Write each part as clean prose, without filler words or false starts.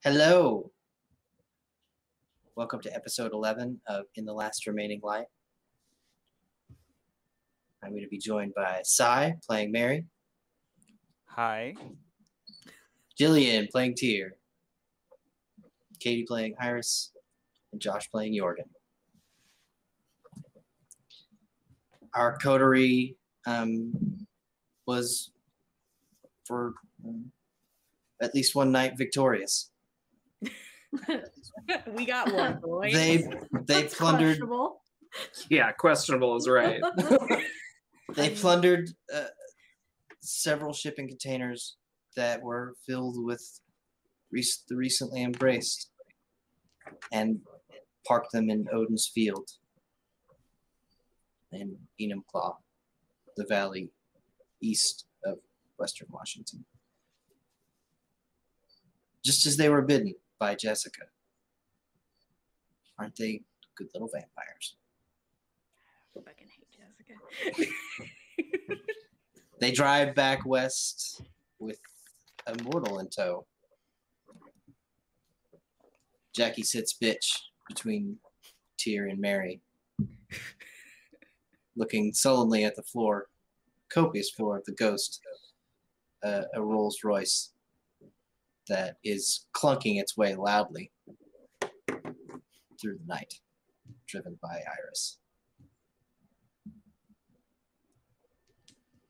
Hello. Welcome to episode 11 of In the Last Remaining Light. I'm going to be joined by Sai playing Mary. Hi. Jillian playing Tyr. Katie playing Iris. And Josh playing Jorgen. Our coterie was for at least one night victorious. We got one, boy. They plundered. Questionable. Yeah, questionable is right. They plundered several shipping containers that were filled with the recently embraced, and parked them in Odin's Field in Enumclaw, the valley east of Western Washington. Just as they were bidden by Jessica. Aren't they good little vampires? I fucking hate Jessica. They drive back west with a mortal in tow. Jackie sits bitch between Tyr and Mary, looking sullenly at the floor, copious floor of the Ghost, a Rolls Royce that is clunking its way loudly through the night, driven by Iris.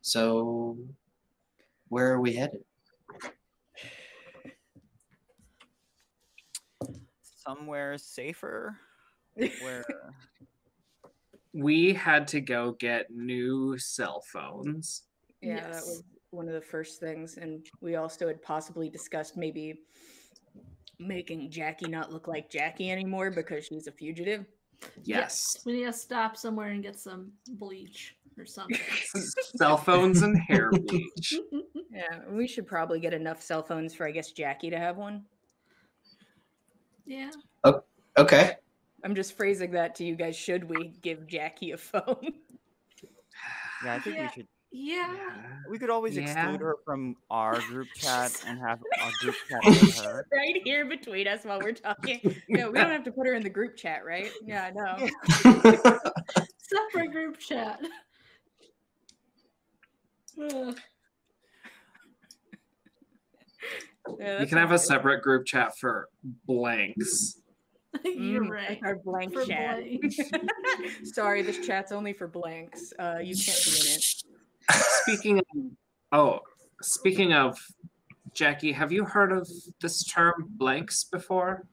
So, where are we headed? Somewhere safer. Where? We had to go get new cell phones. Yeah, Yes. that was one of the first things. And we also had possibly discussed maybe making Jackie not look like Jackie anymore because she's a fugitive. Yes. We need to stop somewhere and get some bleach or something. Cell phones and hair bleach. Yeah, we should probably get enough cell phones for, I guess, Jackie to have one. Yeah. Okay. I'm just phrasing that to you guys. Should we give Jackie a phone? Yeah, I think Yeah. we should. Yeah. We could always Yeah. exclude her from our group chat and have our group chat with her. Right here between us while we're talking. Yeah, we don't have to put her in the group chat, right? Yeah, no. Separate group chat. Ugh. Yeah, We that's can have a okay. separate group chat for blanks. You're That's right. our blank For chat. blanks. Sorry, this chat's only for blanks. You can't be in it. Speaking of Jackie, have you heard of this term blanks before?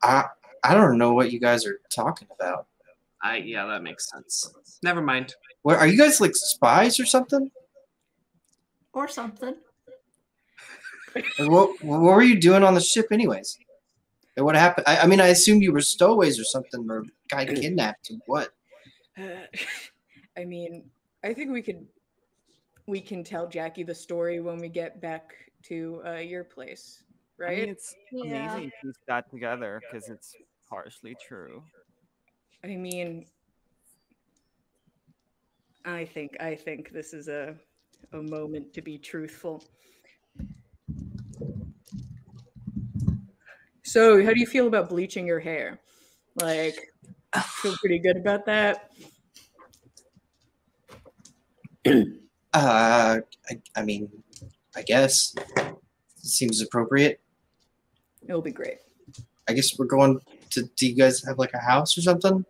I don't know what you guys are talking about. Yeah, that makes sense. Never mind. What, are you guys like spies or something? Or something. Like, what were you doing on the ship anyways? And what happened? I mean, I assumed you were stowaways or something, or guy kidnapped you. What? I mean, I think we can tell Jackie the story when we get back to your place, I right? mean, it's Yeah. amazing to piece that together because it's partially true. I mean, I think this is a moment to be truthful. So, how do you feel about bleaching your hair? Like, feel pretty good about that? I mean, I guess it seems appropriate. It'll be great. I guess we're going to. Do you guys have like a house or something?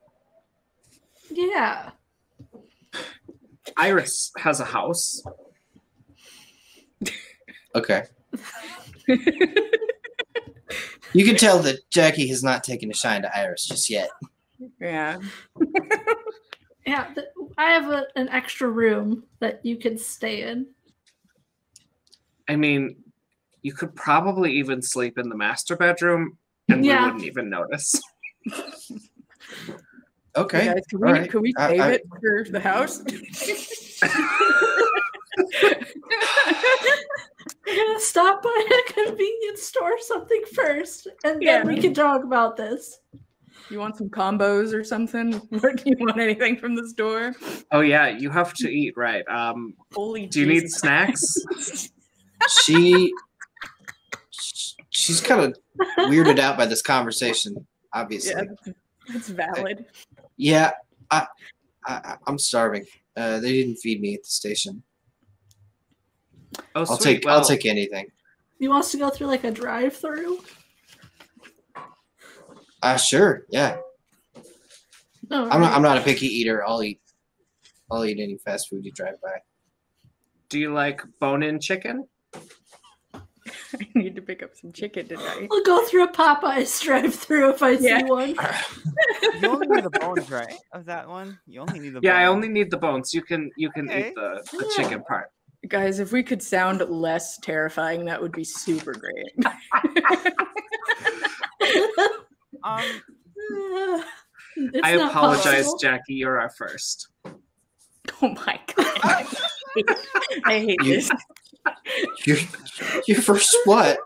Yeah. Iris has a house. Okay. You can tell that Jackie has not taken a shine to Iris just yet. Yeah. Yeah. I have an extra room that you can stay in. I mean, you could probably even sleep in the master bedroom and we Yeah. wouldn't even notice. Okay. Hey guys, can all we, right. can we save it for the house? We're gonna stop by a convenience store or something first, and then we can talk about this. You want some combos or something? Or do you want anything from the store? Oh yeah, you have to eat, right? Holy Do you need Jesus. snacks? She she's kind of weirded out by this conversation, obviously. Yeah, that's valid. Yeah, I'm starving. They didn't feed me at the station. Oh, I'll sweet. I'll take anything. You want us to go through like a drive-through? Sure. Yeah. No, I'm not a picky eater. I'll eat any fast food you drive by. Do you like bone-in chicken? I need to pick up some chicken tonight. I'll go through a Popeyes drive-through if I see one. You only need the bones, right? Of that one, you only need the. Yeah, I bones. only need the bones. You can eat the chicken part. Guys, if we could sound less terrifying, that would be super great. It's I not apologize, possible. Jackie. You're our first. Oh my god. I hate this. Your first what?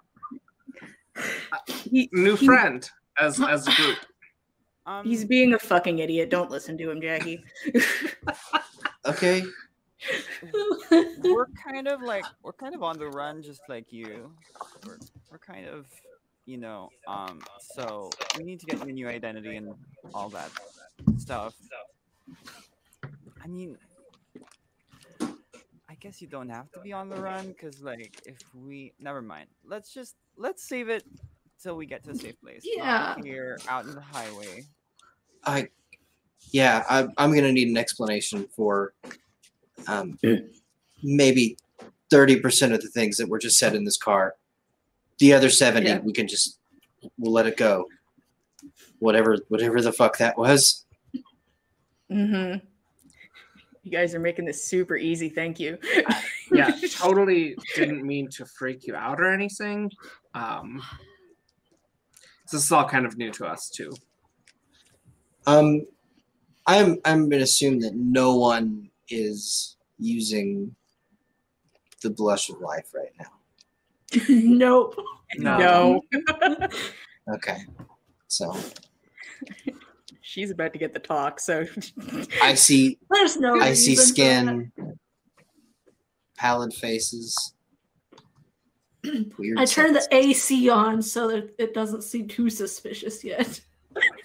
New friend as a group. He's being a fucking idiot. Don't listen to him, Jackie. Okay. We're kind of on the run, just like you. We're kind of, so we need to get your new identity and all that stuff. I mean, I guess you don't have to be on the run, because never mind. Let's save it till we get to a safe place. Yeah. Not here out in the highway. I'm gonna need an explanation for maybe 30% of the things that were just said in this car. The other 70, we'll let it go. Whatever the fuck that was. Mm-hmm. You guys are making this super easy. Thank you. Yeah, totally didn't mean to freak you out or anything. This is all kind of new to us too. I'm gonna assume that no one is using the blush of life right now. Nope. No. Okay. So She's about to get the talk, so I see There's no I see reason for skin, pallid faces. Weird. I turned the sense. AC on so that it doesn't seem too suspicious yet.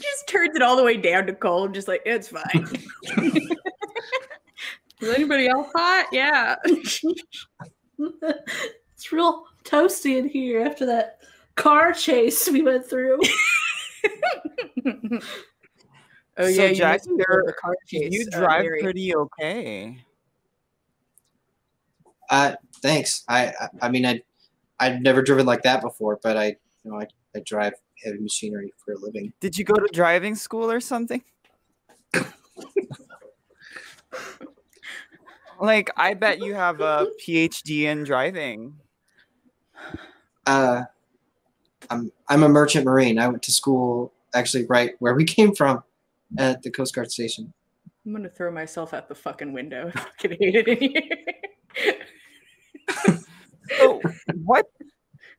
just turns it all the way down to cold, just like, it's fine. Is anybody else hot? Yeah. It's real toasty in here after that car chase we went through. Oh So, yeah, Jack, you missed the car chase. You drive Larry. pretty okay. Thanks. I mean I've never driven like that before, but I drive heavy machinery for a living. Did you go to driving school or something? I bet you have a PhD in driving. I'm a merchant marine. I went to school actually right where we came from at the Coast Guard station. I'm gonna throw myself out the fucking window. I fucking hate it in here. So, what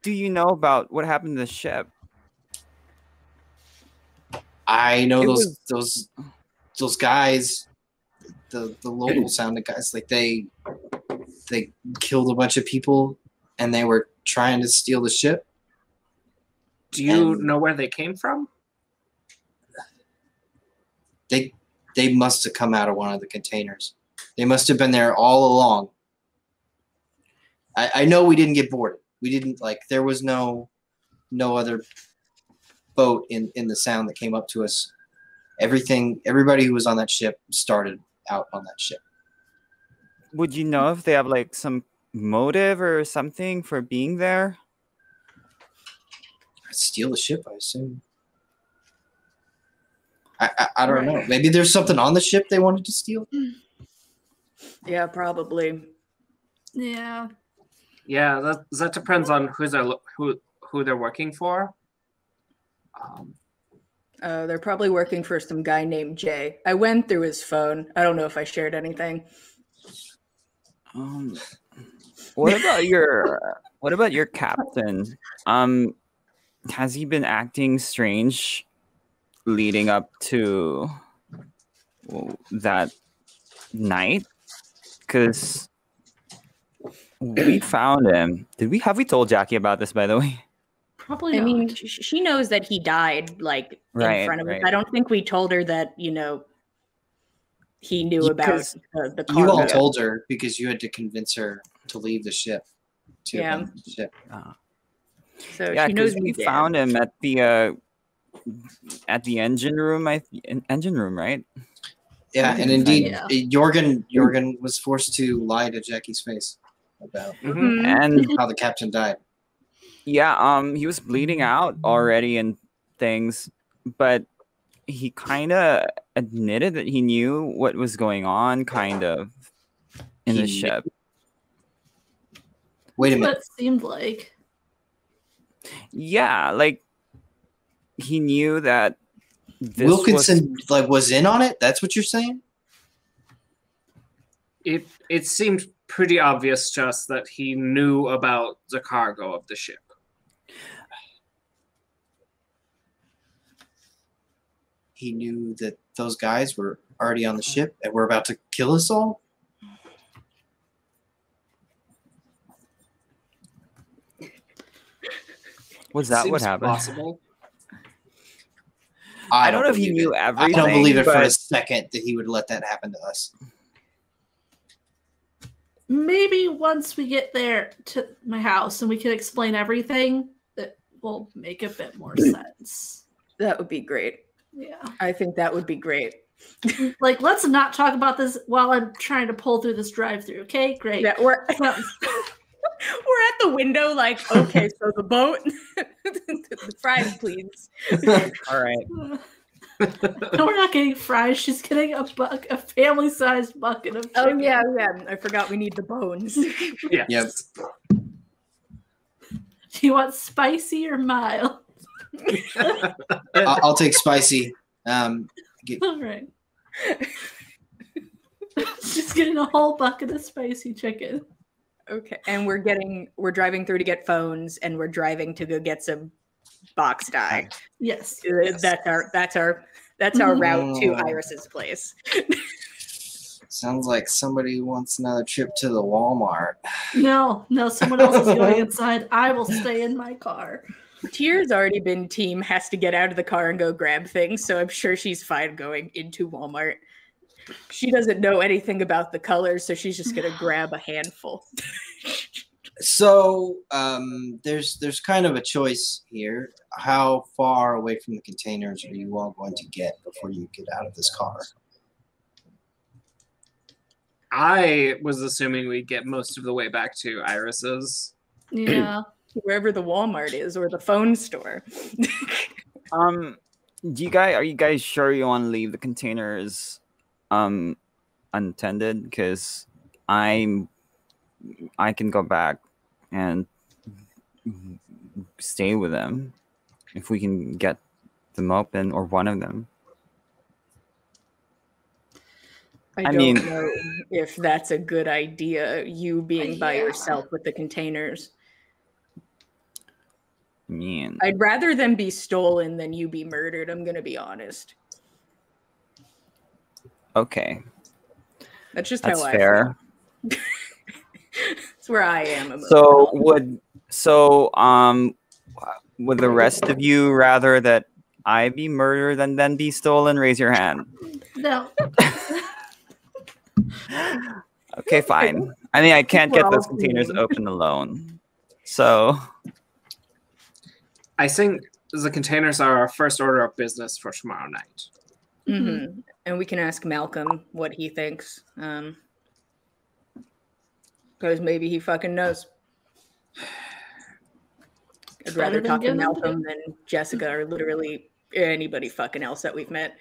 do you know about what happened to the ship? I know It those guys, the local sounding guys, like they killed a bunch of people and they were trying to steal the ship. Do you And- know where they came from? They must have come out of one of the containers. They must have been there all along. I know we didn't get boarded. We didn't there was no other boat in the sound that came up to us. Everybody who was on that ship started out on that ship. Would you know if they have some motive or something for being there? Steal the ship, I assume. I don't know. Maybe there's something on the ship they wanted to steal. Yeah, probably. Yeah. Yeah, that depends on who they're working for. They're probably working for some guy named Jay. I went through his phone. I don't know if I shared anything. What about your captain? Has he been acting strange leading up to that night? Because we found him. Have we told Jackie about this, by the way? Probably I not. mean, she knows that he died, like, in front of us. I don't think we told her that, he knew about the cargo. You all told her because you had to convince her to leave the ship. Abandon the ship. So Yeah, she knows because we dead. found him at the engine room. Engine room, right? Yeah, and indeed, Yeah. Jorgen was forced to lie to Jackie's face about Mhm. And how the captain died. yeah, he was bleeding out already and things, but he kind of admitted that he knew what was going on, kind of, in the ship. Wait a That's what minute. it seemed like. Yeah, like he knew that this Wilkinson was in on it. That's what you're saying? It seemed pretty obvious to us that he knew about the cargo of the ship. He knew that those guys were already on the ship and were about to kill us all? was that what Seems happened? Possible. I don't know if he believe knew it. everything. I don't believe it for a but second that he would let that happen to us. Maybe once we get there to my house and we can explain everything, that will make a bit more sense. That would be great. Yeah. I think that would be great. Like, let's not talk about this while I'm trying to pull through this drive-through. Okay, great. Yeah, we're at the window, like, okay, so the boat, the fries, please. All right. No, we're not getting fries. She's getting a family-sized bucket of Oh chicken. yeah. I forgot we need the bones. Yeah. Yep. Do you want spicy or mild? I'll take spicy. All right. She's getting a whole bucket of spicy chicken. Okay, and we're driving through to get phones, and we're driving to go get some box dye. Yes. That's our route to Iris's place. Sounds like somebody wants another trip to the Walmart. No, someone else is going inside. I will stay in my car. Tier's already been team has to get out of the car and go grab things, so I'm sure she's fine going into Walmart. She doesn't know anything about the colors, so she's just gonna grab a handful. So there's kind of a choice here. How far away from the containers are you all going to get before you get out of this car? I was assuming we'd get most of the way back to Iris's. Yeah. Wherever the Walmart is or the phone store. Are you guys sure you want to leave the containers untended? Because I can go back and stay with them if we can get them open, or one of them. I don't know if that's a good idea, you being by yourself with the containers. I'd rather them be stolen than you be murdered, I'm gonna be honest. Okay. That's just That's how fair. I feel. That's where I am. So would the rest of you rather that I be murdered and then be stolen? Raise your hand. No. Okay, fine. I mean, I can't get those containers open alone. So I think the containers are our first order of business for tomorrow night. Mm-hmm. And we can ask Malcolm what he thinks. Because maybe he fucking knows. I'd rather talk to Malcolm than Jessica or literally anybody fucking else that we've met.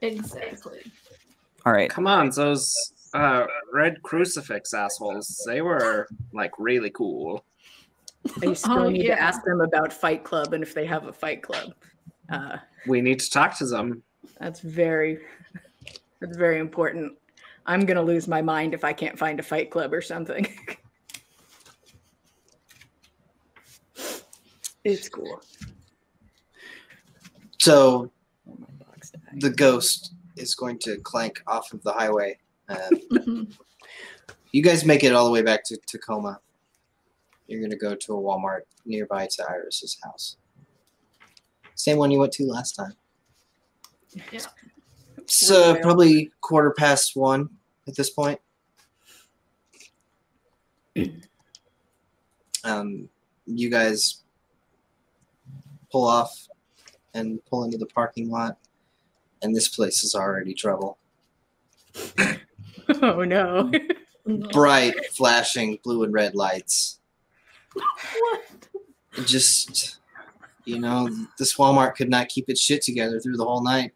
Exactly. all right. Come on, those red crucifix assholes. They were like really cool. I still need to ask them about Fight Club and if they have a Fight Club. We need to talk to them. That's very important. I'm gonna lose my mind if I can't find a Fight Club or something. It's cool. So the ghost is going to clank off of the highway. You guys make it all the way back to Tacoma. you're going to go to a Walmart nearby to Iris's house. Same one you went to last time. Yeah. It's Really? probably 1:15 at this point. You guys pull off and pull into the parking lot, and this place is already trouble. Oh no. Bright, flashing blue and red lights. What? Just, this Walmart could not keep its shit together through the whole night.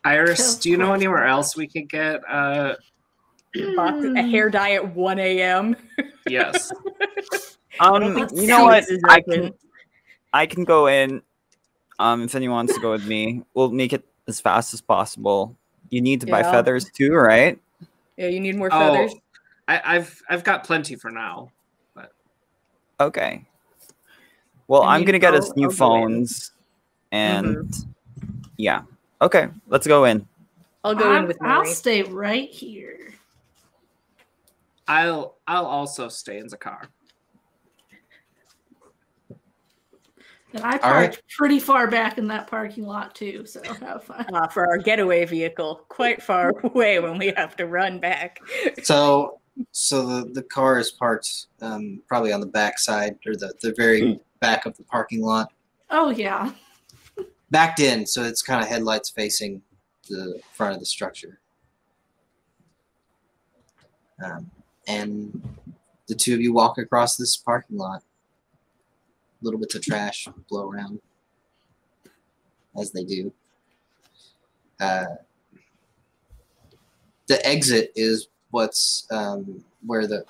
Iris, do you know anywhere else we could get? A hair dye at 1 a.m. Yes. You know what? I can go in. If anyone wants to go with me, we'll make it as fast as possible. You need to buy Yeah. feathers too, right? Yeah, you need more feathers. I've got plenty for now. But Okay. Well, I I'm mean, gonna get us I'll new go in. phones, and yeah. Okay, let's go in. I'll go in with I'll Mary. stay right here. I'll also stay in the car. And I All parked pretty far back in that parking lot too, so have fun. For our getaway vehicle, quite far away when we have to run back. So the car is parked probably on the back side or the very back of the parking lot. Oh yeah. Backed in, so it's kind of headlights facing the front of the structure. And the two of you walk across this parking lot. Little bits of trash blow around, as they do. The exit is what's where the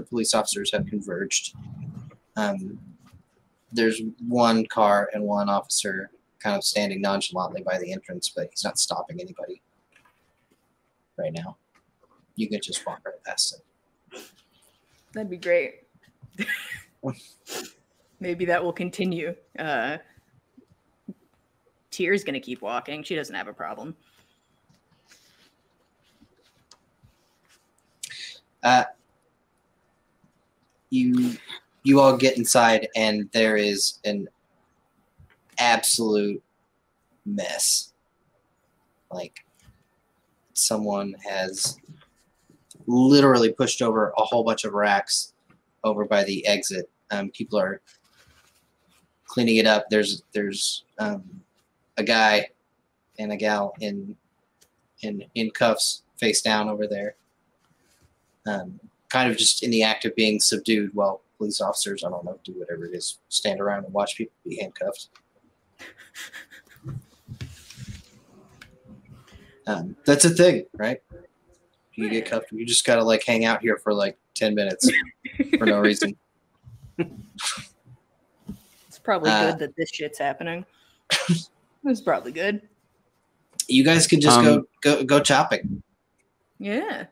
police officers have converged. There's one car and one officer kind of standing nonchalantly by the entrance, but he's not stopping anybody right now. You can just walk right past him. That'd be great. Maybe that will continue. Tyr's gonna keep walking. She doesn't have a problem. You all get inside, and there is an absolute mess. Like, someone has literally pushed over a whole bunch of racks over by the exit. People are cleaning it up. There's a guy and a gal in cuffs, face down over there. Kind of just in the act of being subdued while police officers, I don't know, do whatever it is, stand around and watch people be handcuffed. That's a thing, right? You get cuffed, you just gotta like hang out here for like 10 minutes for no reason. It's probably good that this shit's happening. It's probably good. You guys could just go chopping. Yeah.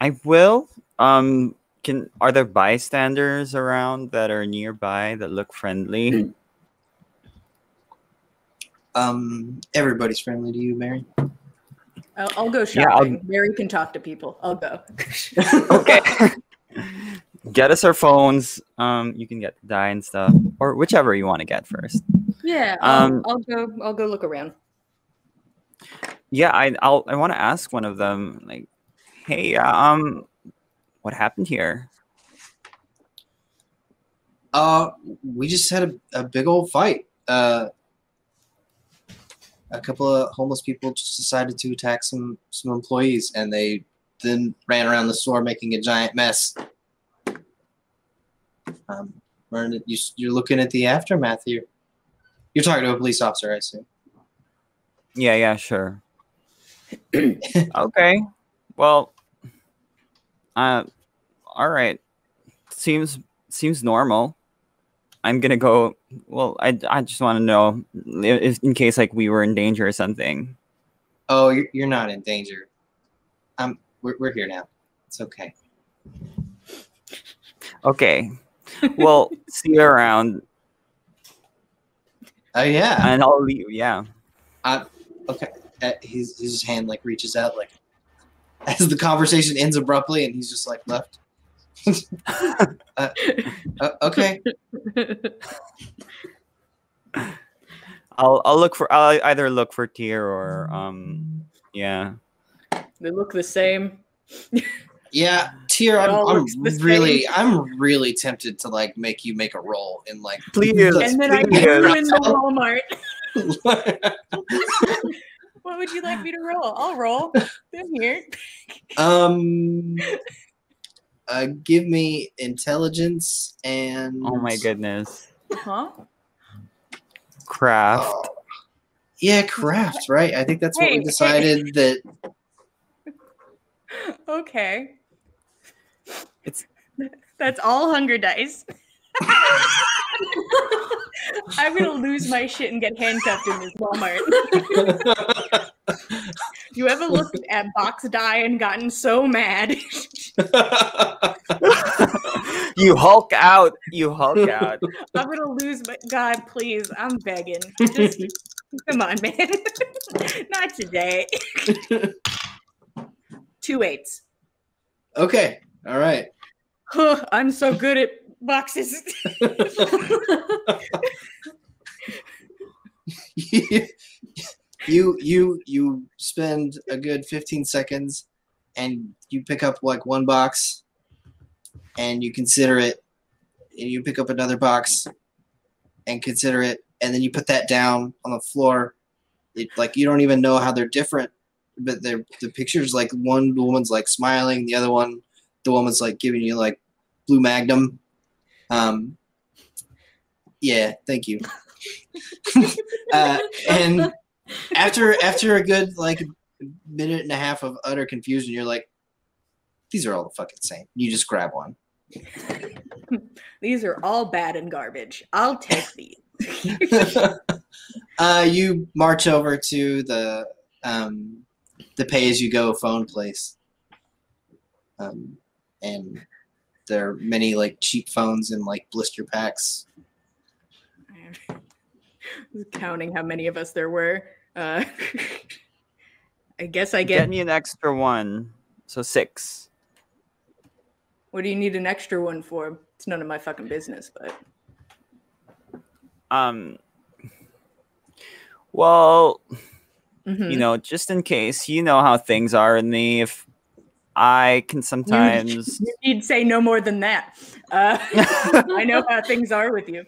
I will. Are there bystanders around that are nearby that look friendly? Everybody's friendly to you, Mary. I'll go Yeah, shopping. Mary can talk to people. I'll go. Okay. Get us our phones. You can get the dye and stuff, or whichever you want to get first. Yeah. I'll go look around. Yeah, I want to ask one of them, like, hey, what happened here? We just had a big old fight. A couple of homeless people just decided to attack some employees, and they then ran around the store making a giant mess. You're looking at the aftermath here. You're talking to a police officer, I assume. Yeah, sure. Okay. Well, all right. Seems normal. I'm gonna go. Well, I just want to know if in case like we were in danger or something. Oh, you're not in danger. We're here now. It's okay. Okay. Well, see you around. Oh yeah. And I'll leave. Yeah. Okay. His hand like reaches out like as the conversation ends abruptly, and he's just like left. Okay. I'll either look for Tyr or yeah. They look the same. Yeah, Tyr, It all looks the I'm really tempted to like make you make a roll in like Please. And then I Please. ruin the Walmart. What would you like me to roll? I'll roll. I'm here. Give me intelligence and Oh my goodness. Huh? Craft. Yeah, craft, right? I think that's what we Hey, decided that Okay. It's That's all hunger dice. I'm gonna lose my shit and get handcuffed in this Walmart. You ever looked at box die and gotten so mad? You Hulk out. You Hulk out. I'm gonna lose my God, please. I'm begging. Just come on, man. Not today. 2 8s. Okay. All right. I'm so good at boxes. You spend a good 15 seconds and you pick up like one box and you consider it, and you pick up another box and consider it, and then you put that down on the floor. Like you don't even know how they're different, but the pictures, like one, the woman's like smiling, the other one, the woman's like giving you like blue magnum. Yeah, thank you. And after a good like minute and a half of utter confusion, you're like, these are all the fucking same. You just grab one. These are all bad and garbage. I'll take these. You march over to the pay-as-you-go phone place, and there are many like cheap phones in like blister packs. I was counting how many of us there were. I guess I Get get. me an extra one. So 6. What do you need an extra one for? It's none of my fucking business, but. Well, Mhm. you know, just in case, you know how things are in the if I can sometimes You'd say no more than that. I know how things are with you.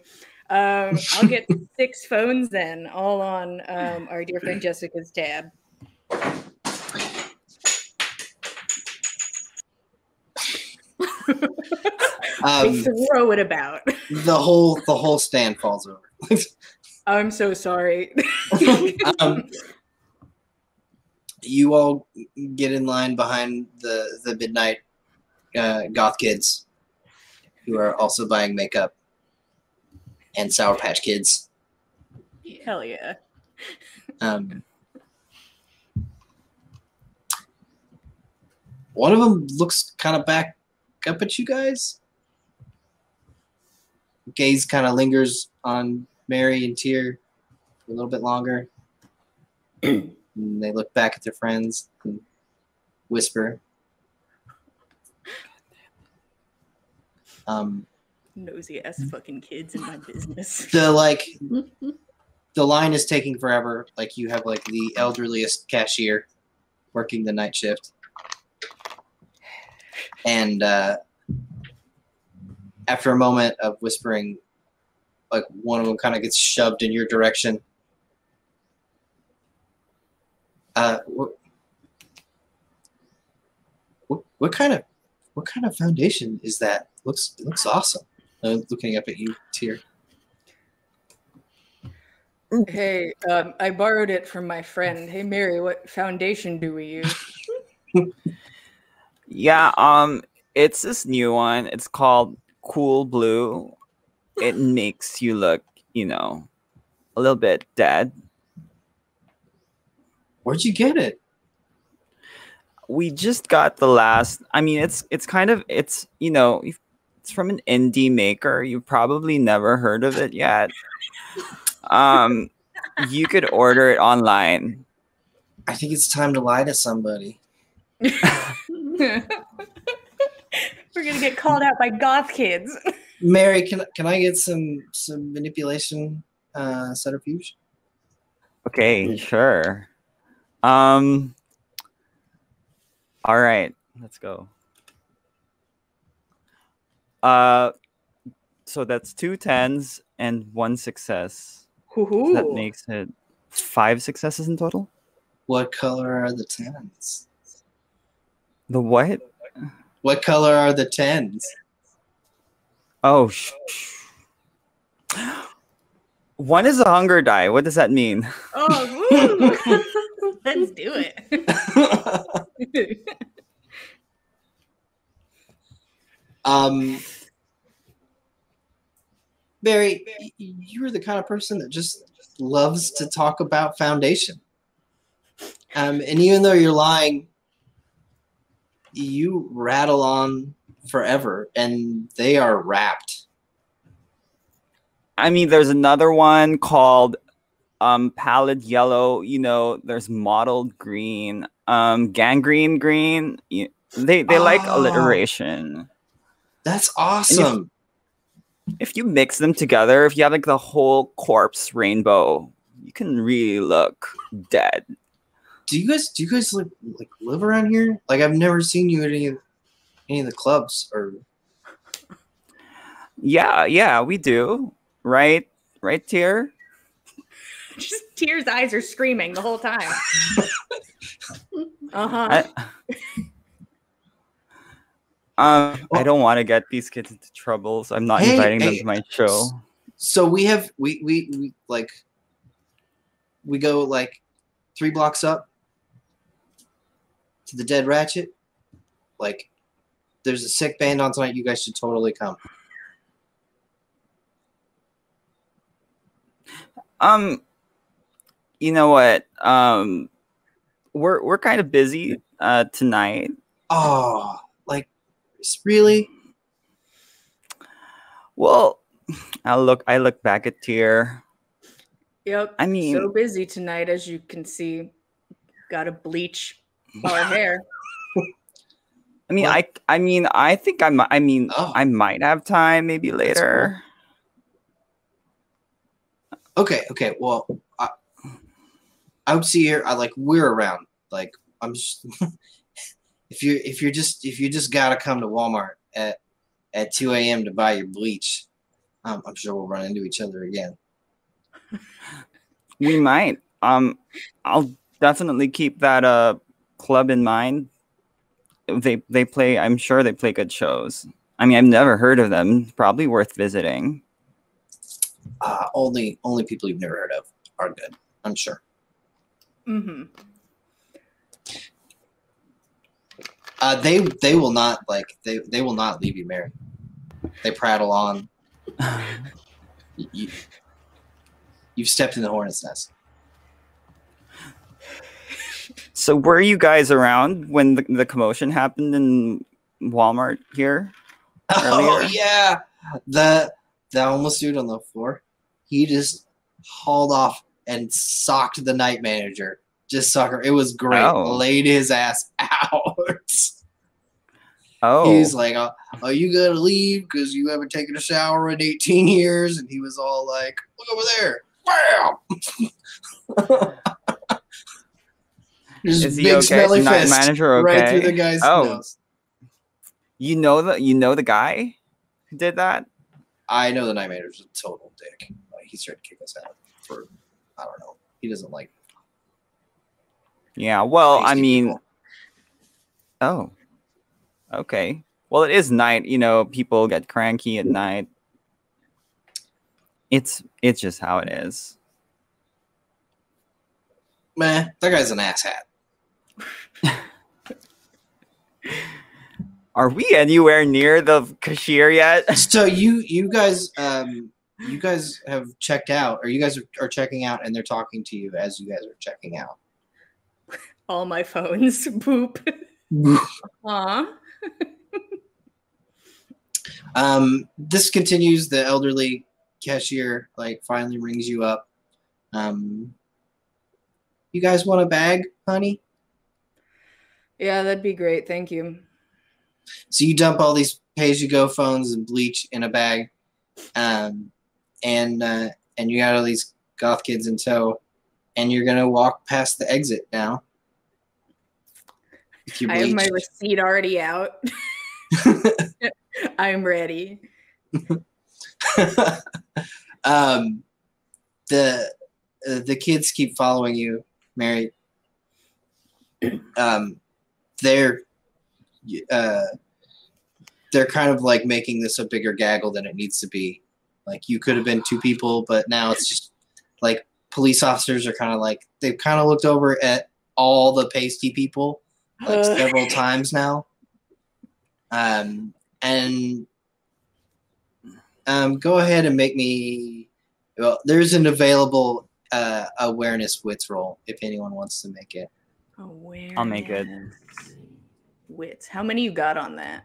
I'll get 6 phones then, all on our dear friend Jessica's tab. They throw it about. The whole stand falls over. I'm so sorry. You all get in line behind the midnight goth kids, who are also buying makeup and Sour Patch Kids. Hell yeah. One of them looks kind of back up at you guys. Gaze kind of lingers on Mary and Tyr for a little bit longer. And they look back at their friends and whisper. Nosy ass fucking kids in my business. The line is taking forever. Like you have like the elderliest cashier working the night shift. And after a moment of whispering, like one of them kind of gets shoved in your direction. What kind of foundation is that? It looks awesome. Looking up at you, Tyr. Hey, I borrowed it from my friend. Hey, Mary, what foundation do we use? Yeah, it's this new one. It's called Cool Blue. It makes you look, you know, a little bit dead. Where'd you get it? We just got the last. I mean, it's you know, it's from an indie maker. You've probably never heard of it yet. You could order it online. I think it's time to lie to somebody. We're gonna get called out by goth kids. Mary, can I get some manipulation subterfuge? Okay, sure. All right, let's go. So that's 2 10s and 1 success. So that Hoo-hoo. makes it 5 successes in total. What color are the tens? The what? What color are the tens? Oh, one is a hunger die. What does that mean? Oh, woo. Let's do it. Barry, you're the kind of person that just loves to talk about Foundation. And even though you're lying, you rattle on forever, and they are wrapped. I mean, there's another one called pallid yellow. You know, there's mottled green, gangrene green. They like alliteration. That's awesome. If you mix them together, if you have like the whole corpse rainbow, you can really look dead. Do you guys like live around here? Like, I've never seen you at any of the clubs or. Yeah, we do. Right, Tyr? Just Tyr's eyes are screaming the whole time. Uh-huh. I don't want to get these kids into trouble, so I'm not inviting them to my show. So we go like 3 blocks up to the Dead Ratchet. Like, there's a sick band on tonight. You guys should totally come. You know what? We're kind of busy tonight. Oh, like, really? Well, I look back at Tyr. Yep. I mean, so busy tonight, as you can see. Got to bleach our hair. I mean, What? I think I might have time maybe That's later. Okay. Well, I would see here. We're around. Like, I'm just if you just gotta come to Walmart at 2 a.m. to buy your bleach, I'm sure we'll run into each other again. We might. I'll definitely keep that club in mind. They play. I'm sure they play good shows. I mean, I've never heard of them. Probably worth visiting. Only people you've never heard of are good, I'm sure. Mm-hmm. They will not they will not leave you, Mary. They prattle on. You've stepped in the hornet's nest. So were you guys around when the commotion happened in Walmart here earlier? Oh yeah, the homeless dude on the floor. He just hauled off and socked the night manager. Just socked her. It was great. Oh. Laid his ass out. Oh, He's like, "Are you gonna leave because you haven't taken a shower in 18 years?" And he was all like, "Look over there, bam!" Just is he big okay? smelly Is the night fist manager okay? right through the guy's nose. You know the guy who did that? I know the night manager's a total dick. Like, he's trying to kick us out for, I don't know. He doesn't like. Yeah. Well, I feisty mean, people. oh, okay. Well, it is night. You know, people get cranky at night. It's just how it is. Meh, that guy's an asshat. Are we anywhere near the cashier yet? So you guys have checked out, or you guys are checking out, and they're talking to you as you guys are checking out. All my phones. Boop. Aw. This continues. The elderly cashier finally rings you up. You guys want a bag, honey? Yeah, that'd be great. Thank you. So you dump all these pay-as-you-go phones and bleach in a bag, and you got all these goth kids in tow, and you're gonna walk past the exit now. With your I have my bleach. receipt already out. I'm ready. The kids keep following you, Mary. They're kind of like making this a bigger gaggle than it needs to be. Like you could have been two people, but now it's just like police officers are kind of like they've kind of looked over at all the pasty people like several times now. Go ahead and make me. Well, there's an available awareness wits roll if anyone wants to make it. Awareness. I'll make it. Wits. How many you got on that?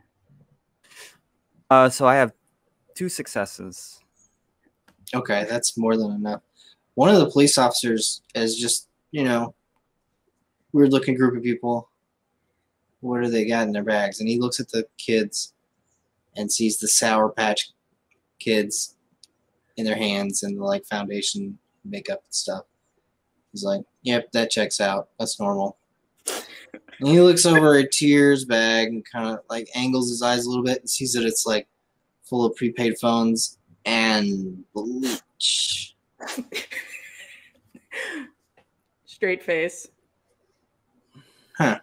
So I have 2 successes. Okay, that's more than enough. One of the police officers is just, weird looking group of people. What do they got in their bags? And he looks at the kids and sees the Sour Patch Kids in their hands and the like foundation makeup and stuff. He's like, yep, that checks out. That's normal. And he looks over at Tier's bag and kind of like angles his eyes a little bit and sees that it's like full of prepaid phones and bleach. Straight face. Huh.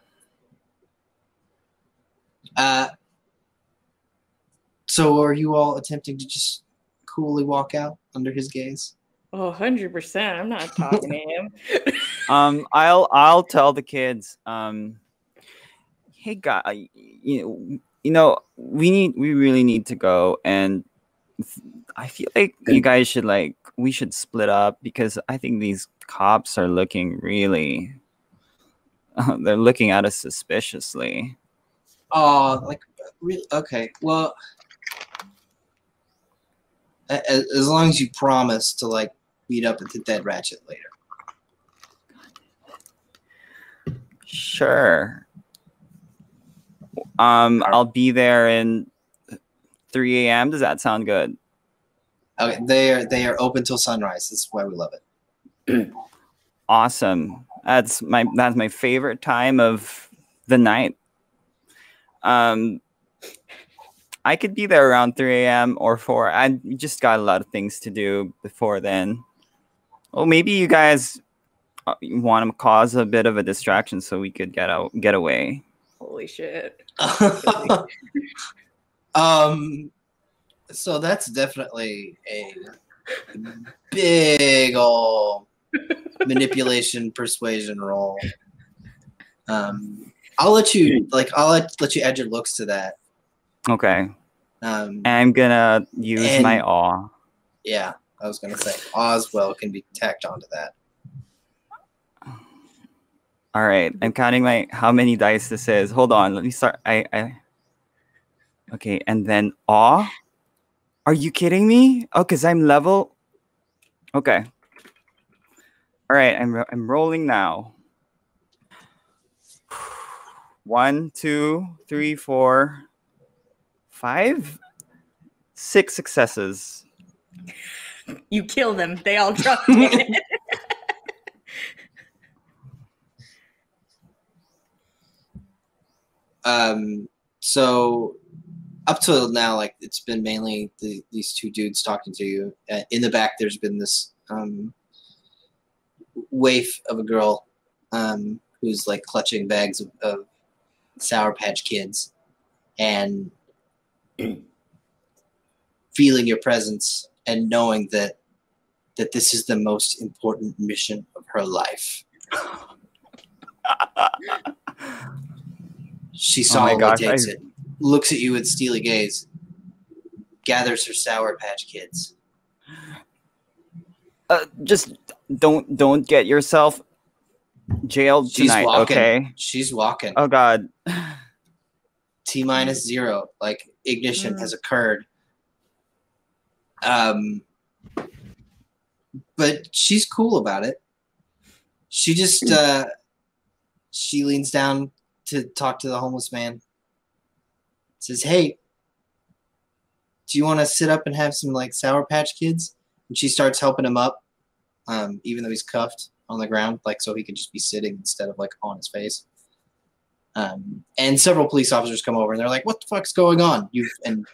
So are you all attempting to just coolly walk out under his gaze? Oh, 100%. I'm not talking to him. I'll tell the kids, hey guy, we really need to go, and I feel like you guys should we should split up because I think these cops are looking really they're looking at us suspiciously. Oh, really? Okay. Well, as long as you promise to beat up at the Dead Ratchet later. Sure. I'll be there in 3 a.m. Does that sound good? Okay, they are open till sunrise. That's why we love it. Awesome. That's my favorite time of the night. I could be there around 3 a.m. or 4. I just got a lot of things to do before then. Well, maybe you guys want to cause a bit of a distraction so we could get away. Holy shit. So that's definitely a big ol' manipulation persuasion roll. I'll let you let you add your looks to that. Okay. I'm gonna use my awe. Yeah, I was gonna say awe as well can be tacked onto that. All right, I'm counting how many dice this is. Hold on, let me start. Okay, and then awe. Are you kidding me? Oh, because I'm level. Okay. All right, I'm rolling now. 1, 2, 3, 4, 5, 6 successes. You kill them. They all drop dead. So up till now, it's been mainly these two dudes talking to you. In the back, there's been this waif of a girl who's clutching bags of Sour Patch Kids and feeling your presence and knowing that this is the most important mission of her life. She solemnly takes it, looks at you with steely gaze, gathers her Sour Patch Kids. Just don't get yourself jailed tonight, okay? She's walking. Oh God. T-0, ignition has occurred. But she's cool about it. She just she leans down to talk to the homeless man. Says, "Hey, do you want to sit up and have some like Sour Patch Kids? And she starts helping him up, even though he's cuffed on the ground, like so he can just be sitting instead of like on his face. And several police officers come over and they're like, "What the fuck's going on?" And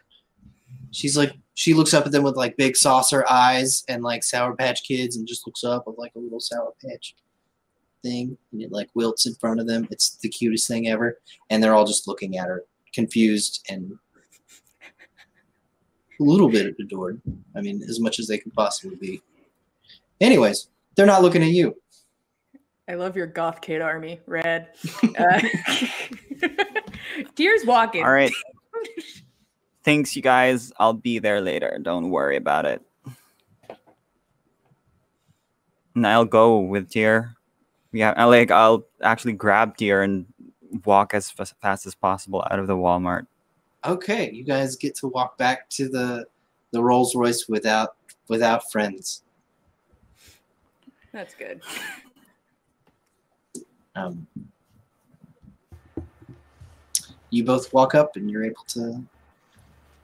she's like, she looks up at them with like big saucer eyes and like Sour Patch Kids, and just looks up with like a little Sour Patch thing, and it like wilts in front of them. It's the cutest thing ever, and they're all just looking at her, confused and a little bit adored. I mean, as much as they could possibly be. Anyways, they're not looking at you. I love your goth kid army, Rad. Deer's walking. All right. Thanks, you guys. I'll be there later. Don't worry about it. And I'll go with Deer. Yeah, I'll actually grab Deer and walk as fast as possible out of the Walmart. Okay, you guys get to walk back to the Rolls Royce without friends. That's good. You both walk up and you're able to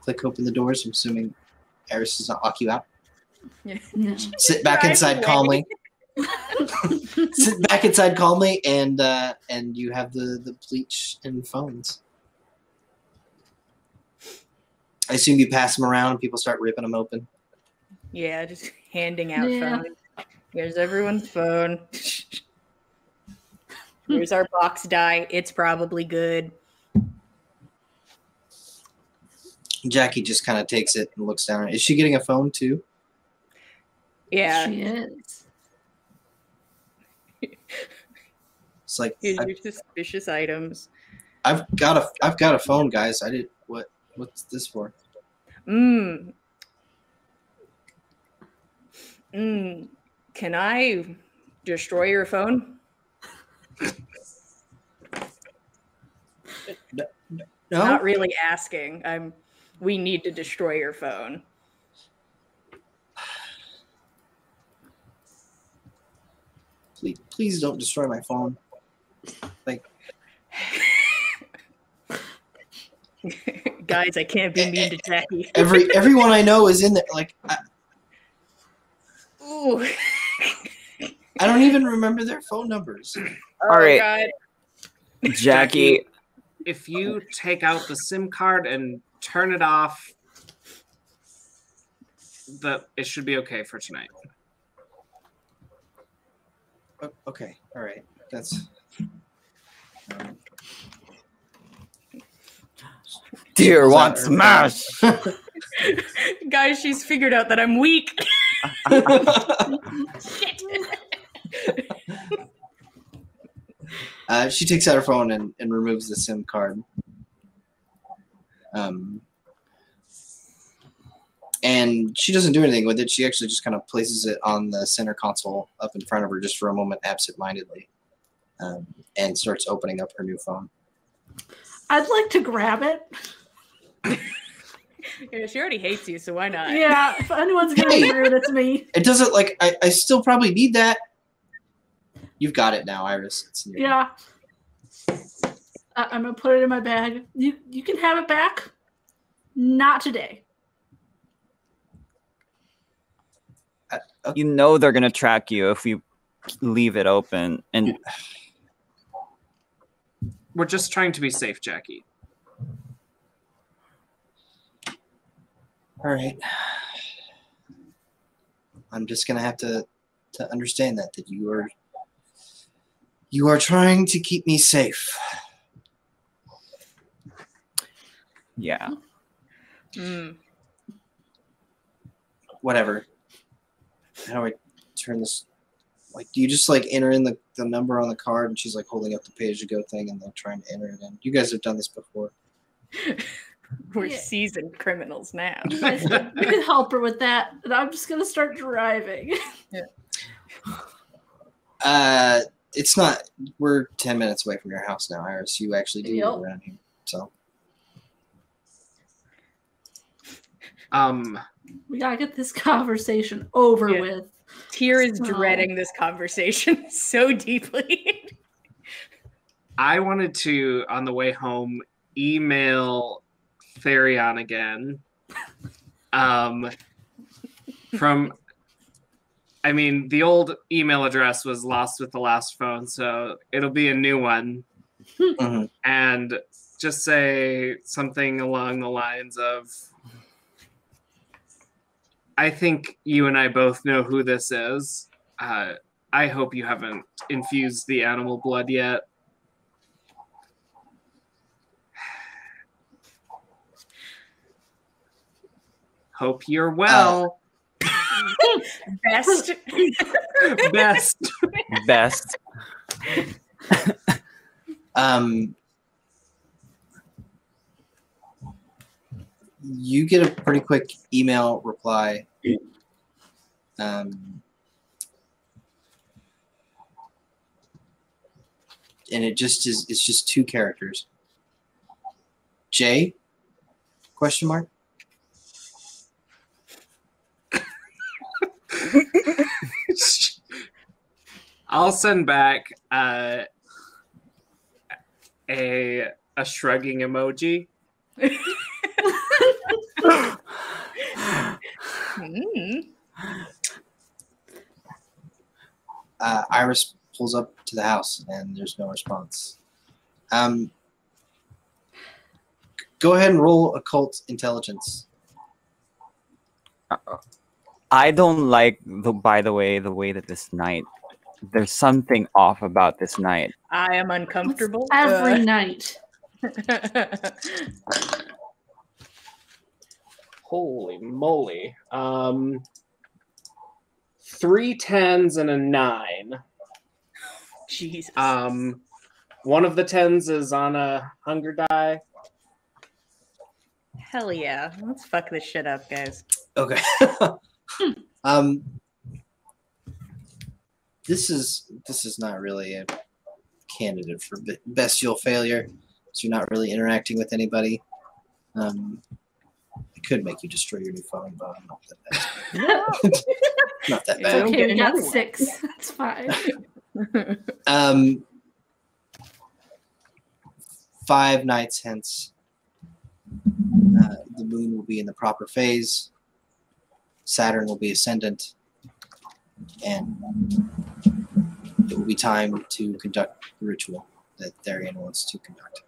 click open the doors. I'm assuming Iris does not lock you out. Yeah. No. Sit back inside calmly. Sit back inside calmly, and you have the bleach and phones. I assume you pass them around and people start ripping them open. Yeah, just handing out Yeah. phones. Here's everyone's phone. Here's our box die. It's probably good. Jackie just kind of takes it and looks down. Is she getting a phone too? Yeah. She is. It's like Here's your suspicious items. I've got a phone, guys. I did what's this for? Can I destroy your phone? No. Not really asking. We need to destroy your phone. Please don't destroy my phone. Like, Guys, I can't be mean to Jackie. everyone I know is in there. Like, Ooh. I don't even remember their phone numbers. All right. God. Jackie, If you take out the SIM card and turn it off, it should be okay for tonight. Okay, all right. That's. Deer Was wants that- smash. Guys, she's figured out that I'm weak. Shit. She takes out her phone and removes the SIM card. And she doesn't do anything with it. She actually just kind of places it on the center console up in front of her just for a moment, absentmindedly, and starts opening up her new phone. I'd like to grab it. Yeah, she already hates you, so why not? Yeah, if anyone's gonna Hey. be rude, it's me. It doesn't like I still probably need that. You've got it now, Iris. It's in your- Yeah. I'm gonna put it in my bag. You can have it back. Not today. You know they're gonna track you if you leave it open. And We're just trying to be safe, Jackie. All right. I'm just gonna have to understand that you are trying to keep me safe. yeah, Whatever. How do I turn this? Like, do you just like enter in the number on the card, and she's like holding up the page to go thing and like trying to enter it in? You guys have done this before. We're Yeah. seasoned criminals now. You guys can help her with that, and I'm just gonna start driving. It's not. We're 10 minutes away from your house now, Iris. You actually do live Yep. around here, so. We gotta get this conversation over Yeah. with. Tyr is So- dreading this conversation so deeply. I wanted to, on the way home, email Therion again From, I mean, the old email address was lost with the last phone, so it'll be a new one. Mhm. And just say something along the lines of, I think you and I both know who this is. I hope you haven't infused the animal blood yet. Hope you're well. Best. Best. Best. You get a pretty quick email reply. And it's just two characters. J? Question mark? I'll send back a shrugging emoji. Iris pulls up to the house and there's no response. Go ahead and roll occult intelligence. I don't like by the way that this night. There's something off about this night. I am uncomfortable. Every night. Holy moly. 3 10s and a 9. Jesus. One of the 10s is on a hunger die. Hell yeah. Let's fuck this shit up, guys. Okay. This is not really a candidate for bestial failure, so you're not really interacting with anybody. It could make you destroy your new phone, but I'm not that bad. Not that It's bad. okay, we got 6. That's fine. 5 nights hence, the moon will be in the proper phase. Saturn will be ascendant, and it will be time to conduct the ritual that Therian wants to conduct.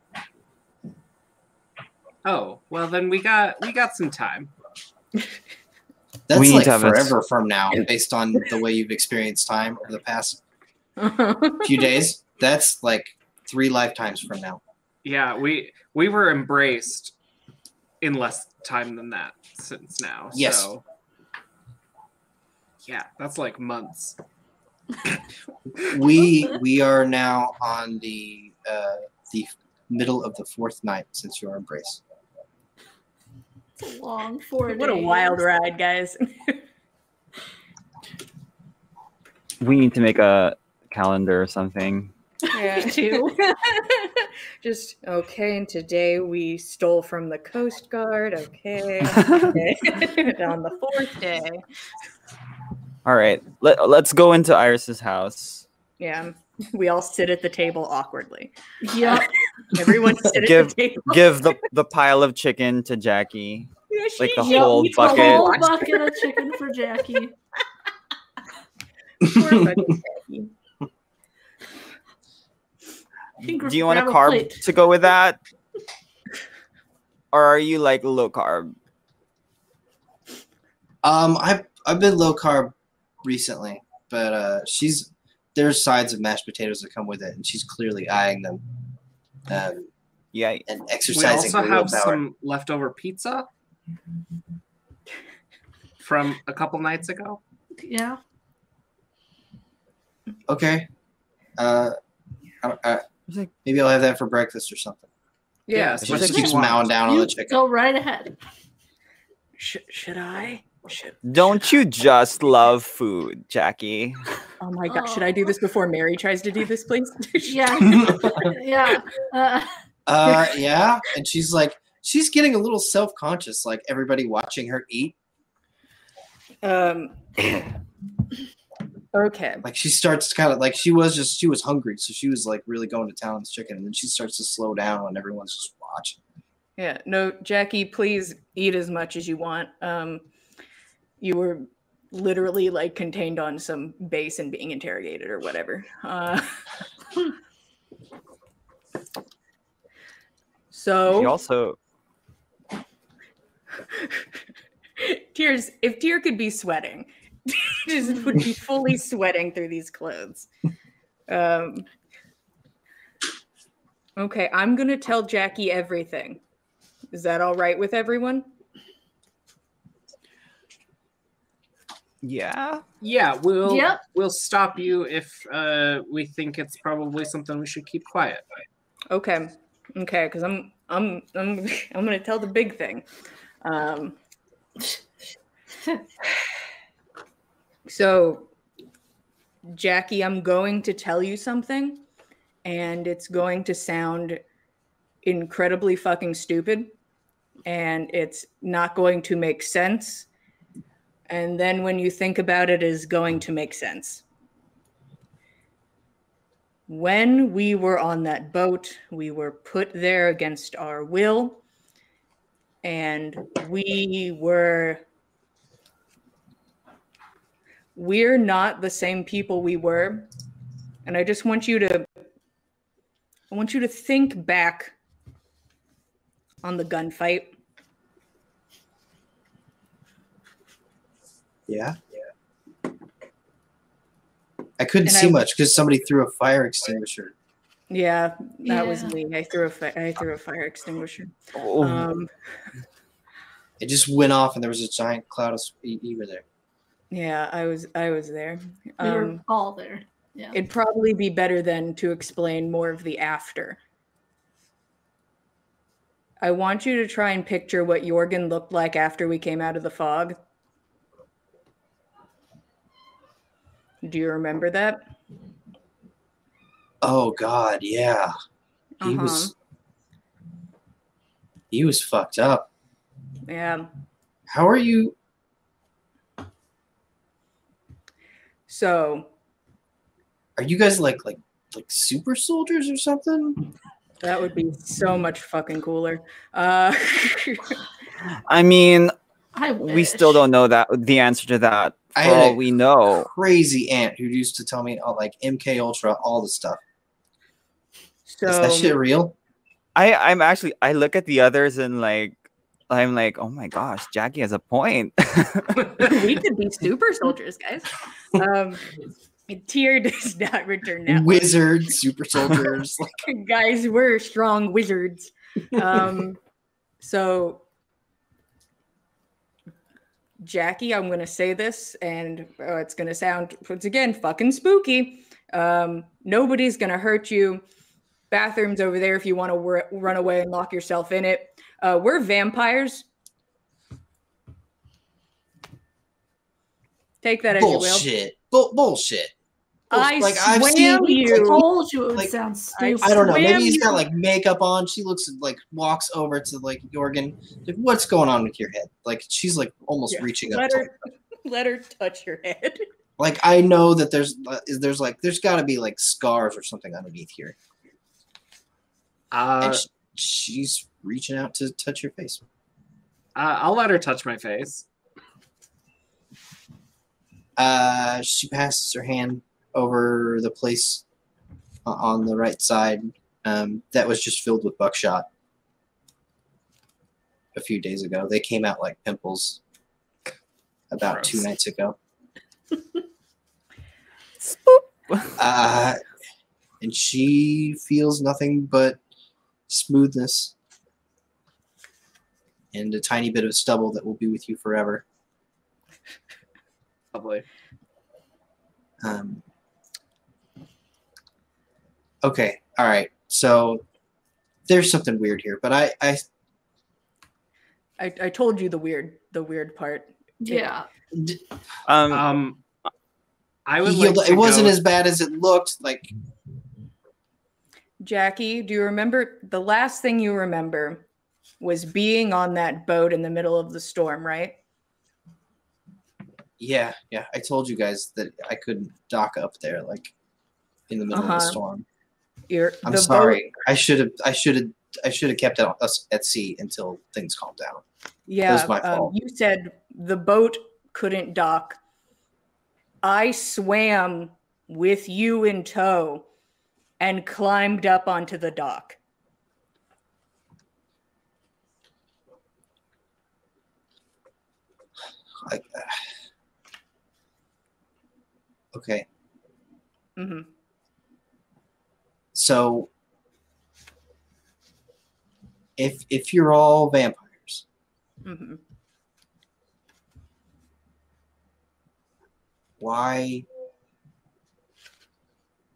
Oh, well then we got some time. That's We need like to have forever from now, based on the way you've experienced time over the past few days. That's like 3 lifetimes from now. Yeah, we were embraced in less time than that since now. Yes. So yeah, that's like months. We are now on the middle of the 4th night since your embrace. It's a long 4 days. What a wild ride, guys. We need to make a calendar or something. Yeah, too. Just okay. And today we stole from the Coast Guard. Okay. On the 4th day. All right, let's go into Iris's house. Yeah. We all sit at the table awkwardly. Yep. Everyone sit at Give the table. give the pile of chicken to Jackie. Yeah, like the she whole eats bucket. A whole whole bucket of chicken for Jackie. Poor fucking Jackie. Do you want a carb to go with that? Or are you like low carb? I've been low carb recently, but there's sides of mashed potatoes that come with it, and she's clearly eyeing them. Yeah. And We exercising also her have willpower. some leftover pizza from a couple nights ago. Yeah. Okay. Maybe I'll have that for breakfast or something. Yeah, She so just what keeps you want? mowing down on the You chicken. go right ahead. Should I? Don't you just love food, Jackie? Oh my god! Should I do this before Mary tries to do this, please? Yeah. Yeah. Yeah. And she's getting a little self-conscious, like everybody watching her eat. Okay. Like she starts kind of like she was hungry, so she was like really going to town on this chicken, and then she starts to slow down when everyone's just watching. Yeah. No, Jackie, please eat as much as you want. You were literally like contained on some base and being interrogated or whatever. So She also Tears, if Tear could be sweating, just would be fully sweating through these clothes. Okay, I'm gonna tell Jackie everything. Is that all right with everyone? yeah. Yeah, we'll Yep. we'll stop you if we think it's probably something we should keep quiet. Okay, because I'm gonna tell the big thing. So, Jackie, I'm going to tell you something, and it's going to sound incredibly fucking stupid, and it's not going to make sense. And then when you think about it, is going to make sense. When we were on that boat, we were put there against our will, and we're not the same people we were. And I just want you to think back on the gunfight. Yeah. I couldn't see much because somebody threw a fire extinguisher. Yeah, that was Yeah. me. I threw a fire extinguisher. Oh. It just went off, and there was a giant cloud of you were there. Yeah, I was there. We were all there. Yeah. It'd probably be better then to explain more of the after. I want you to try and picture what Jorgen looked like after we came out of the fog. Do you remember that? Oh God, yeah. He was fucked up. Yeah. How are you? So, are you guys like super soldiers or something? That would be so much fucking cooler. I mean, we still don't know the answer to that. For all we know, crazy aunt who used to tell me like MK Ultra, all the stuff. So is that shit real? I look at the others and I'm like, oh my gosh, Jackie has a point. We could be super soldiers, guys. Tyr does not return now. Wizards, super soldiers. Guys, we're strong wizards. So, Jackie, I'm going to say this, and it's going to sound, once again, fucking spooky. Nobody's going to hurt you. Bathroom's over there if you want to run away and lock yourself in it. We're vampires. Take that as you will. Bullshit. Bullshit. I I've swear you. Told you it would sound stupid. I don't know. Maybe he's got like makeup on. She looks like walks over to like Jorgen. Like, what's going on with your head? Like she's like almost reaching up. Let her touch your head. Like I know that there's got to be like scars or something underneath here. And she's reaching out to touch your face. I'll let her touch my face. She passes her hand over the place on the right side that was just filled with buckshot a few days ago. They came out like pimples about Gross. 2 nights ago. And she feels nothing but smoothness and a tiny bit of stubble that will be with you forever. Lovely. Okay, all right. So there's something weird here, but I told you the weird part. Yeah. I would like to it wasn't go... as bad as it looked. Like Jackie, do you remember the last thing you remember was being on that boat in the middle of the storm, right? Yeah. I told you guys that I couldn't dock up there, like in the middle of the storm. I'm sorry. I should have should have kept us at sea until things calmed down. Yeah, was my fault. you said the boat couldn't dock. I swam with you in tow and climbed up onto the dock. Okay. Mm-hmm. So, if you're all vampires, Mm-hmm. why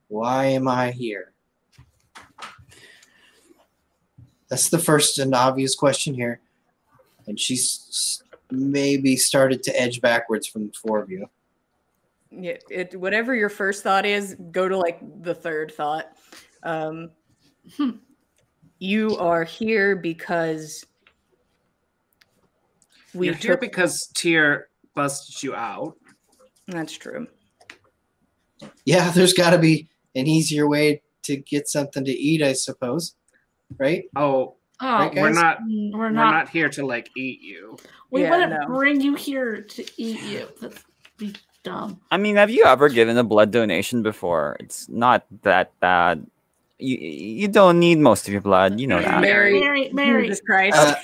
am I here? That's the first and obvious question here. And she's maybe started to edge backwards from the four of you. Yeah, whatever your first thought is, go to like the third thought. You are here because You're here because Tyr busted you out. That's true. Yeah, there's got to be an easier way to get something to eat, I suppose. Right? Oh, Right, we're guys? we're not here to like eat you. We Yeah, wouldn't no. bring you here to eat you. That'd be dumb. I mean, have you ever given a blood donation before? It's not that bad. You don't need most of your blood. You know that. Mary. Jesus Christ.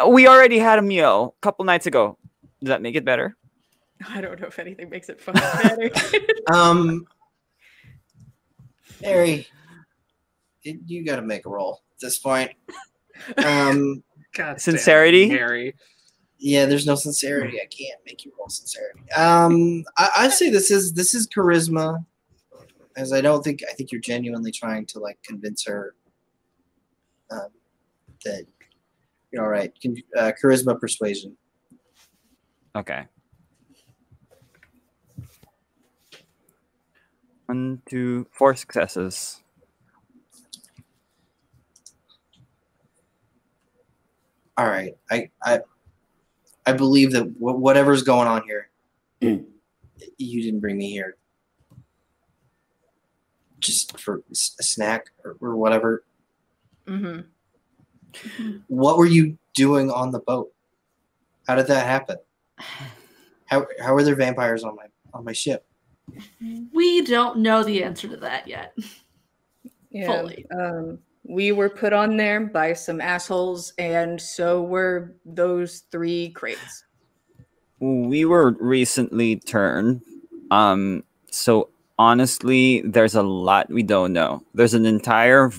We already had a meal a couple nights ago. Does that make it better? I don't know if anything makes it fucking better. Mary, you got to make a roll at this point. God Sincerity? damn it, Mary. Yeah, there's no sincerity. I can't make you roll sincerity. I'd say this is charisma, as I think you're genuinely trying to like convince her that you're all right. Charisma, persuasion. Okay. 1, 2, 4 successes. All right. I believe that whatever's going on here, you didn't bring me here just for a snack or whatever. Mm-hmm. What were you doing on the boat? How did that happen? How are there vampires on my ship? We don't know the answer to that yet. Yeah. Fully. We were put on there by some assholes, and so were those 3 crates. We were recently turned. So honestly, there's a lot we don't know. There's an entire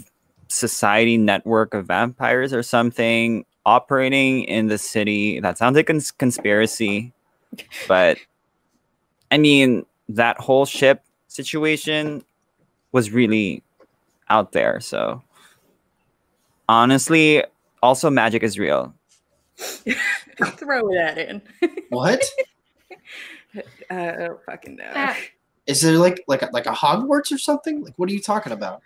society network of vampires or something operating in the city. That sounds like a conspiracy, but I mean, that whole ship situation was really out there. So honestly, also magic is real. Throw that in. What? I don't fucking know. Is there like a Hogwarts or something? Like, what are you talking about?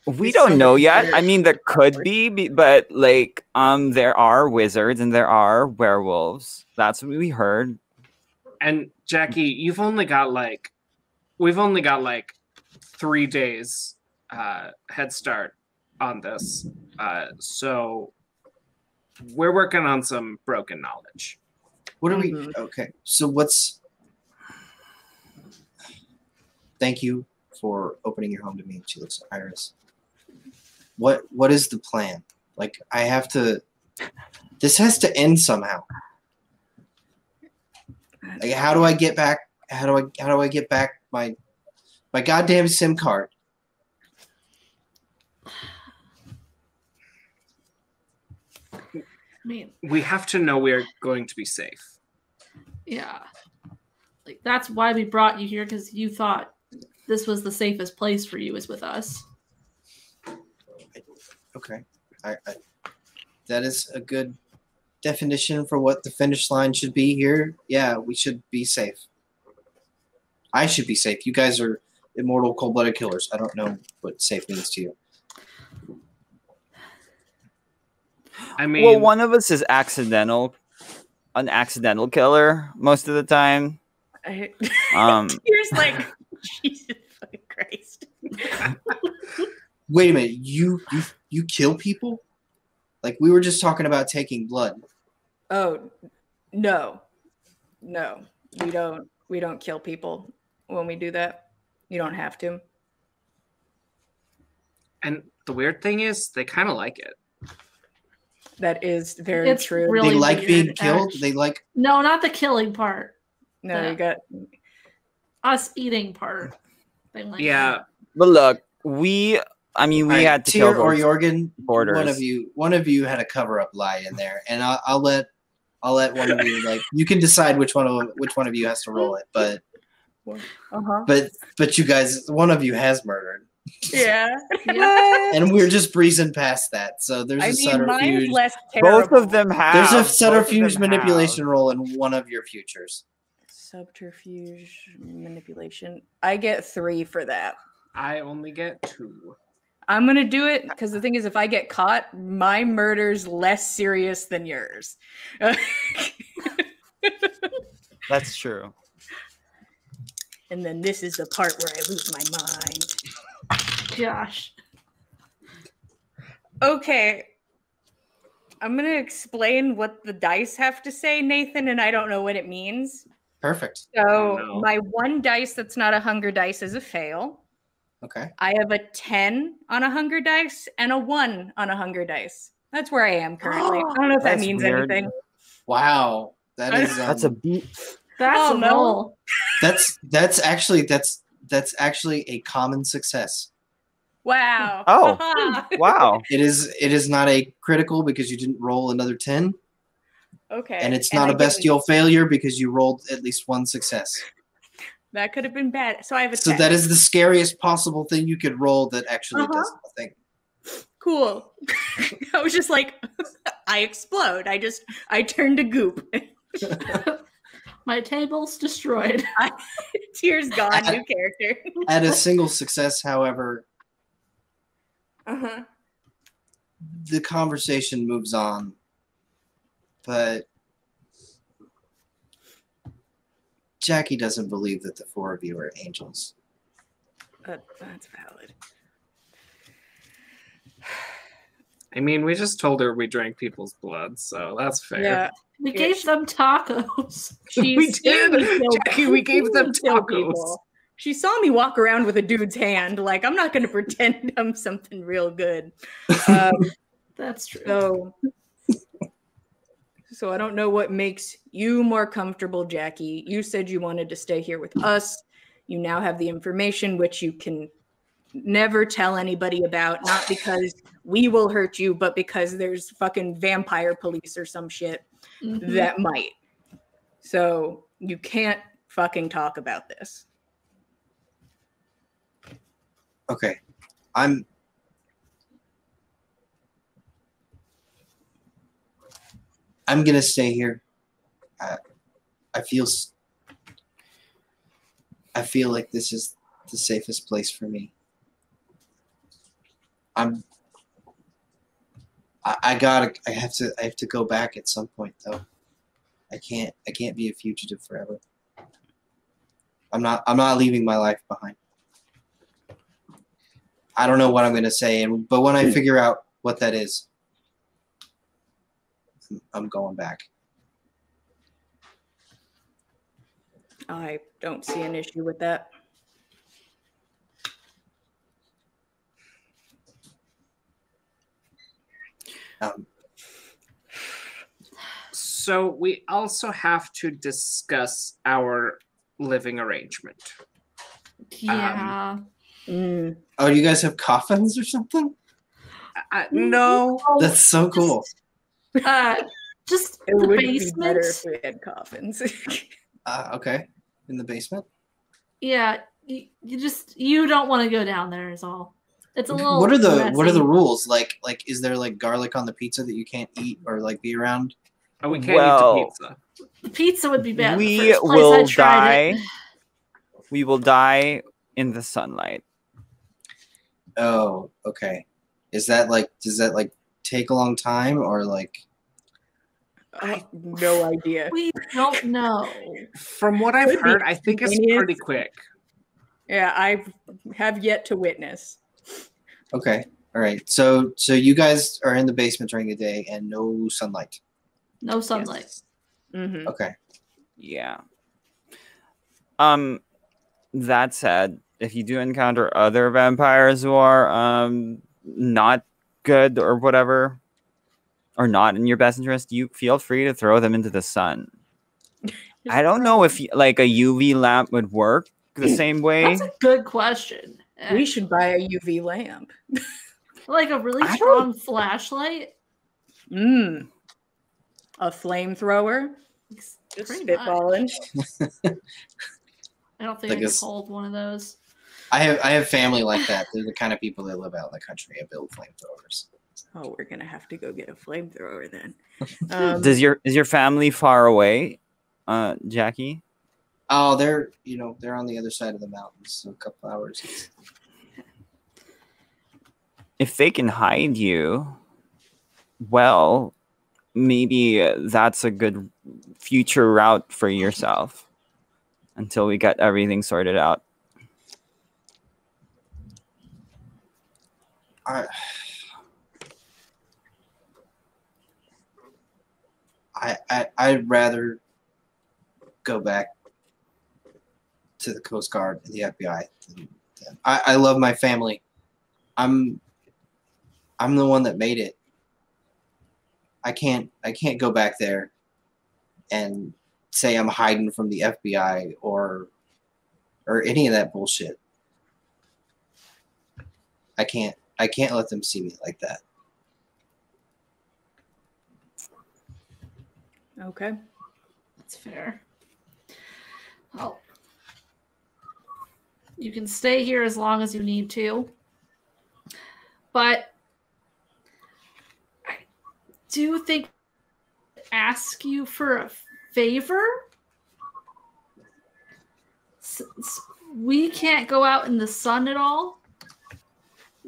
We don't know yet. I mean, there could be, but like, there are wizards and there are werewolves. That's what we heard. And Jackie, we've only got like 3 days head start on this. So we're working on some broken knowledge. What are we? Okay, so thank you for opening your home to me. She looks at Iris. What is the plan? Like, I have to. This has to end somehow. Like, how do I get back? How do I get back my goddamn SIM card? I mean, We have to know we're going to be safe. yeah. Like, that's why we brought you here, because you thought this was the safest place for you, is with us. Okay, I that is a good definition for what the finish line should be here. Yeah, we should be safe. I should be safe. You guys are immortal, cold-blooded killers. I don't know what safe means to you. I mean, Well, one of us is an accidental killer most of the time. You're just like, Jesus fucking Christ. Wait a minute. You kill people? Like we were just talking about taking blood. Oh, no. No. We don't kill people when we do that. You don't have to. And the weird thing is, they kind of like it. That is very It's true. really They like weird, being killed. actually. They like. No, not the killing part. No, you got Us eating part. They like Yeah. But look, we had to kill Tyr or those Jorgen. borders. One of you had a cover up lie in there, and I'll let one of you like. You can decide which one of you has to roll it, but but you guys, one of you has murdered. Yeah. And we're just breezing past that. So there's a mine's subterfuge. less terrible. Both of them have. There's a both of subterfuge them manipulation have. roll in one of your futures. Subterfuge manipulation. I get 3 for that. I only get 2. I'm gonna do it because the thing is, if I get caught, my murder's less serious than yours. That's true. And then this is the part where I lose my mind. Gosh. Okay. I'm gonna explain what the dice have to say, Nathan, and I don't know what it means. Perfect. So Oh, no. my one dice that's not a hunger dice is a fail. Okay. I have a 10 on a hunger dice and a 1 on a hunger dice. That's where I am currently. I don't know if that That's means weird. anything. Wow. That is That's a beat. That's Oh, a no. roll. that's actually a common success. Wow. Oh. Wow. It is not a critical because you didn't roll another 10, Okay. and it's not I a bestial failure because you rolled at least one success. That could have been bad. So I have a So 10. that is the scariest possible thing you could roll that actually does nothing. Cool. I was just like, I explode. I turned to goop. My table's destroyed. Tears gone. New character. At a single success, however, the conversation moves on. But Jackie doesn't believe that the 4 of you are angels. That's valid. I mean, we just told her we drank people's blood, so that's fair. Yeah. We gave them tacos. We did. Jackie, we gave them kill tacos. people. She saw me walk around with a dude's hand. Like, I'm not going to pretend I'm something real good. That's true. So I don't know what makes you more comfortable, Jackie. You said you wanted to stay here with us. You now have the information, which you can never tell anybody about, not because we will hurt you, but because there's fucking vampire police or some shit that might. So you can't fucking talk about this. Okay. I'm gonna stay here. I feel like this is the safest place for me. I have to go back at some point though. I can't be a fugitive forever. I'm not leaving my life behind. I don't know what I'm gonna say, but when I figure out what that is, I'm going back. I don't see an issue with that. So we also have to discuss our living arrangement. Yeah. Oh, you guys have coffins or something? No. That's so cool. Just It the would be better basement. if we had coffins. Okay. In the basement? Yeah. You don't want to go down there is all. It's a little What are the messy. rules? Like is there like garlic on the pizza that you can't eat or like be around? Oh, we can't Well, eat the pizza. The pizza would be bad. The We first place I will tried die. it. We will die in the sunlight. Oh, okay. Does that take a long time or like I have no idea. We don't know. From what I've Could be heard, I think it's instantaneous. pretty quick. Yeah, I have yet to witness. Okay. All right. So you guys are in the basement during the day and no sunlight. No sunlight. Yes. Mm-hmm. Okay. Yeah. That said, if you do encounter other vampires who are not good or whatever, or not in your best interest, you feel free to throw them into the sun. I don't know if like a UV lamp would work the same way. That's a good question. We should buy a UV lamp. Like a really I strong flashlight. A flamethrower. Just Pretty spitballing. I don't think Like I can a- hold one of those. I have family like that. They're the kind of people that live out in the country and build flamethrowers. Oh, we're gonna have to go get a flamethrower then. Is your family far away, Jackie? Oh, they're on the other side of the mountains, so a couple hours. If they can hide you, well, maybe that's a good future route for yourself until we get everything sorted out. I'd rather go back to the Coast Guard and the FBI. I love my family. I'm the one that made it. I can't go back there and say I'm hiding from the FBI or any of that bullshit. I can't let them see me like that. Okay. That's fair. Well, you can stay here as long as you need to. But I do think ask you for a favor. Since we can't go out in the sun at all,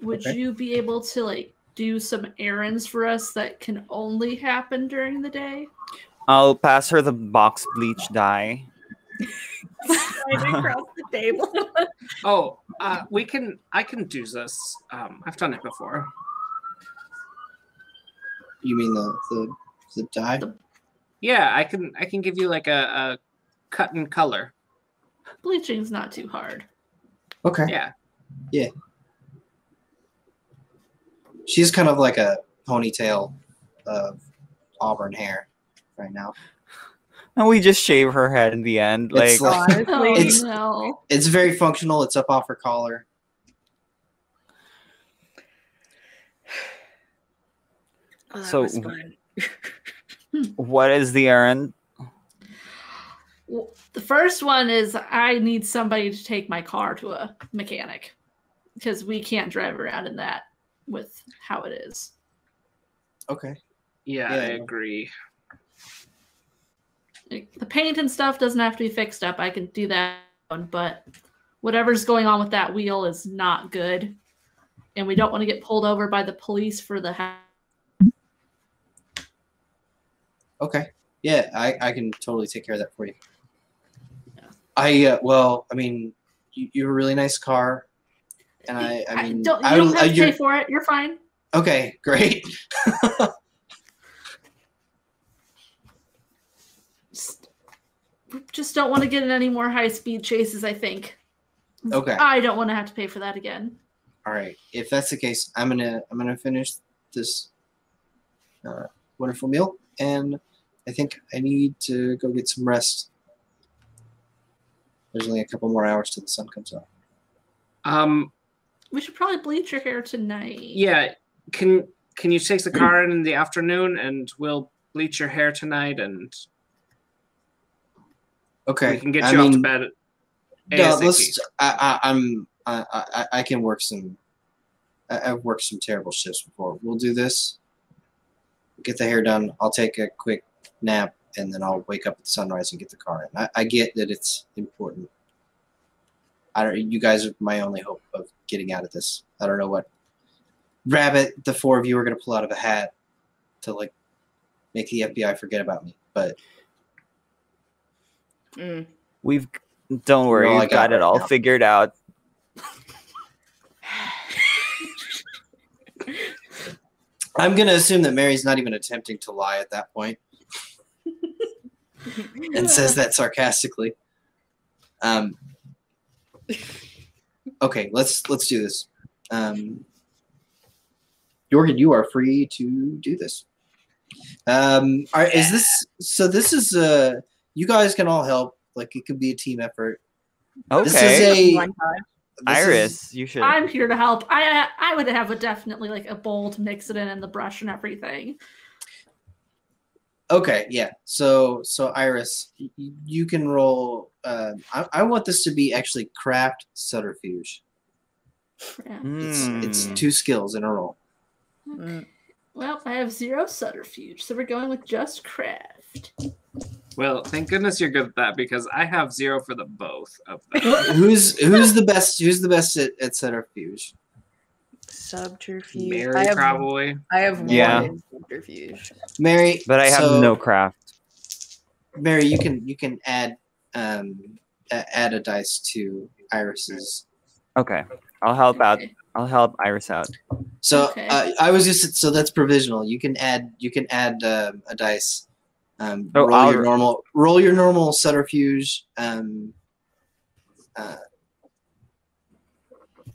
would Okay. you be able to like do some errands for us that can only happen during the day? I'll pass her the box bleach dye. Right across the table. Oh, I can do this. I've done it before. You mean the dye? Yeah, I can give you like a cut and color. Bleaching's not too hard. Okay. Yeah. She's kind of like a ponytail of auburn hair right now. And we just shave her head in the end. It's Like, like- Oh It's- no. It's very functional. It's up off her collar. Oh, that So- was fun. what is the errand? Well, the first one is I need somebody to take my car to a mechanic because we can't drive around in that with how it is. Okay. Yeah, Yeah. I agree. Like, the paint and stuff doesn't have to be fixed up. I can do that, but whatever's going on with that wheel is not good. And we don't want to get pulled over by the police for the Okay. Yeah, I can totally take care of that for you. Yeah. I mean, you have a really nice car, and I mean, you don't have to you're- pay for it. You're fine. Okay, great. Just don't want to get in any more high-speed chases, I think. Okay. I don't want to have to pay for that again. All right. If that's the case, I'm gonna finish this wonderful meal, and I think I need to go get some rest. There's only a couple more hours till the sun comes up. We should probably bleach your hair tonight. Yeah. Can you take the car in the afternoon and we'll bleach your hair tonight and Okay. we can get I you off to mean, bed No, ASAP. I can work some. I've worked some terrible shifts before. We'll do this. Get the hair done. I'll take a quick nap, and then I'll wake up at sunrise and get the car in. I get that it's important. You guys are my only hope of getting out of this. I don't know what rabbit the four of you are gonna pull out of a hat to like make the FBI forget about me. But Don't worry, all I we've got got it right all now. figured out. I'm gonna assume that Mary's not even attempting to lie at that point, and says that sarcastically. Okay, let's do this. Jorgen, you are free to do this. Is this so? This is you guys can all help. Like it could be a team effort. Okay. This is Iris, you should. I'm here to help. I would have definitely like a bowl to mix it in the brush and everything. Okay, yeah. So Iris, you can roll. I want this to be actually craft subterfuge. Yeah. It's 2 skills in a roll. Okay. Well, I have 0 subterfuge, so we're going with just craft. Well, thank goodness you're good at that because I have 0 for the both of them. Who's the best? Who's the best at subterfuge? Subterfuge. Mary, probably. I have 1 in subterfuge. Mary, but I have no craft. Mary, you can add a dice to Iris's. Okay, I'll help out. I'll help Iris out. So Okay. I was just so that's provisional. You can add a dice. Roll your normal subterfuge.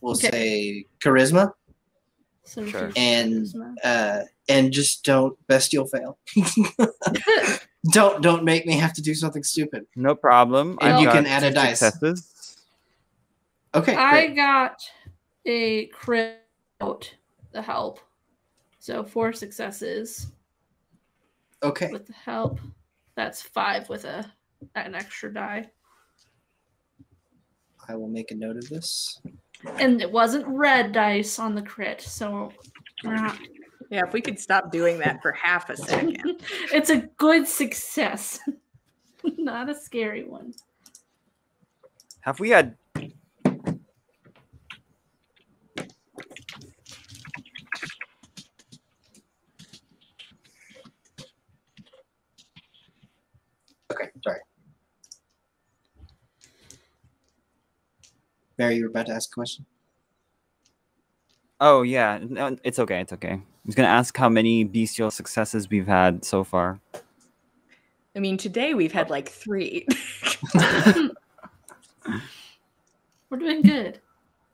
We'll say charisma. Subterfuge, And charisma. and just don't bestial fail. don't make me have to do something stupid. No problem. And I've you got can add a 2 dice. successes. Okay. I Great. got a crit out the help. So 4 successes Okay. with the help. That's 5 with an extra die. I will make a note of this. And it wasn't red dice on the crit, so we're not. Yeah, if we could stop doing that for half a second. It's a good success, not a scary one. Have we had? Okay. Sorry. Mary, you were about to ask a question? Oh yeah, no, it's okay. It's okay. I was gonna ask how many bestial successes we've had so far. I mean, today we've had like 3. We're doing good.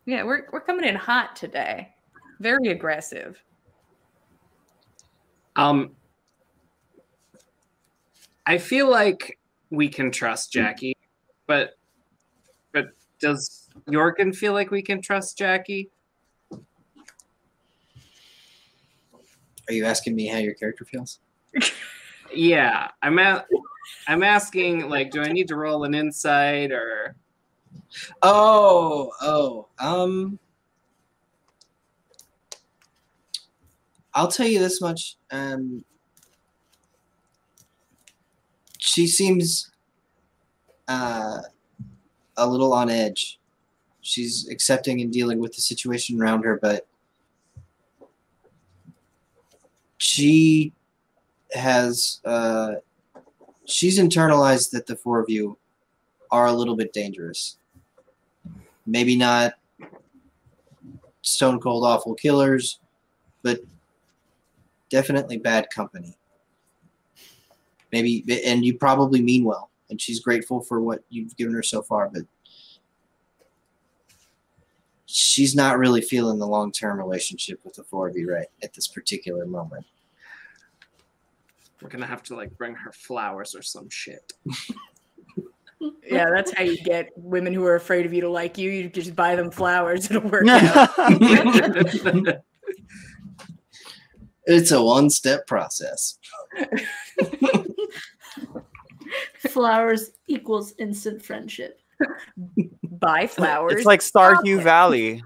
Yeah, we're coming in hot today. Very aggressive. I feel like we can trust Jackie, but does Jorgen feel like we can trust Jackie? Are you asking me how your character feels? Yeah, I'm asking, like, do I need to roll an insight or? I'll tell you this much. She seems a little on edge. She's accepting and dealing with the situation around her, but she has she's internalized that the 4 of you are a little bit dangerous. Maybe not stone cold awful killers, but definitely bad company. Maybe, and you probably mean well, and she's grateful for what you've given her so far, but she's not really feeling the long-term relationship with the 4 of you right at this particular moment. We're gonna have to like bring her flowers or some shit. Yeah, that's how you get women who are afraid of you to like you. You just buy them flowers. It'll work out. It's a one-step process. Flowers equals instant friendship. Buy flowers. It's like Stardew Valley.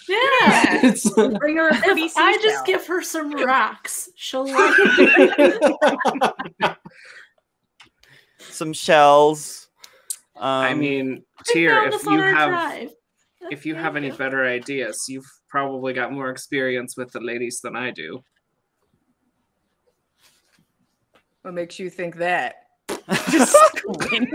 Yeah. Bring her a pretty If I just seashell. give her some rocks, she'll like it. Some shells. I mean, I Tyr, found this on our drive. if you There have any go. better ideas, you've probably got more experience with the ladies than I do. What makes you think that? Just squint.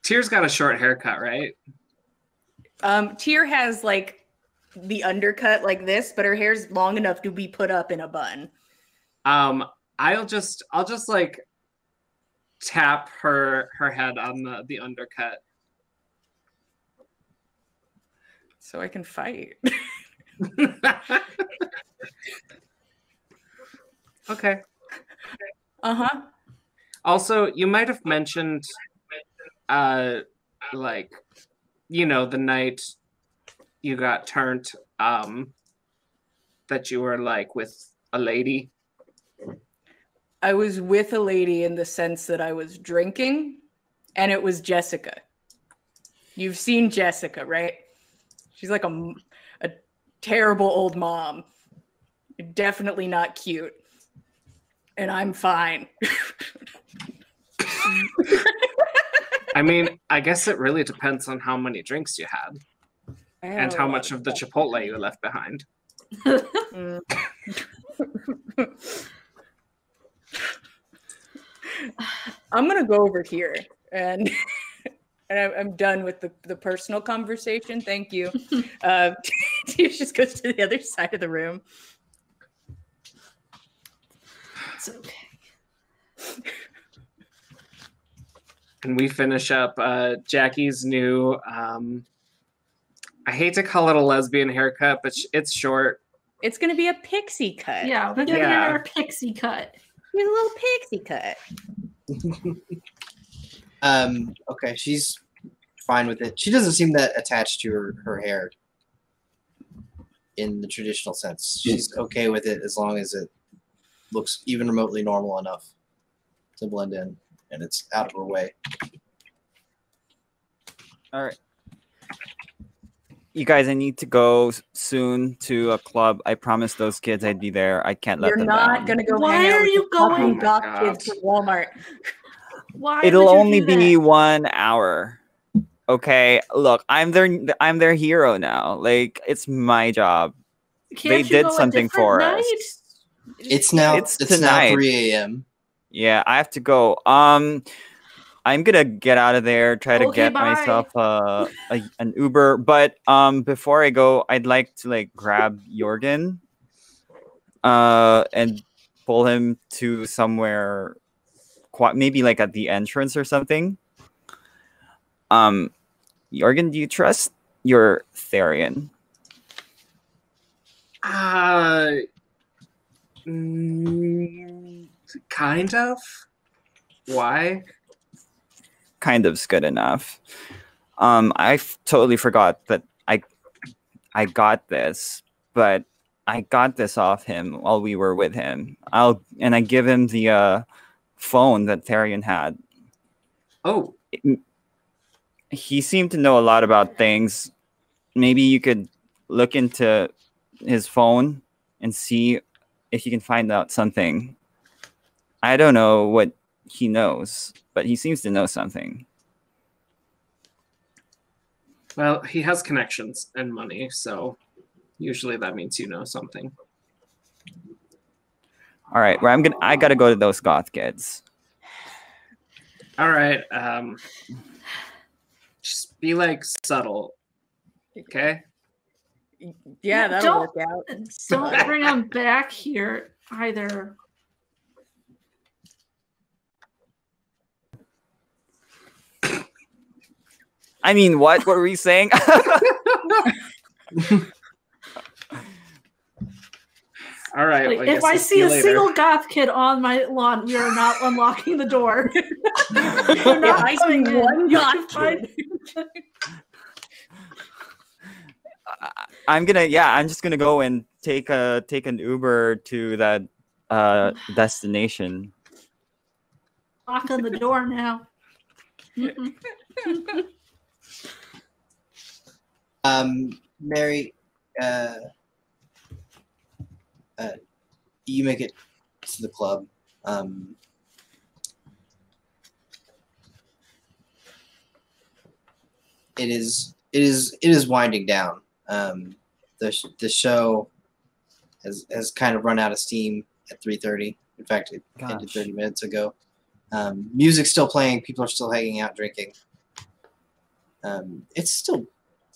Tyr's got a short haircut, right? Tyr has like the undercut like this, but her hair's long enough to be put up in a bun. I'll just like tap her head on the undercut. So I can fight. Okay. Uh-huh. Also, you might have mentioned like, the night you got turned, that you were like with a lady. I was with a lady in the sense that I was drinking, and it was Jessica. You've seen Jessica, right? She's like a terrible old mom. Definitely not cute. And I'm fine. I mean, I guess it really depends on how many drinks you had and how much of the Chipotle you left behind. I'm gonna go over here and I'm done with the personal conversation. Thank you. He just goes to the other side of the room. It's okay. And we finish up Jackie's new, I hate to call it a lesbian haircut, but it's short. It's gonna be a pixie cut. Yeah, we're gonna get our pixie cut. Here's a little pixie cut. Okay, she's fine with it. She doesn't seem that attached to her hair in the traditional sense. She's okay with it as long as it looks even remotely normal enough to blend in and it's out of her way. All right. You guys, I need to go soon to a club. I promised those kids I'd be there. I can't let them down. You're not gonna go Why hang out are with you the fucking going? goth Oh my kids to Walmart. Why? It'll would you only do be that? 1 hour. Okay, look, I'm their hero now. Like, it's my job. Can't They you did go a something different for night? us. It's now It's it's tonight. now 3 a.m. Yeah, I have to go. I'm gonna get out of there. Try to Okay, get bye. myself an Uber. But before I go, I'd like to like grab Jorgen, and pull him to somewhere, maybe like at the entrance or something. Jorgen, do you trust your Therian? Kind of. Why? Kind of's good enough. I totally forgot that I got this, but I got this off him while we were with him. I give him the phone that Therian had. Oh, He seemed to know a lot about things. Maybe you could look into his phone and see if you can find out something. I don't know what he knows, but he seems to know something. well, he has connections and money, so usually that means you know something. All right, well, I gotta go to those goth kids. All right. Just be like subtle, okay? Yeah, that'll Don't- work out. Don't bring him back here either. I mean, what were we saying? All right. Like, well, if I guess see a we'll later. single goth kid on my lawn, we are not unlocking the door. You're If not I see coming in. one You can goth find- I'm just gonna go and take an Uber to that destination. Knock on the door now. Mm-mm. Mary, you make it to the club. It is winding down. The show has kind of run out of steam at 3:30. In fact, it ended 30 minutes ago. Music's still playing. People are still hanging out, drinking. It's still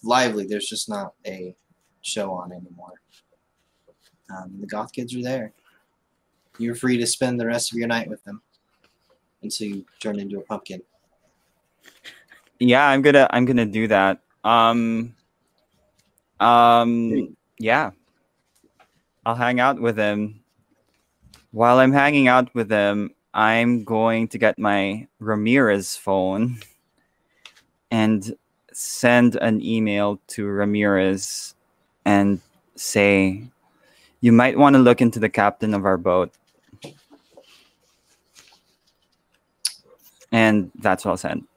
lively. There's just not a show on anymore. The goth kids are there. You're free to spend the rest of your night with them until you turn into a pumpkin. Yeah, I'm gonna do that. Yeah, I'll hang out with him. While I'm hanging out with him, I'm going to get my Ramirez phone and send an email to Ramirez and say, you might want to look into the captain of our boat. And that's what I'll send.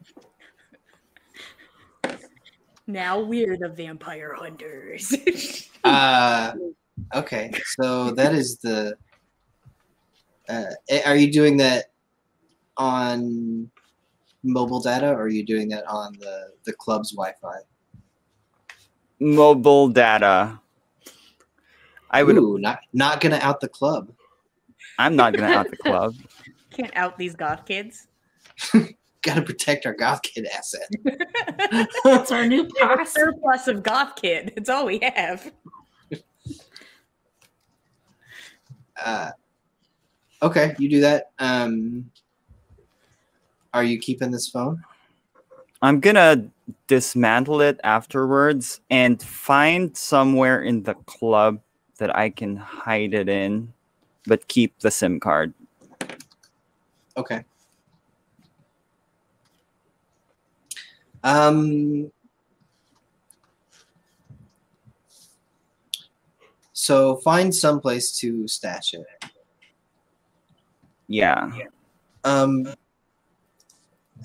Now we're the vampire hunters. Okay, so that is the. Are you doing that on mobile data, or are you doing that on the club's Wi-Fi? Mobile data. I would. Ooh, not gonna out the club. I'm not gonna out the club. Can't out these goth kids. Gotta protect our goth kid asset. It's our new We have a posse. surplus of goth kid. It's all we have. Okay, you do that. Are you keeping this phone? I'm gonna dismantle it afterwards and find somewhere in the club that I can hide it in, but keep the SIM card. Okay. So find someplace to stash it. Yeah.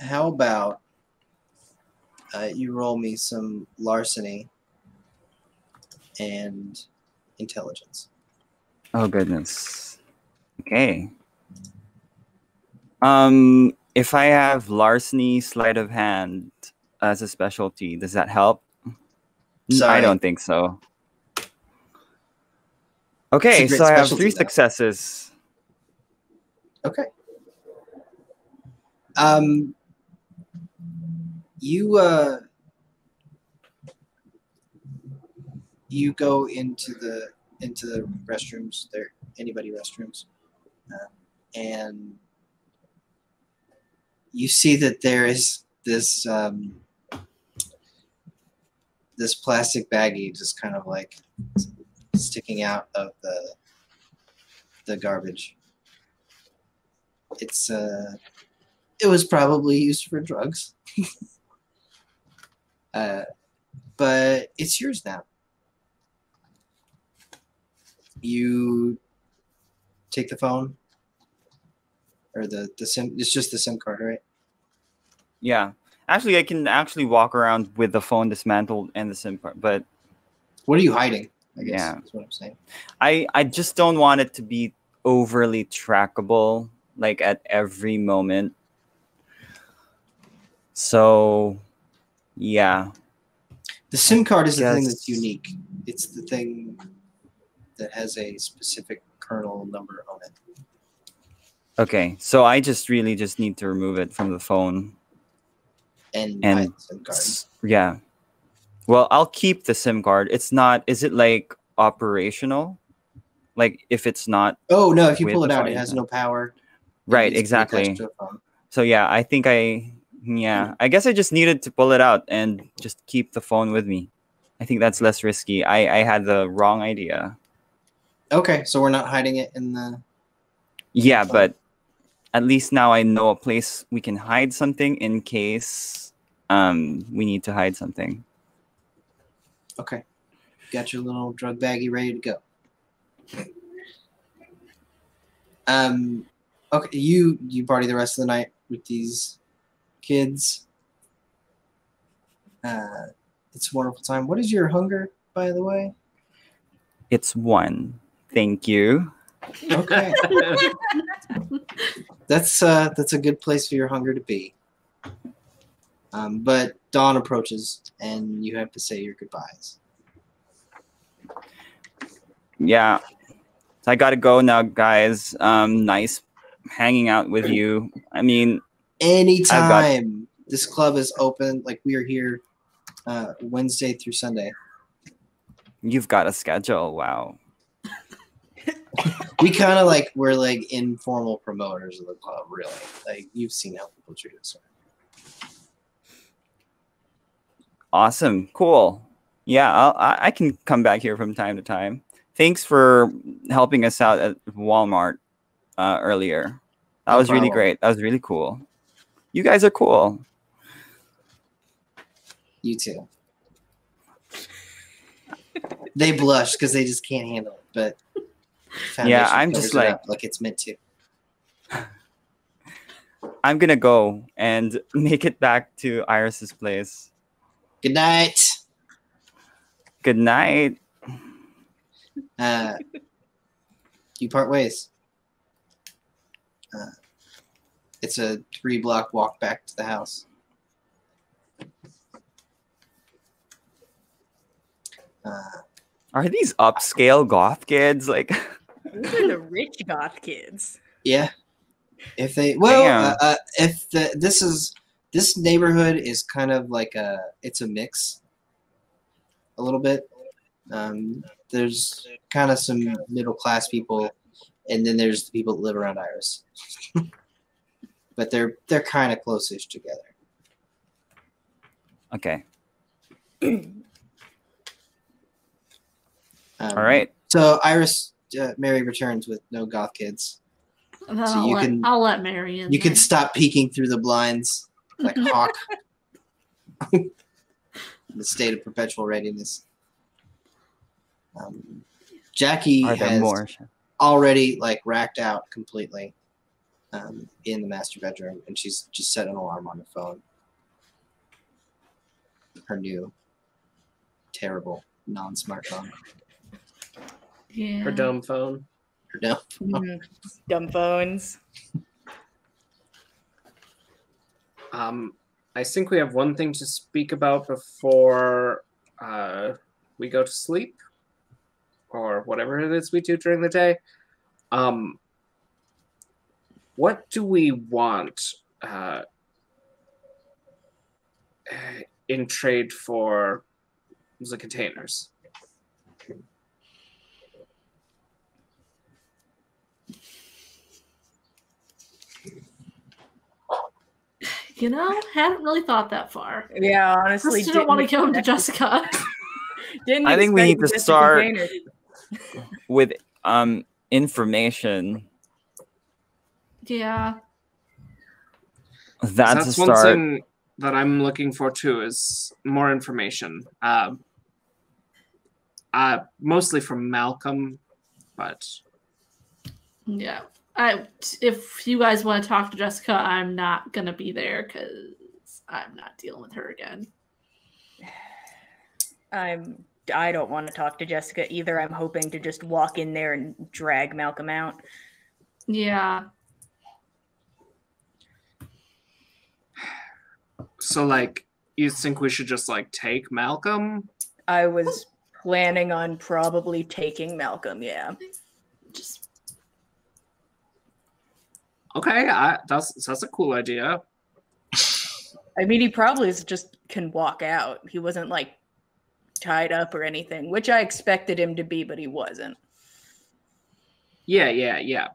How about you roll me some larceny and intelligence? Oh goodness. Okay. If I have larceny, sleight of hand as a specialty, does that help? Sorry. I don't think so. Okay, It's a great so I have specialty, 3 though. successes. Okay. You go into the restrooms. There, anybody restrooms, and you see that there is this this plastic baggie just kind of like sticking out of the garbage. It's it was probably used for drugs. But it's yours now. You take the phone or the SIM. It's just the SIM card, right? Yeah. Actually, I can actually walk around with the phone dismantled and the SIM card, but What are you hiding? I guess Yeah. that's what I'm saying. I just don't want it to be overly trackable, like at every moment. So, yeah. The SIM card is the thing Yes. that's unique. It's the thing that has a specific kernel number on it. Okay, so I just really just need to remove it from the phone. And And hide the SIM card. Yeah. Well, I'll keep the SIM card. It's not, is it like operational? Like if it's not, Oh no! If you with pull it the out, phone, it has it's no power. It right, needs to be attached exactly. to a phone. So yeah, I think I guess I just needed to pull it out and just keep the phone with me. I think that's less risky. I had the wrong idea. Okay, so we're not hiding it in the. Yeah, Fine. but at least now I know a place we can hide something in case we need to hide something. Okay, got your little drug baggie ready to go. Okay, you party the rest of the night with these kids. It's a wonderful time. What is your hunger, by the way? It's 1. Thank you. Okay, that's a good place for your hunger to be. But dawn approaches, and you have to say your goodbyes. Yeah. So I gotta go now, guys. Nice hanging out with you. I mean, Anytime this club is open, like we are here Wednesday through Sunday. You've got a schedule. Wow. We kind of like we're like informal promoters of the club, really. Like you've seen how people treat us. Awesome. Cool. Yeah, I can come back here from time to time. Thanks for helping us out at Walmart earlier. That No was really problem. great. That was really cool. You guys are cool. You too. They blush because they just can't handle it, but Yeah, Foundation I'm covers just it like- up like it's meant to. I'm gonna go and make it back to Iris's place. Good night. Good night. You part ways. It's a 3-block walk back to the house. Are these upscale goth kids? Like, These are the rich goth kids. Yeah. If they Damn. this neighborhood is kind of like it's a mix a little bit. There's kind of some middle class people, and then there's the people that live around Iris. But they're kind of close-ish together. okay. All right. So Iris, Mary returns with no goth kids. And then So you can- I'll let Mary in. You can then. stop peeking through the blinds like Hawk. In the state of perpetual readiness. Jackie Are there has more? already like racked out completely in the master bedroom, and she's just set an alarm on her phone. Her new, terrible non-smartphone. Yeah. Her dumb phone. Her dumb. Dumb phones. I think we have one thing to speak about before we go to sleep, or whatever it is we do during the day. What do we want in trade for the containers? You know, hadn't really thought that far. Yeah, honestly, Just didn't want to give them to expect- Jessica. Didn't I think we expect need to just a start- container. With information. Yeah. That's a one start. thing that I'm looking for too, is more information. Mostly from Malcolm, but Yeah. If you guys want to talk to Jessica, I'm not gonna be there because I'm not dealing with her again. I don't want to talk to Jessica either. I'm hoping to just walk in there and drag Malcolm out. Yeah. so like you think we should just like take Malcolm? I was planning on probably taking Malcolm, yeah. Just Okay, that's a cool idea. I mean, he probably just can walk out. He wasn't like tied up or anything, which I expected him to be, but he wasn't. Yeah.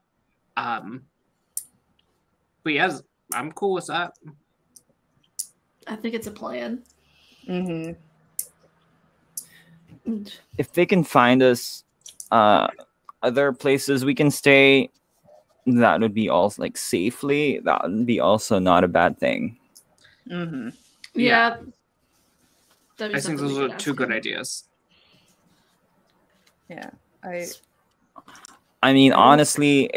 But yes, I'm cool with that. I think it's a plan. Mm-hmm. If they can find us other places we can stay, that would be also like safely. That would be also not a bad thing. Mm-hmm. Yeah. That'd be I think something those we are could two ask good him. ideas. Yeah. I mean, honestly,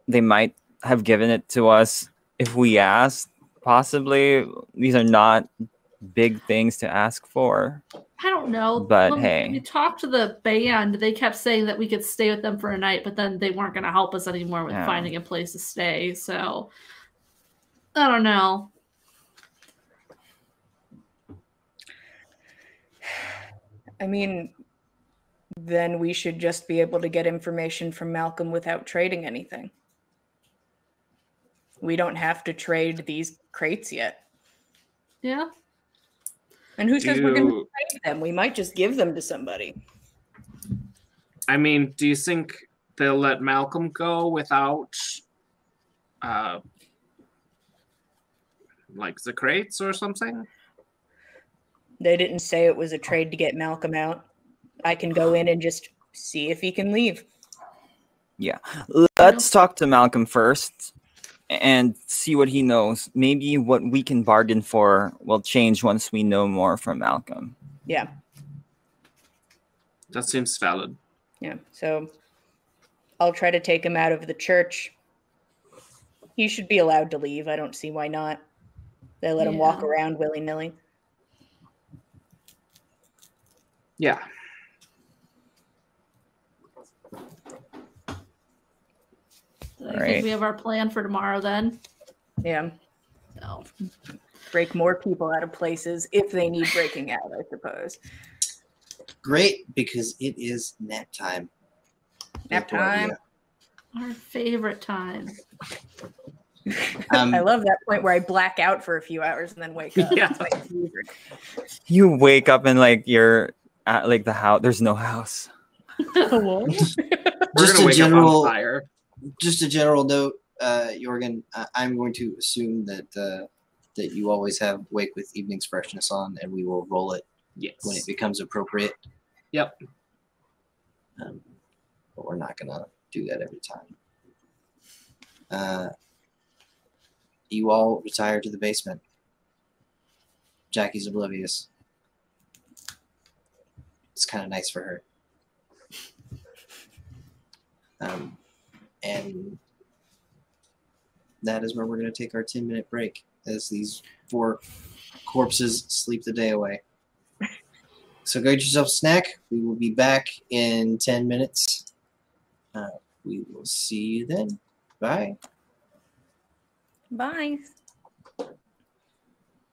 they might have given it to us if we asked. Possibly, these are not big things to ask for. I don't know. But when hey. we talked to the band, they kept saying that we could stay with them for a night, but then they weren't going to help us anymore with Yeah. finding a place to stay. So I don't know. I mean, then we should just be able to get information from Malcolm without trading anything. We don't have to trade these crates yet. Yeah. And who says we're going to take them? We might just give them to somebody. I mean, do you think they'll let Malcolm go without, like the crates or something? They didn't say it was a trade to get Malcolm out. I can go in and just see if he can leave. Yeah. Let's talk to Malcolm first and see what he knows. Maybe what we can bargain for will change once we know more from Malcolm. Yeah. That seems valid. Yeah. So I'll try to take him out of the church. He should be allowed to leave. I don't see why not. They let him walk around willy-nilly. Yeah. I think we have our plan for tomorrow then. Yeah. No. Break more people out of places if they need breaking out, I suppose. Great, because it is nap time. Nap time. Our favorite time. I love that point where I black out for a few hours and then wake up. Yeah. It's my favorite. You wake up and like you're at like the house. There's no house. Hello? We're Just gonna a wake general, up on fire. just a general note, Jorgen. I'm going to assume that that you always have Wake with Evening's Freshness on, and we will roll it Yes. when it becomes appropriate. Yep. But we're not gonna do that every time. You all retire to the basement. Jackie's oblivious. It's kind of nice for her. And that is where we're going to take our 10-minute break as these 4 corpses sleep the day away. So go get yourself a snack. We will be back in 10 minutes. We will see you then. Bye. Bye.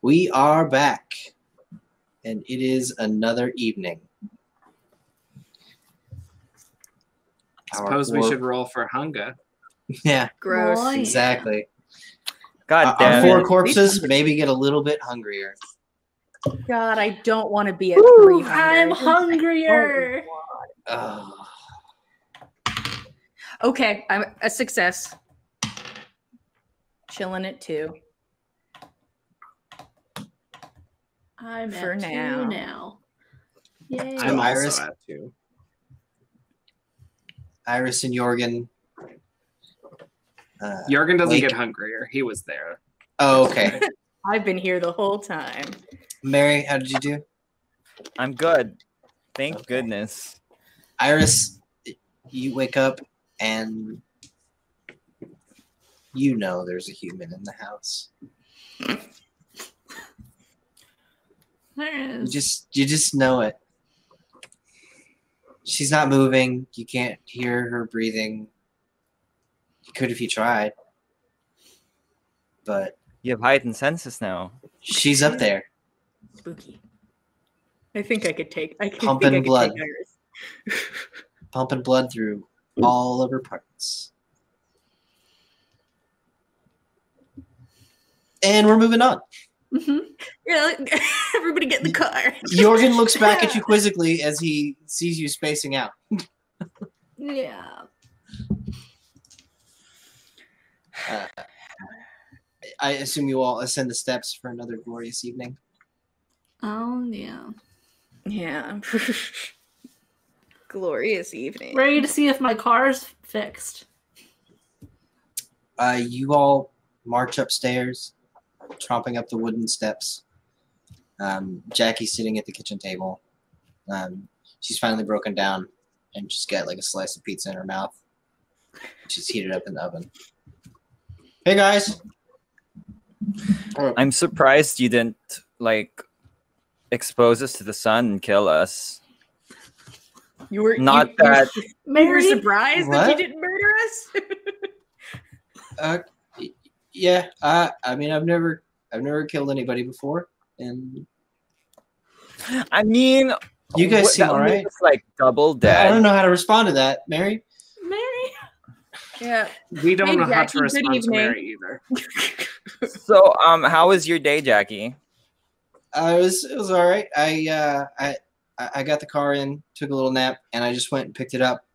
We are back, and it is another evening. Suppose we should roll for hunger. Yeah, Gross. Boy. exactly. God Our damn 4 it. corpses maybe get a little bit hungrier. God, I don't want to be at Ooh, 300. I'm hungrier. Oh, Okay, I'm a success. Chilling at 2. I'm For at now. 2 now. Yay. I'm Iris? also at 2. Iris and Jorgen. Jorgen doesn't Wake. get hungrier. He was there. Oh, okay. I've been here the whole time. Mary, how did you do? I'm good. Thank Okay. goodness. Iris, you wake up and you know there's a human in the house. There You is. just know it. She's not moving. You can't hear her breathing. You could if you tried. But You have heightened senses now. she's up there. Spooky. I think I could take. I Pumping think I could blood. take Iris. Pumping blood through all of her parts. And we're moving on. Mhm. Yeah, everybody get in the car. Jorgen looks back at you quizzically as he sees you spacing out. Yeah. I assume you all ascend the steps for another glorious evening. Oh, yeah. Yeah. Glorious evening. Ready to see if my car's fixed. You all march upstairs, tromping up the wooden steps. Jackie's sitting at the kitchen table. She's finally broken down and she's got like a slice of pizza in her mouth. She's heated up in the oven. Hey guys. I'm surprised you didn't like expose us to the sun and kill us. You were Not you that- were Mary, surprised that you What? didn't murder us. Yeah. I mean, I've never killed anybody before, and I mean, you guys seem that all made right. us, like double I dead. don't know how to respond to that, Mary. Mary. Yeah. We don't Hey, know how Jackie, to good respond to evening. Mary either. So, how was your day, Jackie? It was all right. I got the car in, took a little nap, and I just went and picked it up.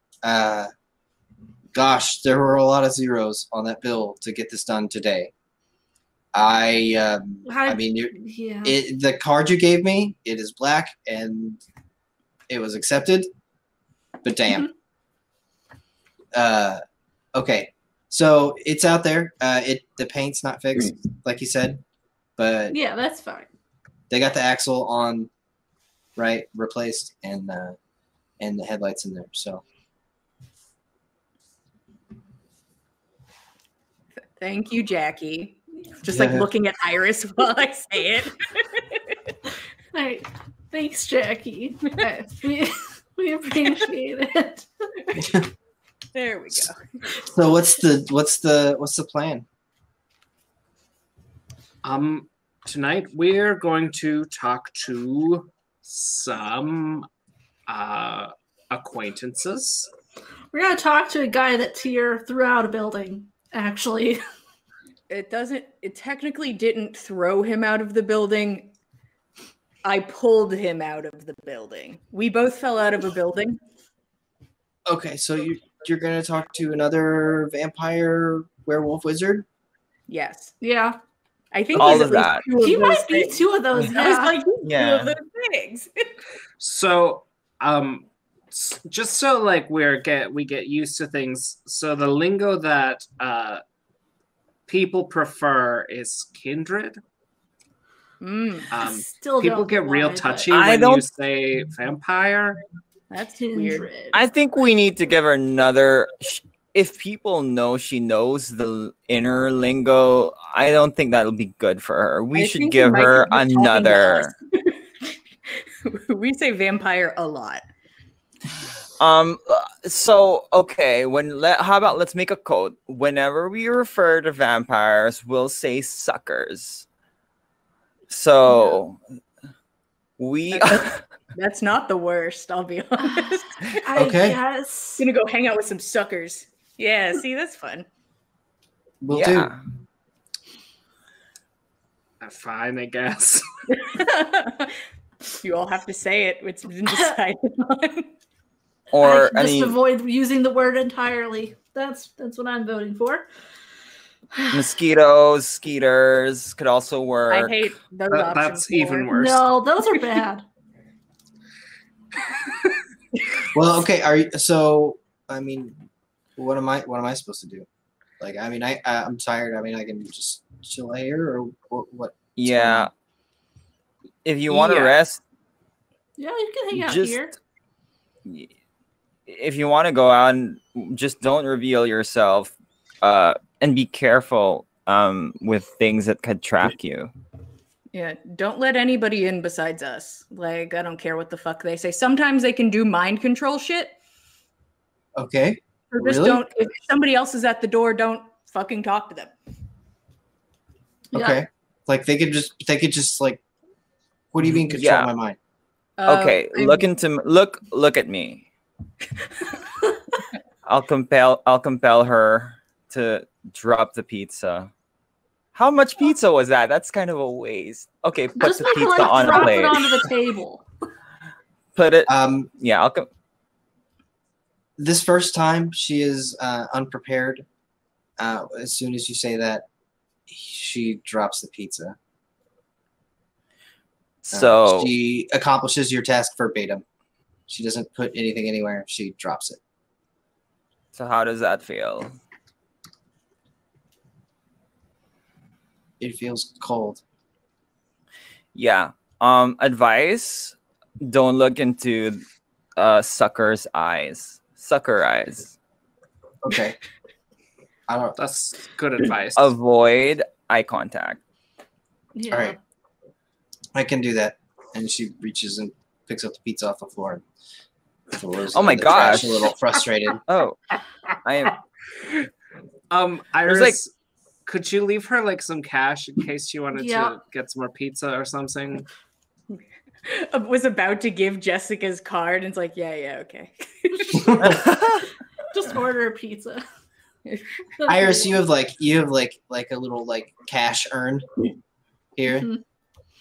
Gosh, there were a lot of zeros on that bill to get this done today. I mean, Yeah. the card you gave me, it is black, and it was accepted. But damn. Okay, so it's out there. The paint's not fixed, like you said, but Yeah, that's fine. they got the axle on, right, replaced, and the headlights in there. So Thank you, Jackie. Just like Yeah. looking at Iris while I say it. All right. Thanks, Jackie. We appreciate it. There we go. so what's the plan? Tonight we're going to talk to some acquaintances. We're gonna talk to a guy that Tyr threw out a building. Actually, It technically didn't throw him out of the building. I pulled him out of the building. We both fell out of a building. Okay, so you're gonna talk to another vampire werewolf wizard? Yes. yeah, I think All he's of at least that. two of he those might be things. 2 of those. I was Yeah. like, he's Yeah. two of those things. So, just so like we get used to things. So the lingo that people prefer is kindred. Still People don't get know real why, but touchy I when you don't- say vampire. That's weird. Kindred. I think we need to give her another. If people know she knows the inner lingo, I don't think that'll be good for her. We I should think give he might her be just talking to another. us. We say vampire a lot. So okay, how about let's make a code. Whenever we refer to vampires, we'll say suckers. So we That's not the worst, I'll be honest. I Okay. guess. Gonna go hang out with some suckers. Yeah, see, that's fun. Will yeah. Fine, I guess. You all have to say it. It's been decided on. Or I I just mean, avoid using the word entirely. That's what I'm voting for. mosquitoes, skeeters could also work. I hate those options. That's even more. worse. No, those are bad. Well, okay. So? I mean, what am I supposed to do? Like, I mean, I'm tired. I mean, I can just chill here, or what? Yeah. If you want to Yeah. rest, Yeah, you can hang out just here. if you want to go out, and just don't reveal yourself, and be careful with things that could track you. Yeah, don't let anybody in besides us. Like, I don't care what the fuck they say. Sometimes they can do mind control shit. Okay. So just Really? don't. If somebody else is at the door, don't fucking talk to them. Yeah. Okay. Like they could just like. What do you mean control Yeah. my mind? Okay, look at me. I'll compel her to drop the pizza. How much pizza was that? That's kind of a waste. Okay, put Just the make her pizza like on a drop plate. it onto the table. Put it. Yeah. I'll This first time she is unprepared. As soon as you say that, she drops the pizza. So she accomplishes your task verbatim. She doesn't put anything anywhere. She drops it. So how does that feel? It feels cold. Yeah. Advice: don't look into sucker's eyes. Sucker eyes. Okay. I don't. That's good advice. Avoid eye contact. Yeah. All right. I can do that. And she reaches and picks up the pizza off the floor. Throws it Oh my in the trash, gosh. A little frustrated. Oh, I am. Iris, like- could you leave her like some cash in case she wanted Yeah. to get some more pizza or something? I was about to give Jessica's card, and it's like, yeah, okay. Just order a pizza. Iris, you have like a little like cash urn here. Mhm.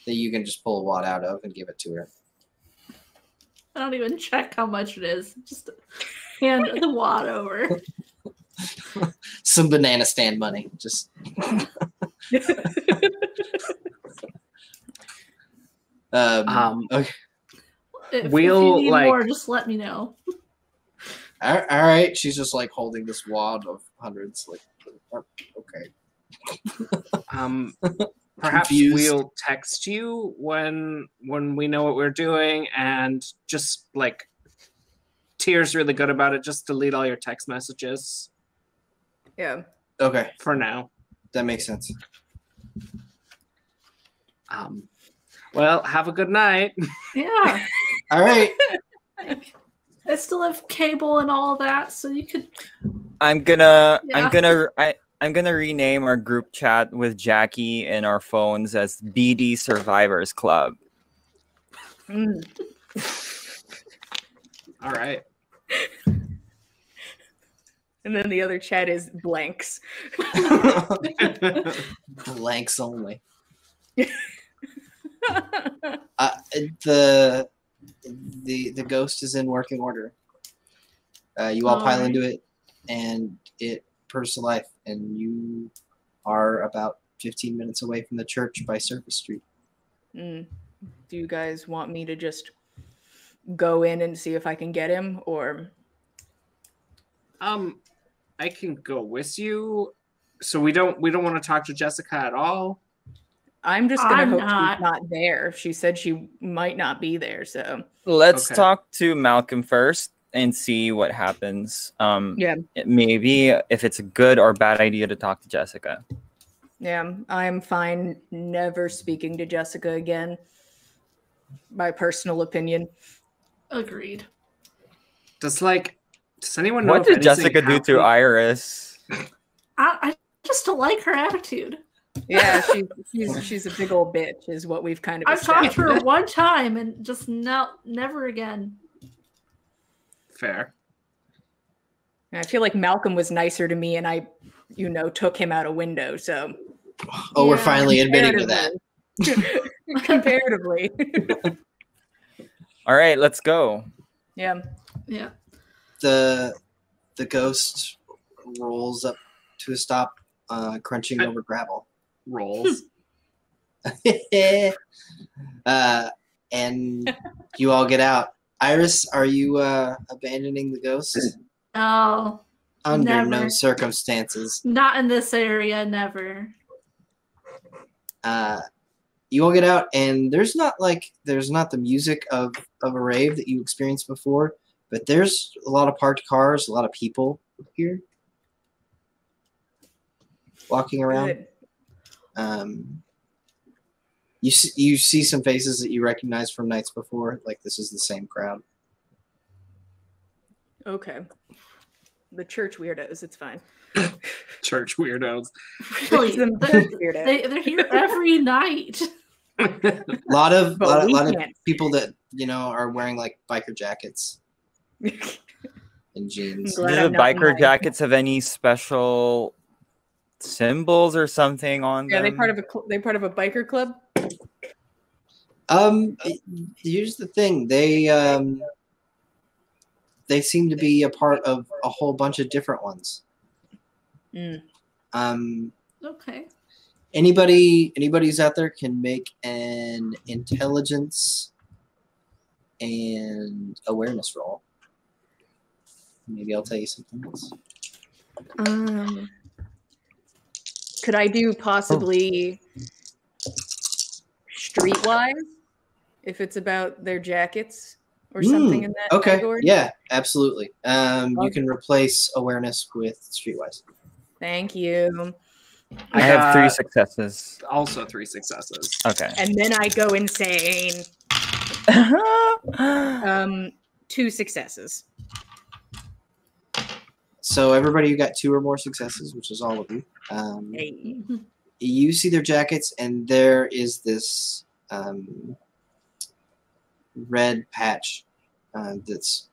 that you can just pull a wad out of and give it to her. I don't even check how much it is. Just hand the wad over. Some banana stand money. Just okay. If We'll, you need like- more, just let me know. All right. She's just like holding this wad of hundreds. Like, okay. Perhaps Confused. we'll text you when we know what we're doing, and just like Tier's really good about it. Just delete all your text messages Yeah. Okay. for now. That makes sense. Well, have a good night. Yeah. All right. I still have cable and all that, so you could. I'm gonna rename our group chat with Jackie in our phones as BD Survivors Club. Mm. All right. And then the other chat is blanks. Blanks only. The ghost is in working order. You all pile Alright. into it, and it purrs to life. And you are about 15 minutes away from the church by Surface Street. Do you guys want me to just go in and see if I can get him, or? I can go with you. So we don't want to talk to Jessica at all. I'm just gonna I'm hope not. she's not there. She said she might not be there, so Let's Okay. talk to Malcolm first and see what happens. Yeah. Maybe if it's a good or bad idea to talk to Jessica. yeah, I'm fine never speaking to Jessica again. My personal opinion. Agreed. Does anyone know What if did anything Jessica do to happened? Iris? I just don't like her attitude. Yeah, she's a big old bitch, is what we've kind of. I've talked to her established. one time and just never again. Fair. And I feel like Malcolm was nicer to me, and I, took him out a window. So Oh, we're Yeah. finally admitting to that. Comparatively. All right, let's go. Yeah. Yeah. The ghost rolls up to a stop, crunching over gravel. Rolls. And you all get out. Iris, are you abandoning the ghost? Oh, Under no Never. circumstances. not in this area, never. You all get out, and there's not the music of a rave that you experienced before, but there's a lot of parked cars, a lot of people here walking around. Good. You see some faces that you recognize from nights before. Like, this is the same crowd. Okay. The church weirdos. It's fine. Church weirdos. Really, Some they're, church weirdos. they're here every night. A lot of But we lot of can't. people that are wearing like biker jackets and jeans. Glad Do I'm the not in biker mine. jackets have any special symbols or something on Yeah, them? they part of a biker club. Here's the thing. They seem to be a part of a whole bunch of different ones. Mm. Okay. Anybody who's out there can make an intelligence and awareness roll. Maybe I'll tell you something else. Could I do possibly streetwise if it's about their jackets or something in that Okay. category? Yeah, absolutely. You can replace awareness with streetwise. Thank you. I have 3 got successes. Also 3 successes. Okay. And then I go insane. 2 successes. So everybody who got 2 or more successes, which is all of you, Hey. you see their jackets, and there is this red patch that's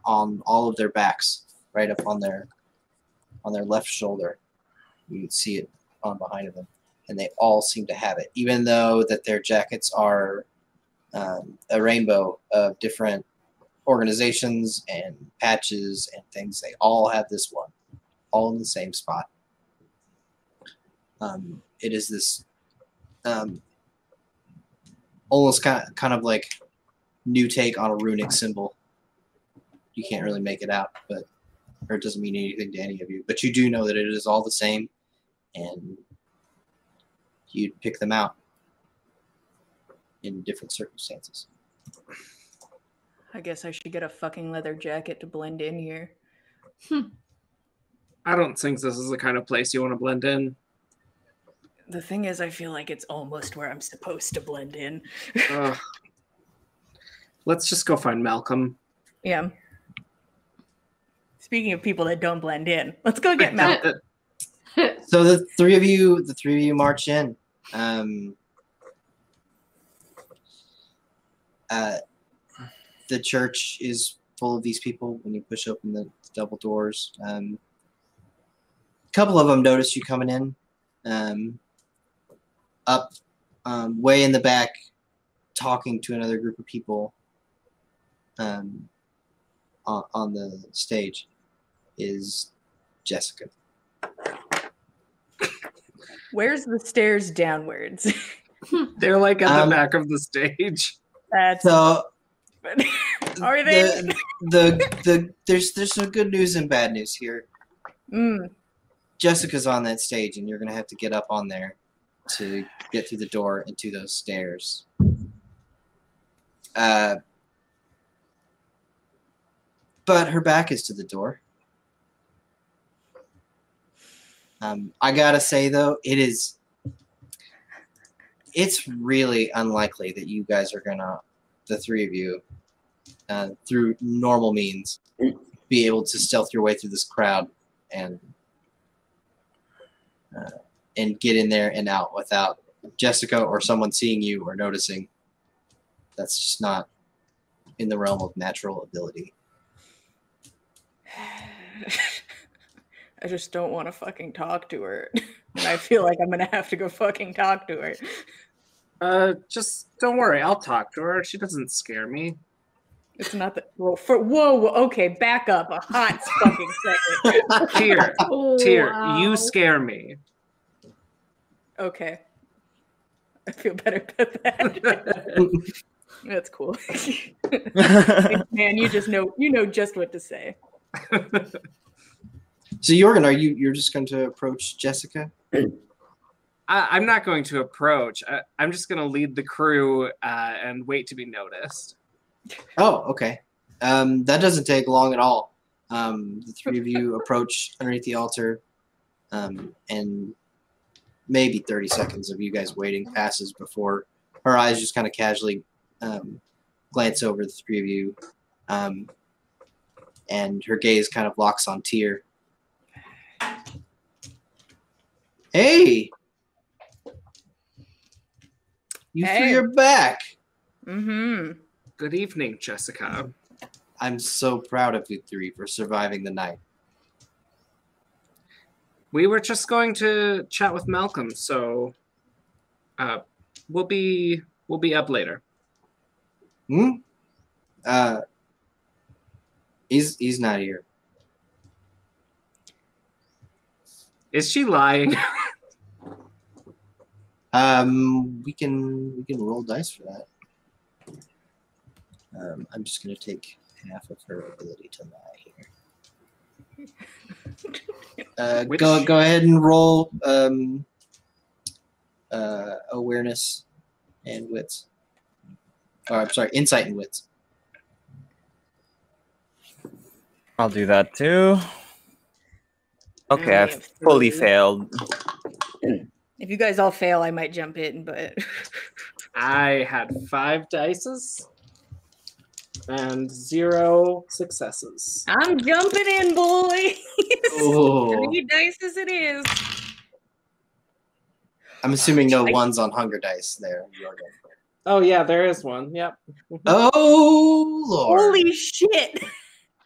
on all of their backs, right up on their left shoulder. You can see it on behind of them. and they all seem to have it, even though that their jackets are a rainbow of different organizations and patches and things. They all have this one, all in the same spot. It is this almost kind of like new take on a runic symbol. You can't really make it out, but or it doesn't mean anything to any of you. But you do know that it is all the same, and you'd pick them out in different circumstances. I guess I should get a fucking leather jacket to blend in here. I don't think this is the kind of place you want to blend in. The thing is, I feel like it's almost where I'm supposed to blend in. Let's just go find Malcolm. Yeah. Speaking of people that don't blend in, let's go get Malcolm. So the three of you march in. The church is full of these people when you push open the double doors. A couple of them notice you coming in. Up way in the back, talking to another group of people on the stage is Jessica. Where's the stairs downwards? They're like at the back of the stage. That's so. Are they? There's some good news and bad news here. Jessica's on that stage, and you're gonna have to get up on there to get through the door and to those stairs. But her back is to the door. I gotta say though, it's really unlikely that you guys are gonna, the three of you, through normal means, be able to stealth your way through this crowd and get in there and out without Jessica or someone seeing you or noticing. That's just not in the realm of natural ability. I just don't want to fucking talk to her. And I feel like I'm going to have to go fucking talk to her. Just don't worry. I'll talk to her. She doesn't scare me. It's not that. Whoa, okay, back up a hot fucking second. Tyr, Wow. you scare me. Okay. I feel better about that. That's cool. Man, you know just what to say. So you're just going to approach Jessica? I'm not going to approach. I'm just going to lead the crew and wait to be noticed. Oh, okay. That doesn't take long at all. The three of you approach underneath the altar, and maybe 30 seconds of you guys waiting passes before her eyes just kind of casually glance over the three of you, and her gaze kind of locks on Tyr. Hey! You threw your back! Mm-hmm. Good evening, Jessica. I'm so proud of you three for surviving the night. We were just going to chat with Malcolm, so we'll be up later. He's not here. Is she lying? We can roll dice for that. I'm just gonna take half of her ability to lie here. Go ahead and roll awareness and wits. I'm sorry, insight and wits. I'll do that too. Okay, I've fully failed. If you guys all fail, I might jump in, but I had 5 dices and 0 successes. I'm jumping in, boys. Oh. 3 dices it is. I'm assuming no ones on hunger dice there. Oh yeah, there is one. Yep. Oh Lord! Holy shit!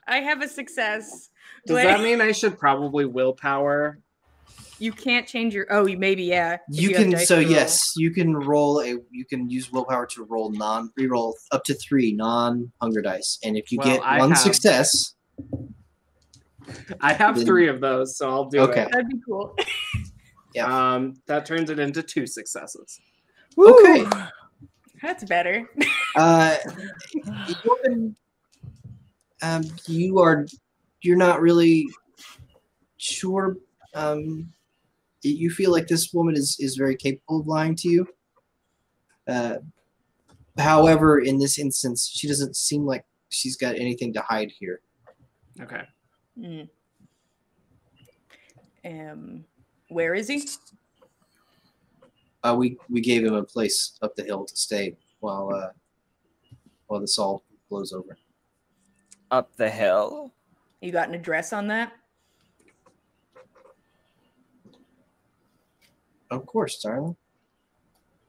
I have a success. Does that mean I should probably willpower You can't change your. Oh, maybe yeah. if You have can. dice So to roll. yes, you can roll a. You can use willpower to roll reroll up to 3 non-hunger dice, and if you Well, get I one have- success, I have Then- 3 of those, so I'll do Okay. That'd be cool. Yeah. That turns it into 2 successes. Okay. That's better. You're not really sure. You feel like this woman is very capable of lying to you. However, in this instance, she doesn't seem like she's got anything to hide here. Okay. Where is he? We gave him a place up the hill to stay while this all blows over. Up the hill. You got an address on that? Of course, darling.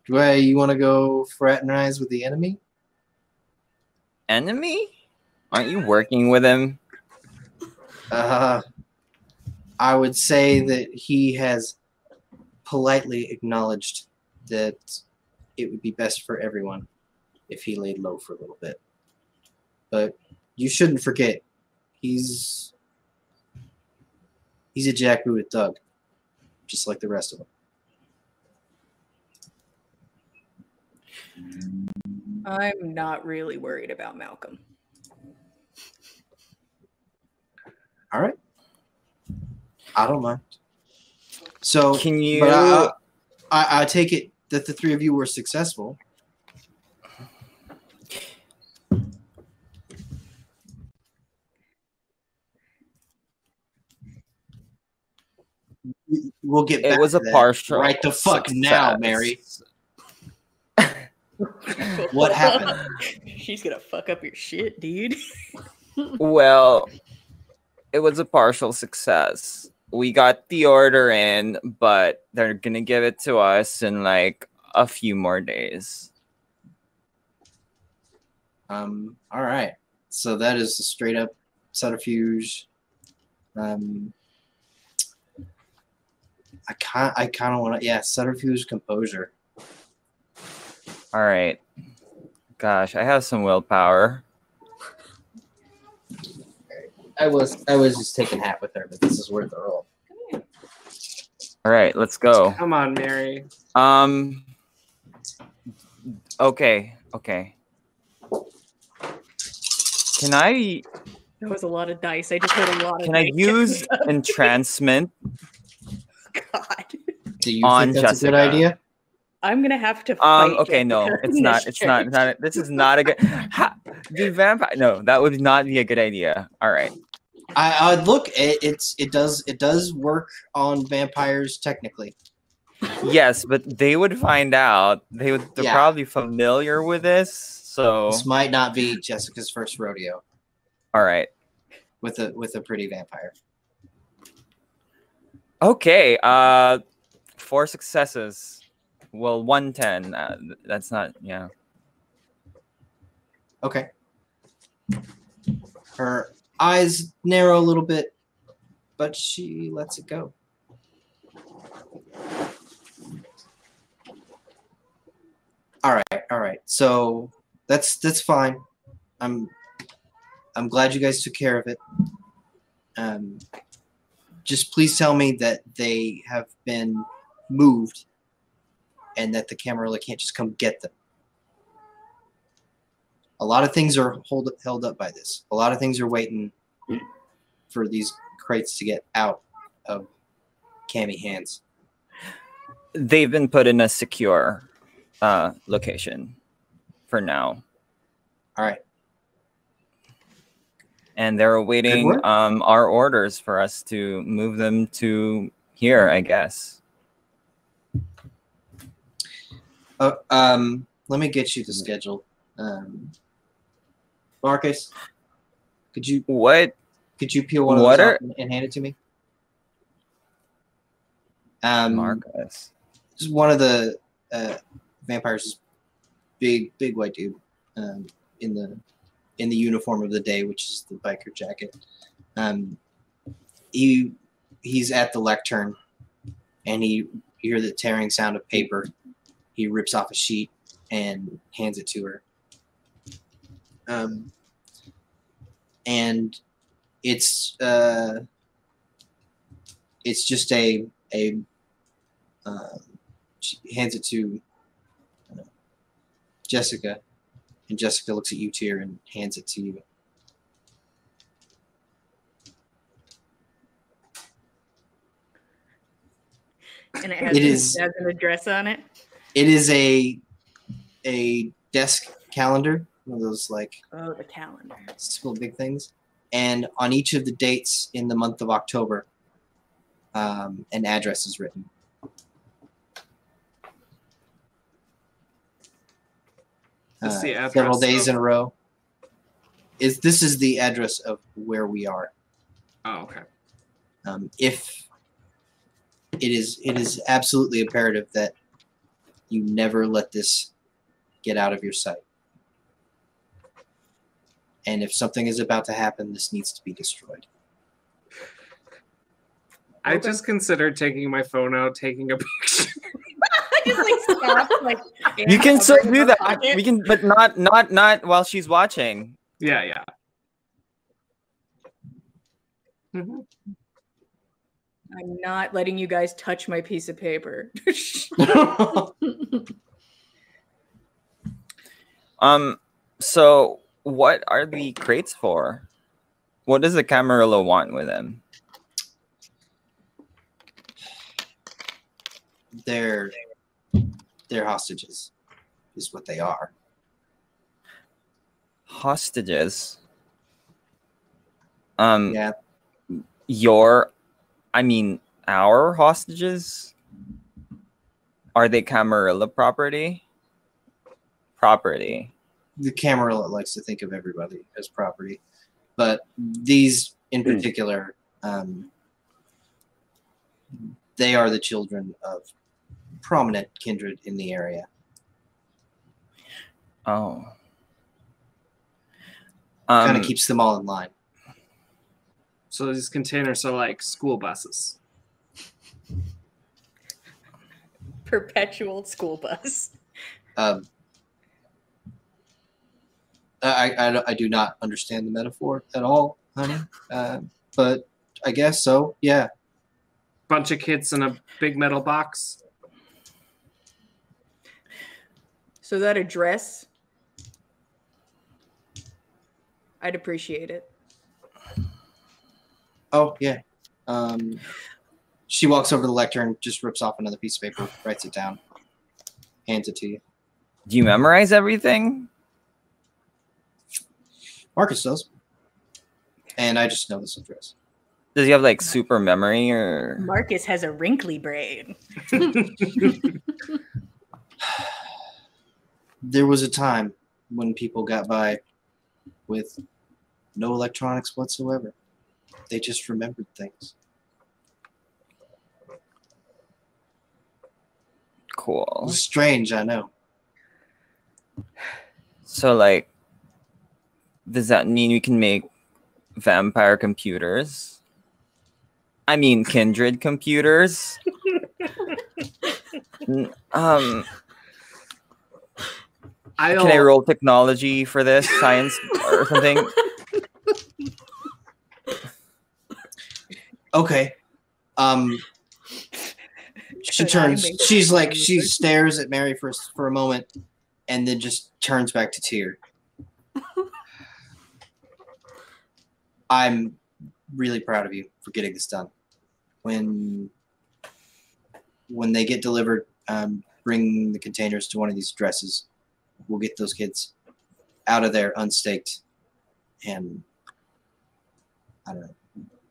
You want to go fraternize with the enemy? Enemy? Aren't you working with him? I would say that he has politely acknowledged that it would be best for everyone if he laid low for a little bit. But you shouldn't forget, he's a jackbooted thug, just like the rest of them. I'm not really worried about Malcolm. All right. I don't mind. So, Can you? But I take it that the 3 of you were successful. We'll get back It was to a that. partial. Right the fuck now, Mary. What happened? She's gonna fuck up your shit, dude. Well, it was a partial success. We got the order in, but they're gonna give it to us in like a few more days. All right. So that is a straight up subterfuge. I kind of want to, subterfuge, composure. All right. Gosh, I have some willpower. I was just taking half with her, but this is worth the roll. All right, let's go. Come on, Mary. Okay. Can I That was a lot of dice. I just heard a lot of can I dice. use entrancement God. Do you on think that's a good Jessica? idea? I'm gonna have to fight Okay, no, Jessica it's in not. this It's not. church. It's not. This is not a good. The vampire. No, that would not be a good idea. All right. I look. It does work on vampires technically. Yes, but they would find out. They're Yeah. probably familiar with this. So This might not be Jessica's first rodeo all right. with a pretty vampire. Okay. 4 successes. Well, 110. That's not. Yeah. Okay. Her eyes narrow a little bit, but she lets it go. All right. So that's fine. I'm glad you guys took care of it. Just please tell me that they have been moved and that the Camarilla can't just come get them. A lot of things are held up by this. A lot of things are waiting for these crates to get out of Cammy hands. They've been put in a secure location for now, All right. and they're Good awaiting work. our orders for us to move them to here, I guess. Let me get you the schedule. Marcus, could you What? peel one of What those are- off and hand it to me? Marcus. Just one of the vampires, is big white dude, in the uniform of the day, which is the biker jacket. He's at the lectern, and you hear the tearing sound of paper. He rips off a sheet and hands it to her. And it's just she hands it to Jessica, and Jessica looks at you, Tyr, and hands it to you. And it has an address on it. It is a desk calendar, one of those like the calendar, simple big things, and on each of the dates in the month of October, an address is written. Several days in a row. This is the address of where we are. Oh, okay. If it is absolutely imperative that you never let this get out of your sight. And if something is about to happen, this needs to be destroyed. I just considered taking my phone out, taking a picture. You can still do that. We can, but not while she's watching. Yeah. Mm-hmm. I'm not letting you guys touch my piece of paper. So what are the crates for? What does the Camarilla want with him? They're hostages, is what they are. Hostages? Yeah. Our hostages? Are they Camarilla property? Property. The Camarilla likes to think of everybody as property, but these in particular, they are the children of prominent kindred in the area. Oh. Kind of keeps them all in line. So these containers are like school buses. Perpetual school bus. I do not understand the metaphor at all, honey. But I guess so, yeah. Bunch of kids in a big metal box. So that address, I'd appreciate it. Oh, yeah. She walks over to the lectern, just rips off another piece of paper, writes it down, hands it to you. Do you memorize everything? Marcus does. And I just know this address. Does he have like super memory or? Marcus has a wrinkly brain. There was a time when people got by with no electronics whatsoever. They just remembered things. Cool. It's strange, I know. So, like, does that mean we can make vampire computers? I mean, kindred computers? Can I roll technology for this? Science or something? Okay. She turns. She stares at Mary for a moment, and then just turns back to Tyr. I'm really proud of you for getting this done. When they get delivered, bring the containers to one of these addresses. We'll get those kids out of there unstaked, and I don't know,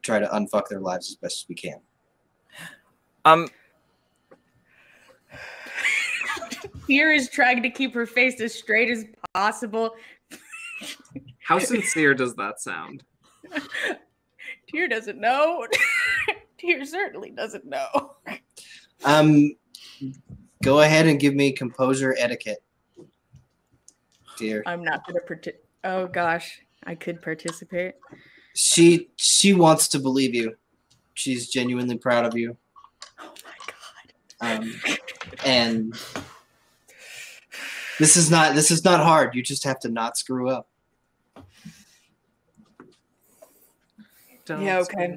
try to unfuck their lives as best as we can. Tyr is trying to keep her face as straight as possible. How sincere does that sound? Tyr doesn't know. Tyr certainly doesn't know. Go ahead and give me composure etiquette, dear. I'm not going to participate. Oh gosh, I could participate. She wants to believe you. She's genuinely proud of you. Oh my And this is not hard. You just have to not screw up. Yeah, okay.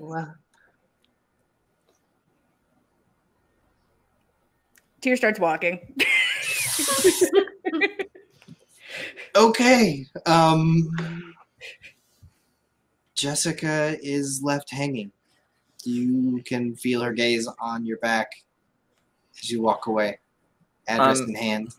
Tyr starts walking. Okay. Jessica is left hanging. You can feel her gaze on your back as you walk away, address in hand.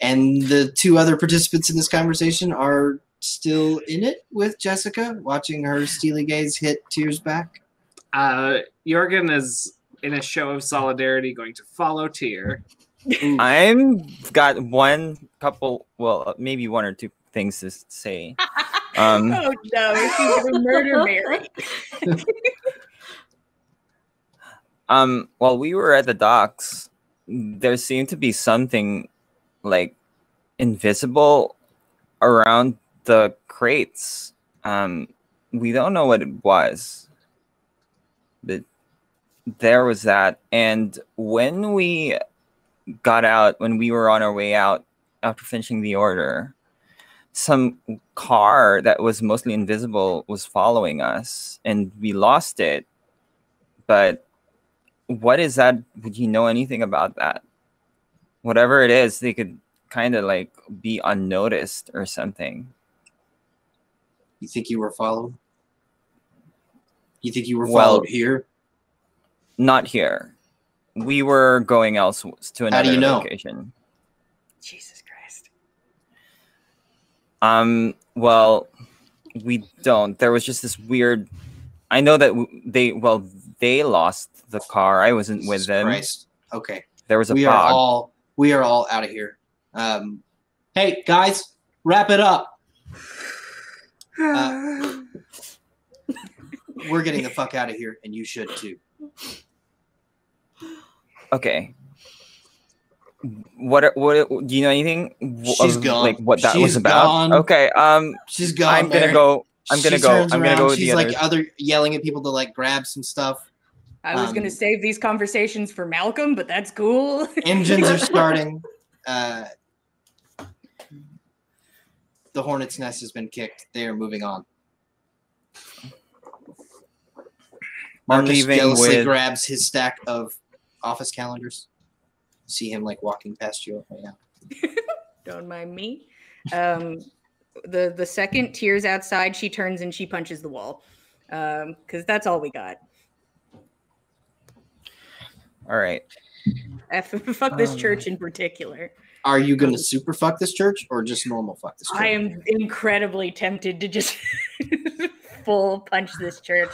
And the two other participants in this conversation are still in it with Jessica, watching her steely gaze hit Tyr's back. Jorgen is, in a show of solidarity, going to follow Tyr. I'm got maybe one or two things to say. Oh no, she's gonna murder Mary. While we were at the docks, there seemed to be something like invisible around the crates. We don't know what it was, but there was that. And when we were on our way out after finishing the order, some car that was mostly invisible was following us, and we lost it. But what is that? Would you know anything about that? Whatever it is, they could kind of like be unnoticed or something. You think you were followed? You think you were followed here? Not here. We were going else to another How do you know? location. Jesus Christ. Well, we don't. There was just this weird. I know that they lost the car. I wasn't with them. Christ. Okay. There was a we fog. We are all out of here. Hey guys, wrap it up. We're getting the fuck out of here, and you should too. Okay. What do you know anything? She's gone. Like what that She's was about? gone. Okay. She's gone. I'm gonna go. I'm gonna go with She's the like others. yelling at people to like grab some stuff. I was gonna save these conversations for Malcolm, but that's cool. Engines are starting. The hornet's nest has been kicked. They are moving on. Marcus jealously grabs his stack of office calendars. See him like walking past you right now. Don't mind me. The second Tyr's outside, she turns and she punches the wall. Because that's all we got. All right. Fuck this church in particular. Are you going to super fuck this church or just normal fuck this church? I am incredibly tempted to just full punch this church.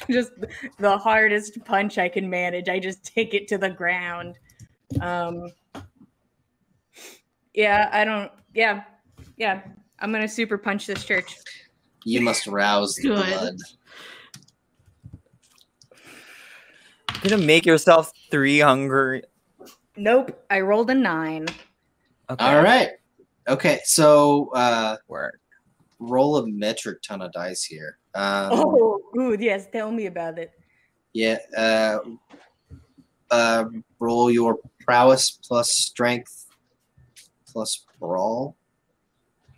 Just the hardest punch I can manage. I just take it to the ground. Yeah. I'm going to super punch this church. You must rouse the blood. You're gonna make yourself 3 hungry. Nope. I rolled a 9. Okay. All right. Okay. So Work. roll a metric ton of dice here. Good. Yes. Tell me about it. Yeah. Roll your prowess plus strength plus brawl.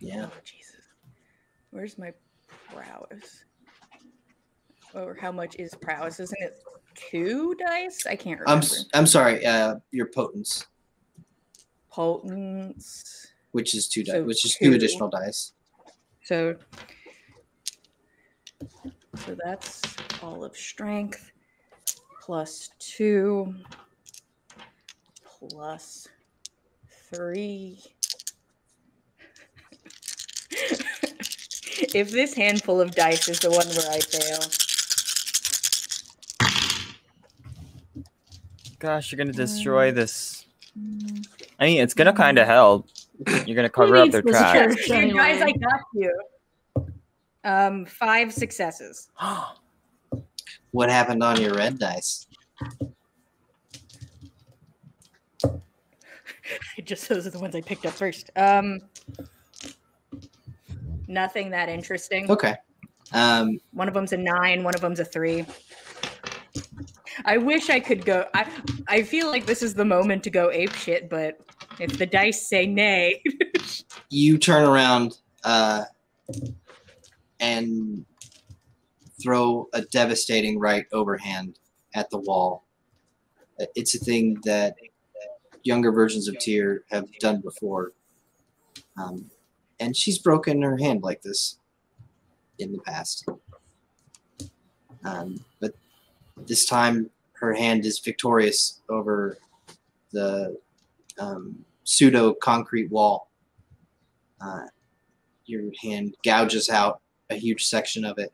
Yeah. Oh, Jesus. Where's my prowess? Or how much is prowess? Isn't it 2 dice? I can't remember. I'm sorry. Your potence, Potence. which is 2 dice, So which is 2. 2 additional dice. So that's all of strength plus 2 plus 3. If this handful of dice is the one where I fail. Gosh, you're gonna destroy this. I mean, it's gonna kind of help. You're gonna cover up their needs this tracks. church? Hey, guys, I Anyway. got you. 5 successes. What happened on your red dice? Just those are the ones I picked up first. Nothing that interesting. Okay. One of them's a 9, one of them's a 3. I wish I could go. I feel like this is the moment to go ape shit, but if the dice say nay, You turn around and throw a devastating right overhand at the wall. It's a thing that younger versions of Tyr have done before. And she's broken her hand like this in the past. But this time her hand is victorious over the pseudo-concrete wall. Your hand gouges out a huge section of it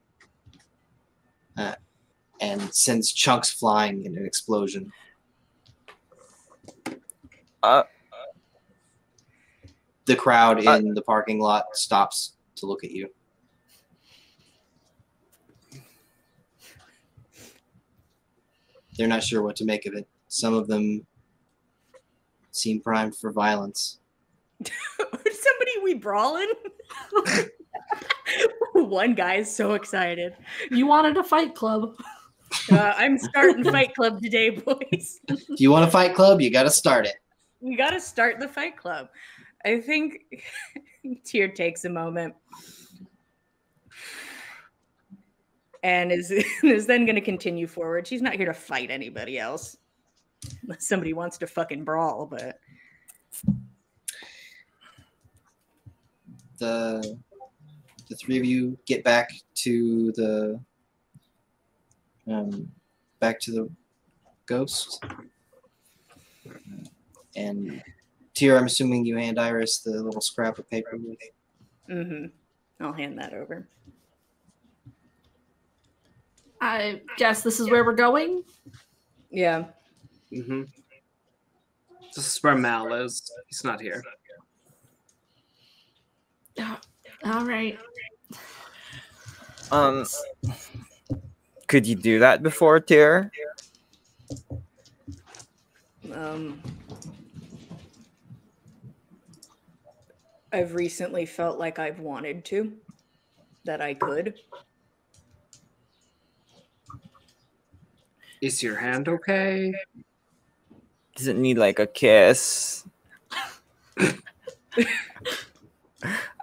and sends chunks flying in an explosion. The crowd in the parking lot stops to look at you. They're not sure what to make of it. Some of them seem primed for violence. somebody we brawling? One guy is so excited. You wanted a fight club. I'm starting Fight Club today, boys. If you want a fight club, you got to start it. We got to start the Fight Club. I think Tyr takes a moment and is then going to continue forward. She's not here to fight anybody else. Unless somebody wants to fucking brawl, but... The three of you get back to the ghost. And Tyr, I'm assuming you hand Iris the little scrap of paper. Mm-hmm. I'll hand that over. I guess this is where we're going. Yeah. Mm-hmm. This is where Mal is. He's not here. All right. Could you do that before, Tyr? I've recently felt like I've wanted to, that I could. Is your hand okay? Does it need like a kiss?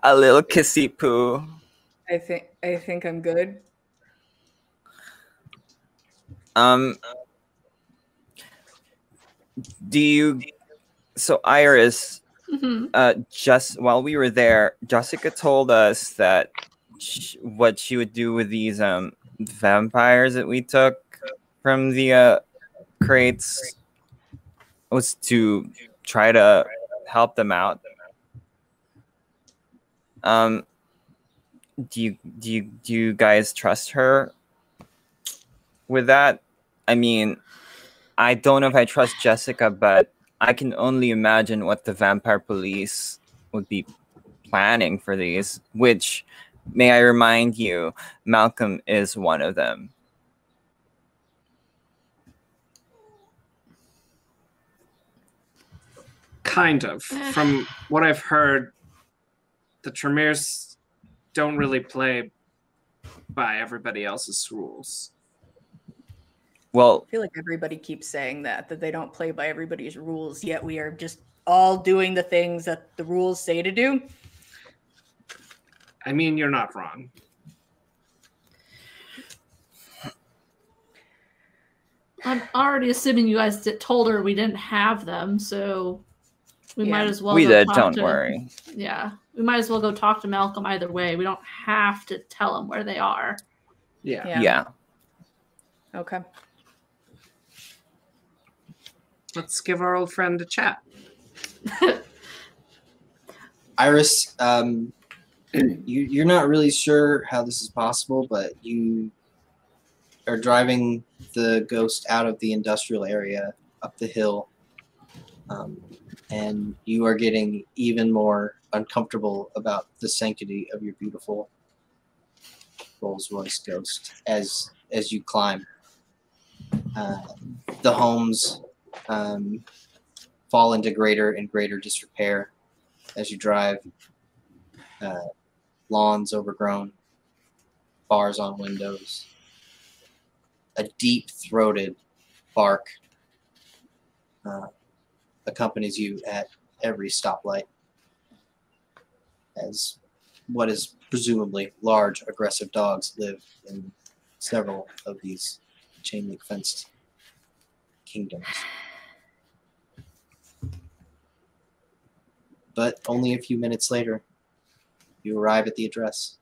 A little kissy poo. I think I'm good. Do you? So Iris, Mm-hmm. just while we were there, Jessica told us that what she would do with these vampires that we took from the crates was to try to help them out. Do you guys trust her with that? I mean, I don't know if I trust Jessica, but I can only imagine what the vampire police would be planning for these, which, may I remind you, Malcolm is one of them. Kind of. From what I've heard, the Tremors don't really play by everybody else's rules. Well, I feel like everybody keeps saying that they don't play by everybody's rules, yet we are just all doing the things that the rules say to do. I mean, you're not wrong. I'm already assuming you guys told her we didn't have them, so we might as well. We go did. talk Don't to, worry. Yeah, we might as well go talk to Malcolm either way. We don't have to tell him where they are. Yeah. Okay. Let's give our old friend a chat. Iris, you're not really sure how this is possible, but you are driving the ghost out of the industrial area up the hill, and you are getting even more uncomfortable about the sanctity of your beautiful Rolls-Royce ghost as you climb. The homes fall into greater and greater disrepair as you drive. Lawns overgrown, bars on windows, a deep-throated bark accompanies you at every stoplight as what is presumably large, aggressive dogs live in several of these chain link fenced kingdoms. But only a few minutes later, you arrive at the address.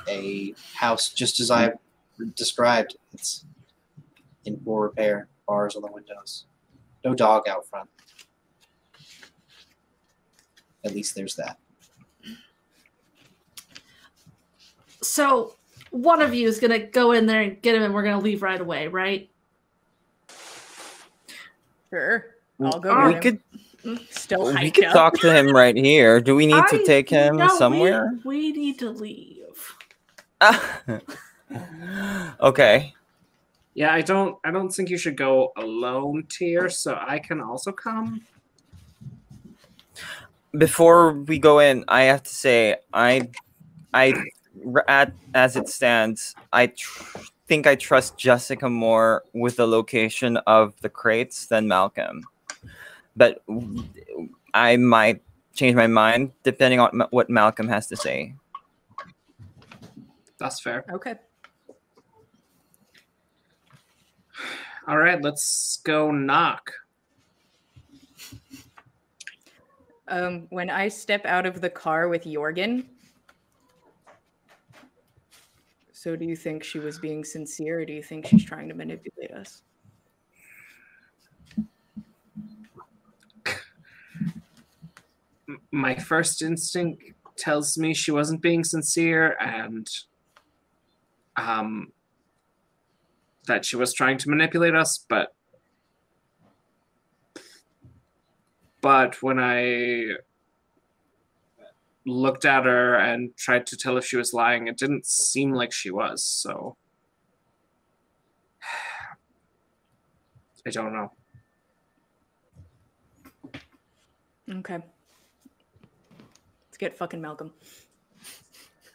A house just as I described. It's in poor repair, bars on the windows. No dog out front. At least there's that. So one of you is going to go in there and get him, and we're going to leave right away, right? Sure. I'll go. We with could him. Still we hyped could up. talk to him right here. Do we need to take him No, somewhere? We need to leave. Okay. Yeah, I don't think you should go alone, Tyr, so I can also come. Before we go in, I have to say, as it stands, I think I trust Jessica more with the location of the crates than Malcolm. But I might change my mind depending on what Malcolm has to say. That's fair. Okay. All right, let's go knock. When I step out of the car with Jorgen, so do you think she was being sincere, or do you think she's trying to manipulate us? My first instinct tells me she wasn't being sincere, and that she was trying to manipulate us, but when I looked at her and tried to tell if she was lying, it didn't seem like she was, so I don't know. Okay. Let's get fucking Malcolm.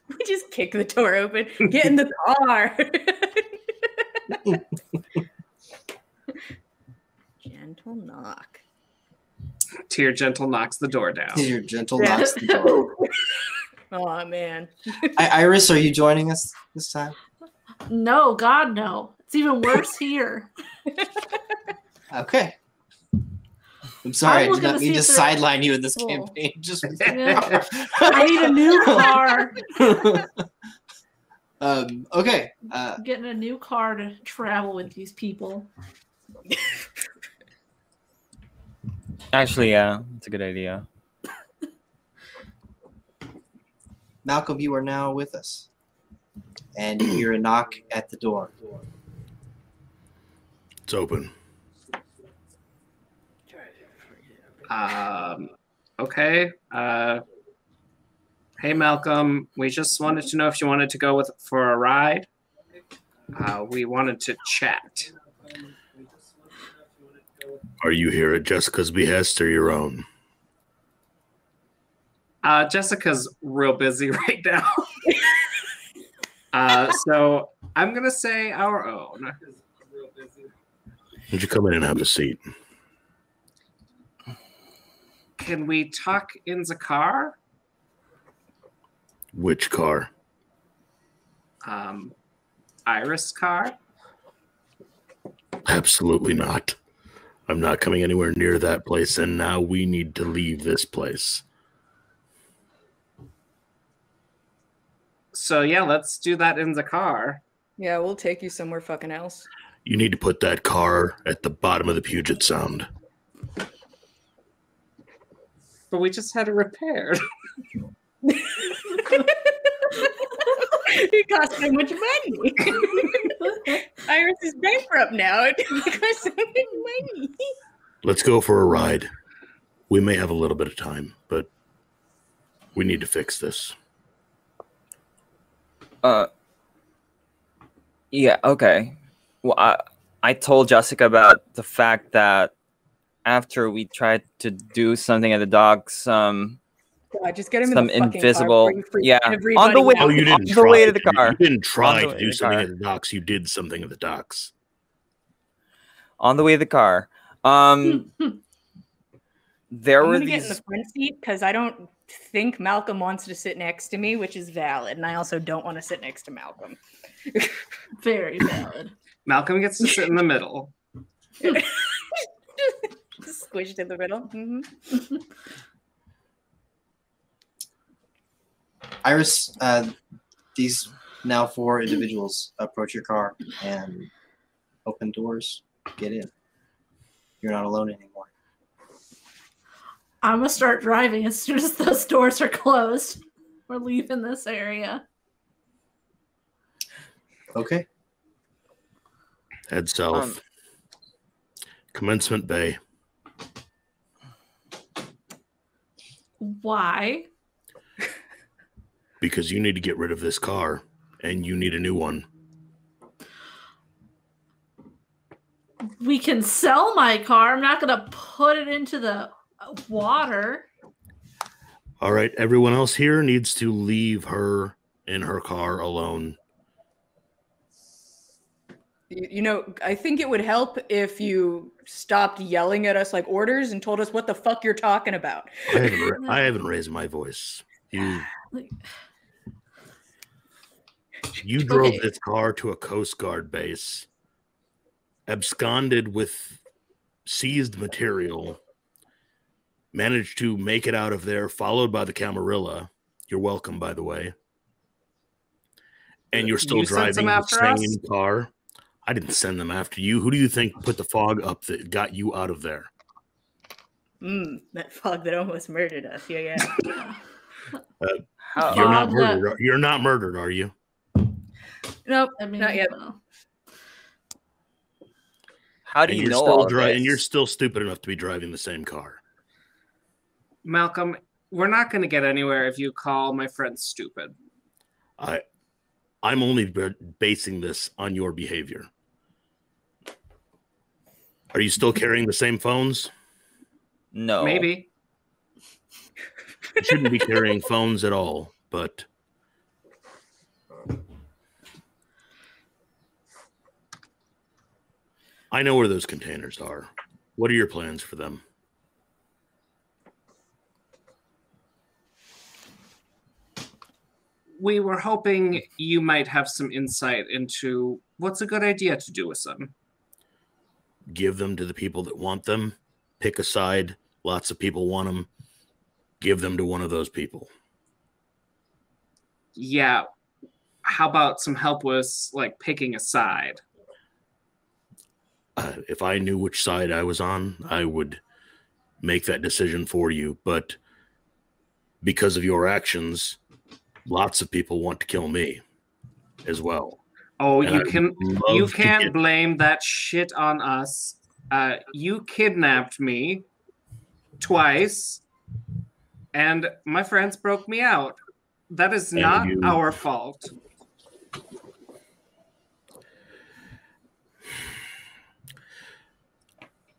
We just kick the door open. Get in the car. Gentle knock. Tyr gentle knocks the door down. Your gentle knocks the door. Oh man. Iris, are you joining us this time? No, God, no. It's even worse here. Okay. I'm sorry, I I'm did not looking mean to to see if they're- sideline you in this Oh. campaign. Just Yeah. I need a new car. okay. I'm getting a new car to travel with these people. Actually, yeah, it's a good idea. Malcolm, you are now with us. And you hear a knock at the door. It's open. Okay. Hey, Malcolm. We just wanted to know if you wanted to go for a ride. We wanted to chat. Are you here at Jessica's behest or your own? Jessica's real busy right now. So I'm going to say our own. Would you come in and have a seat? Can we talk in the car? Which car? Iris' car? Absolutely not. I'm not coming anywhere near that place, and now we need to leave this place. So yeah, let's do that in the car. Yeah, we'll take you somewhere fucking else. You need to put that car at the bottom of the Puget Sound. But we just had it repaired. It costs so much money. Iris is bankrupt now. It costs so much money. Let's go for a ride. We may have a little bit of time, but we need to fix this. Yeah, okay. Well, I told Jessica about the fact that after we tried to do something at the docks, God, just get him some in the fucking invisible. car before you freak Yeah, everybody on the way. out. Oh, you On didn't the try. way to the car. You didn't try On the to way do to the something car. at the docks. You did something at the docks. On the way to the car. There I'm were gonna get in the these. front seat because I don't think Malcolm wants to sit next to me, which is valid, and I also don't want to sit next to Malcolm. Very valid. Malcolm gets to sit in the middle. Squished in the middle. Mhm. Iris, these now 4 individuals approach your car and open doors. Get in. You're not alone anymore. I'm gonna start driving as soon as those doors are closed. We're leaving this area. Okay. Head south. Commencement Bay. Why? Because you need to get rid of this car, and you need a new one. We can sell my car. I'm not gonna put it into the water. All right, everyone else here needs to leave her in her car alone. You know, I think it would help if you stopped yelling at us like orders and told us what the fuck you're talking about. I haven't raised my voice. You drove Okay. this car to a Coast Guard base, absconded with seized material, managed to make it out of there, followed by the Camarilla. You're welcome, by the way. And you're still You sent driving them the after same us? car. I didn't send them after you. Who do you think put the fog up that got you out of there? That fog that almost murdered us. Yeah. You're not Fog murdered. You're not murdered, are you? Nope, I mean, not yet. well, How do And you you're know still all of and you're this? still stupid enough to be driving the same car. Malcolm, we're not going to get anywhere if you call my friend stupid. I'm only basing this on your behavior. Are you still carrying the same phones? No. Maybe. You shouldn't be carrying phones at all, but I know where those containers are. What are your plans for them? We were hoping you might have some insight into what's a good idea to do with them. Give them to the people that want them. Pick a side. Lots of people want them. Give them to one of those people. Yeah. How about some help with like picking a side? If I knew which side I was on, I would make that decision for you. But because of your actions, lots of people want to kill me as well. Oh, And you can't blame that shit on us. You kidnapped me twice, and my friends broke me out. That is not our fault.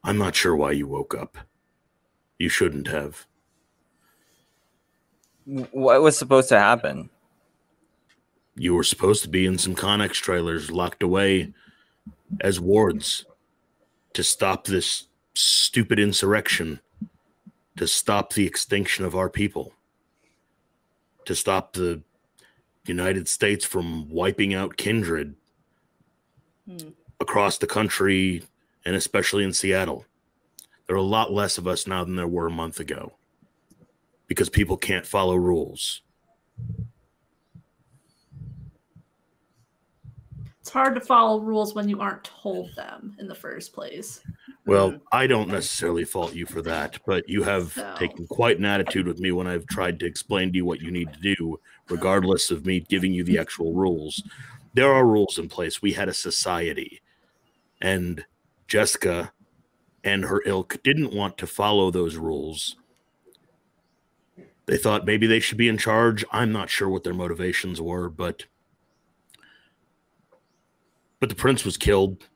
I'm not sure why you woke up. You shouldn't have. What was supposed to happen? You were supposed to be in some Connex trailers locked away as wards to stop this stupid insurrection, to stop the extinction of our people, to stop the United States from wiping out kindred across the country, and especially in Seattle. There are a lot less of us now than there were a month ago because people can't follow rules. it's hard to follow rules when you aren't told them in the first place. Well, I don't necessarily fault you for that, but you have taken quite an attitude with me when I've tried to explain to you what you need to do, regardless of me giving you the actual rules. There are rules in place. We had a society, and Jessica and her ilk didn't want to follow those rules. They thought maybe they should be in charge. I'm not sure what their motivations were, but the prince was killed.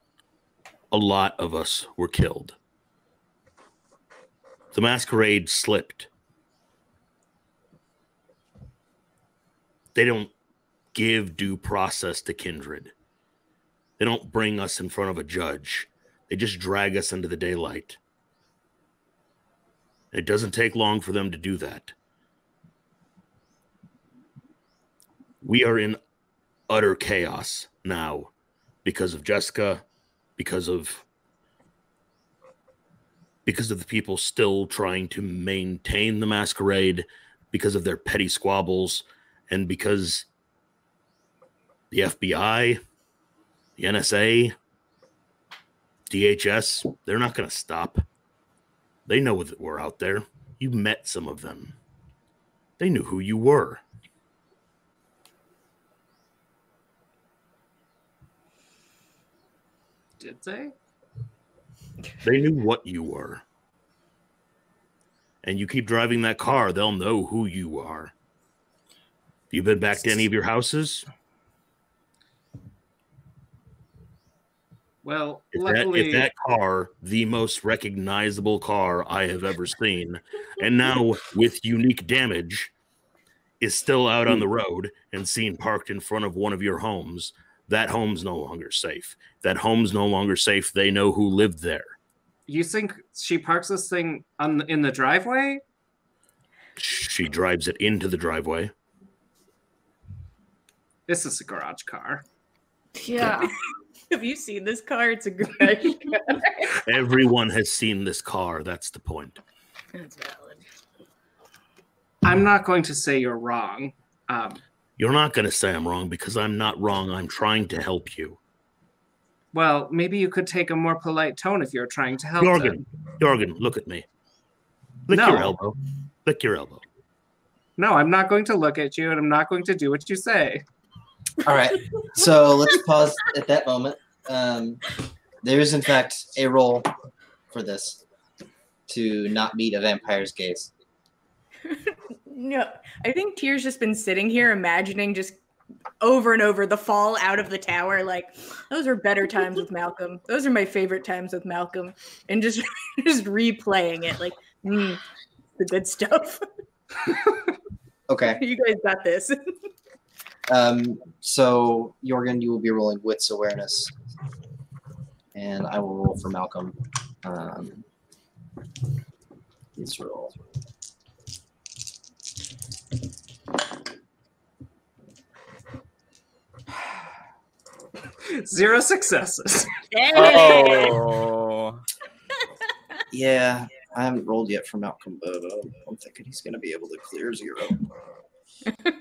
A lot of us were killed. The Masquerade slipped. They don't give due process to kindred. They don't bring us in front of a judge. They just drag us into the daylight. It doesn't take long for them to do that. We are in utter chaos now because of Jessica, because of the people still trying to maintain the Masquerade, because of their petty squabbles, and because the FBI, the NSA, DHS, they're not going to stop. They know that we're out there. You met some of them. They knew who you were. Did they? They knew what you were. And you keep driving that car, they'll know who you are. You been back to any of your houses? Well, If luckily, that car, the most recognizable car I have ever seen, and now with unique damage, is still out on the road and seen parked in front of one of your homes, that home's no longer safe. That home's no longer safe. They know who lived there. you think she parks this thing in the driveway? She drives it into the driveway. This is a garage car. Yeah. Have you seen this car? It's a garage car. Everyone has seen this car. That's the point. That's valid. I'm not going to say you're wrong. You're not going to say I'm wrong because I'm not wrong. I'm trying to help you. Well, maybe you could take a more polite tone if you're trying to help them. Jorgen, look at me. Lick No. your elbow. Lick your elbow. No, I'm not going to look at you, and I'm not going to do what you say. All right. So let's pause at that moment. There is, in fact, a role for this to not meet a vampire's gaze. No, I think Tyr's just been sitting here imagining just over and over the fall out of the tower. Like, those are better times with Malcolm. Those are my favorite times with Malcolm. And just replaying it like, the good stuff. Okay. You guys got this. So, Jorgen, you will be rolling Wits Awareness. And I will roll for Malcolm. Let's roll. Zero successes. Oh. Yeah, I haven't rolled yet for Malcolm, but I'm thinking he's going to be able to clear 0. All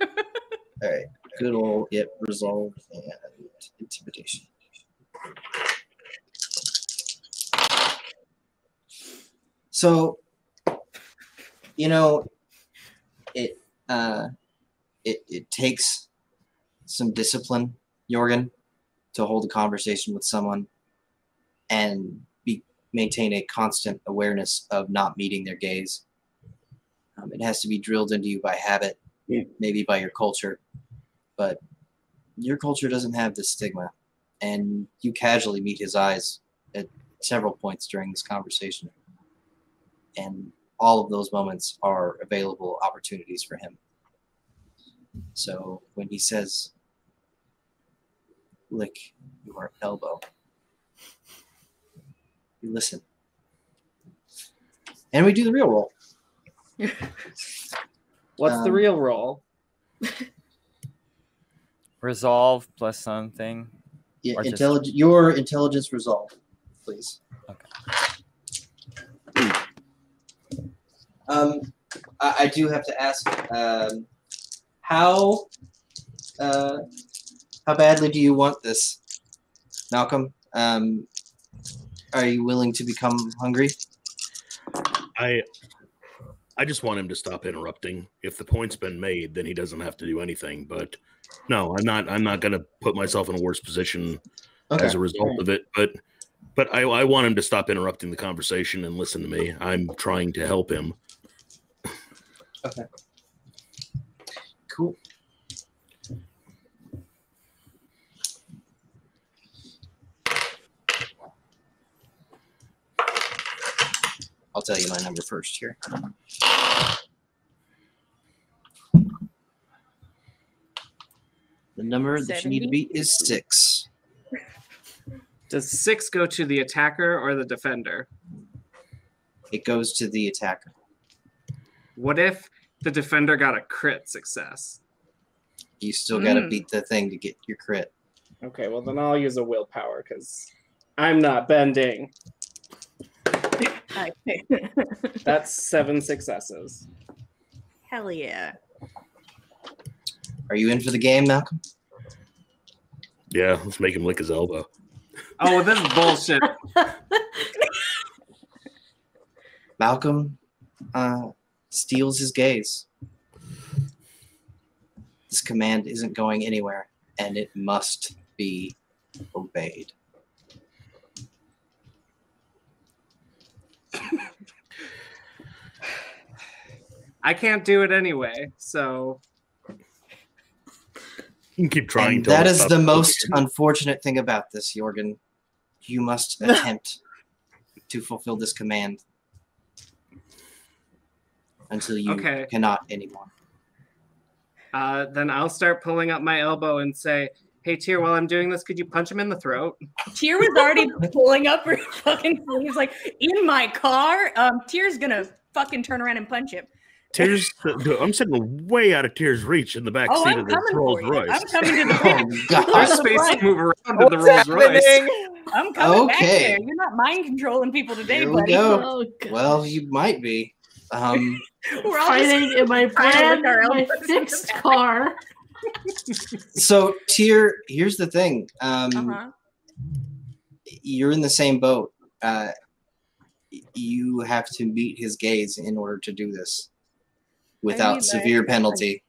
right. Good old Resolve and Intimidation. So, it takes some discipline, Jorgen, to hold a conversation with someone and maintain a constant awareness of not meeting their gaze. It has to be drilled into you by habit, maybe by your culture, but your culture doesn't have this stigma, and you casually meet his eyes at several points during this conversation, and all of those moments are available opportunities for him. So when he says, lick your elbow, you listen. And we do the real roll. What's the real roll? Resolve plus something. Yeah, Or just- your intelligence resolve, please. Okay. I do have to ask, how badly do you want this, Malcolm? Are you willing to become hungry? I just want him to stop interrupting. If the point's been made, then he doesn't have to do anything. But no, I'm not going to put myself in a worse position as a result of it. But I want him to stop interrupting the conversation and listen to me. I'm trying to help him. Okay. Cool. I'll tell you my number first here. number that you need to beat is 6. Does 6 go to the attacker or the defender? It goes to the attacker. What if the defender got a crit success? You still got to beat the thing to get your crit. Okay, well then I'll use a willpower because I'm not bending. That's 7 successes. Hell yeah. Are you in for the game, Malcolm? Yeah, let's make him lick his elbow. Oh, this is bullshit. Malcolm steals his gaze. This command isn't going anywhere, and it must be obeyed. I can't do it anyway, so You can keep trying. And that is the most unfortunate thing about this, Jorgen. You must attempt to fulfill this command until you cannot anymore. Then I'll start pulling up my elbow and say, "Hey, Tyr, while I'm doing this, could you punch him in the throat?" Tyr was already pulling up her fucking sleeves, like, in my car. Tyr's gonna fucking turn around and punch him. Tyr's, I'm sitting way out of Tyr's reach in the back seat of the Rolls Royce. I'm coming to the back. There's space to move around to the Rolls Royce. I'm coming back there. You're not mind controlling people today, Here buddy. we go. Oh, Well, you might be. We're all fighting in my brand, my fixed car. So, Tyr, here's the thing. You're in the same boat. You have to meet his gaze in order to do this without severe penalty.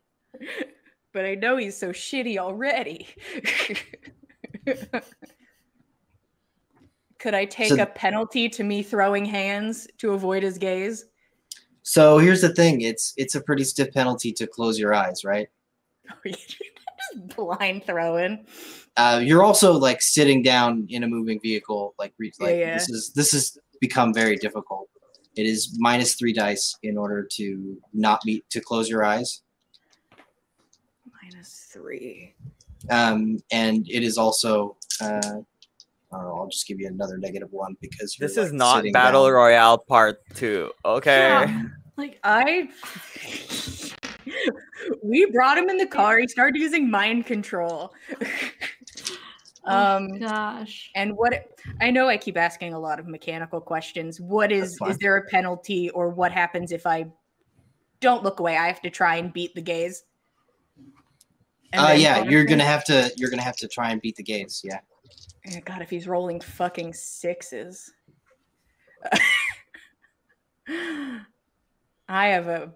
But I know he's so shitty already. Could I take a penalty to me throwing hands to avoid his gaze? So here's the thing. It's a pretty stiff penalty to close your eyes, right? Just blind throwing. You're also like sitting down in a moving vehicle. This has become very difficult. It is -3 dice in order to to close your eyes. -3. And it is also I don't know, I'll just give you another -1 because this is not Battle down. Royale Part 2. Okay. Yeah. Like we brought him in the car. He started using mind control. gosh. And I know I keep asking a lot of mechanical questions. Is there a penalty, or what happens if I don't look away? I have to try and beat the gaze. You're gonna have to try and beat the gaze. Yeah. Oh, God, if he's rolling fucking 6s. I have a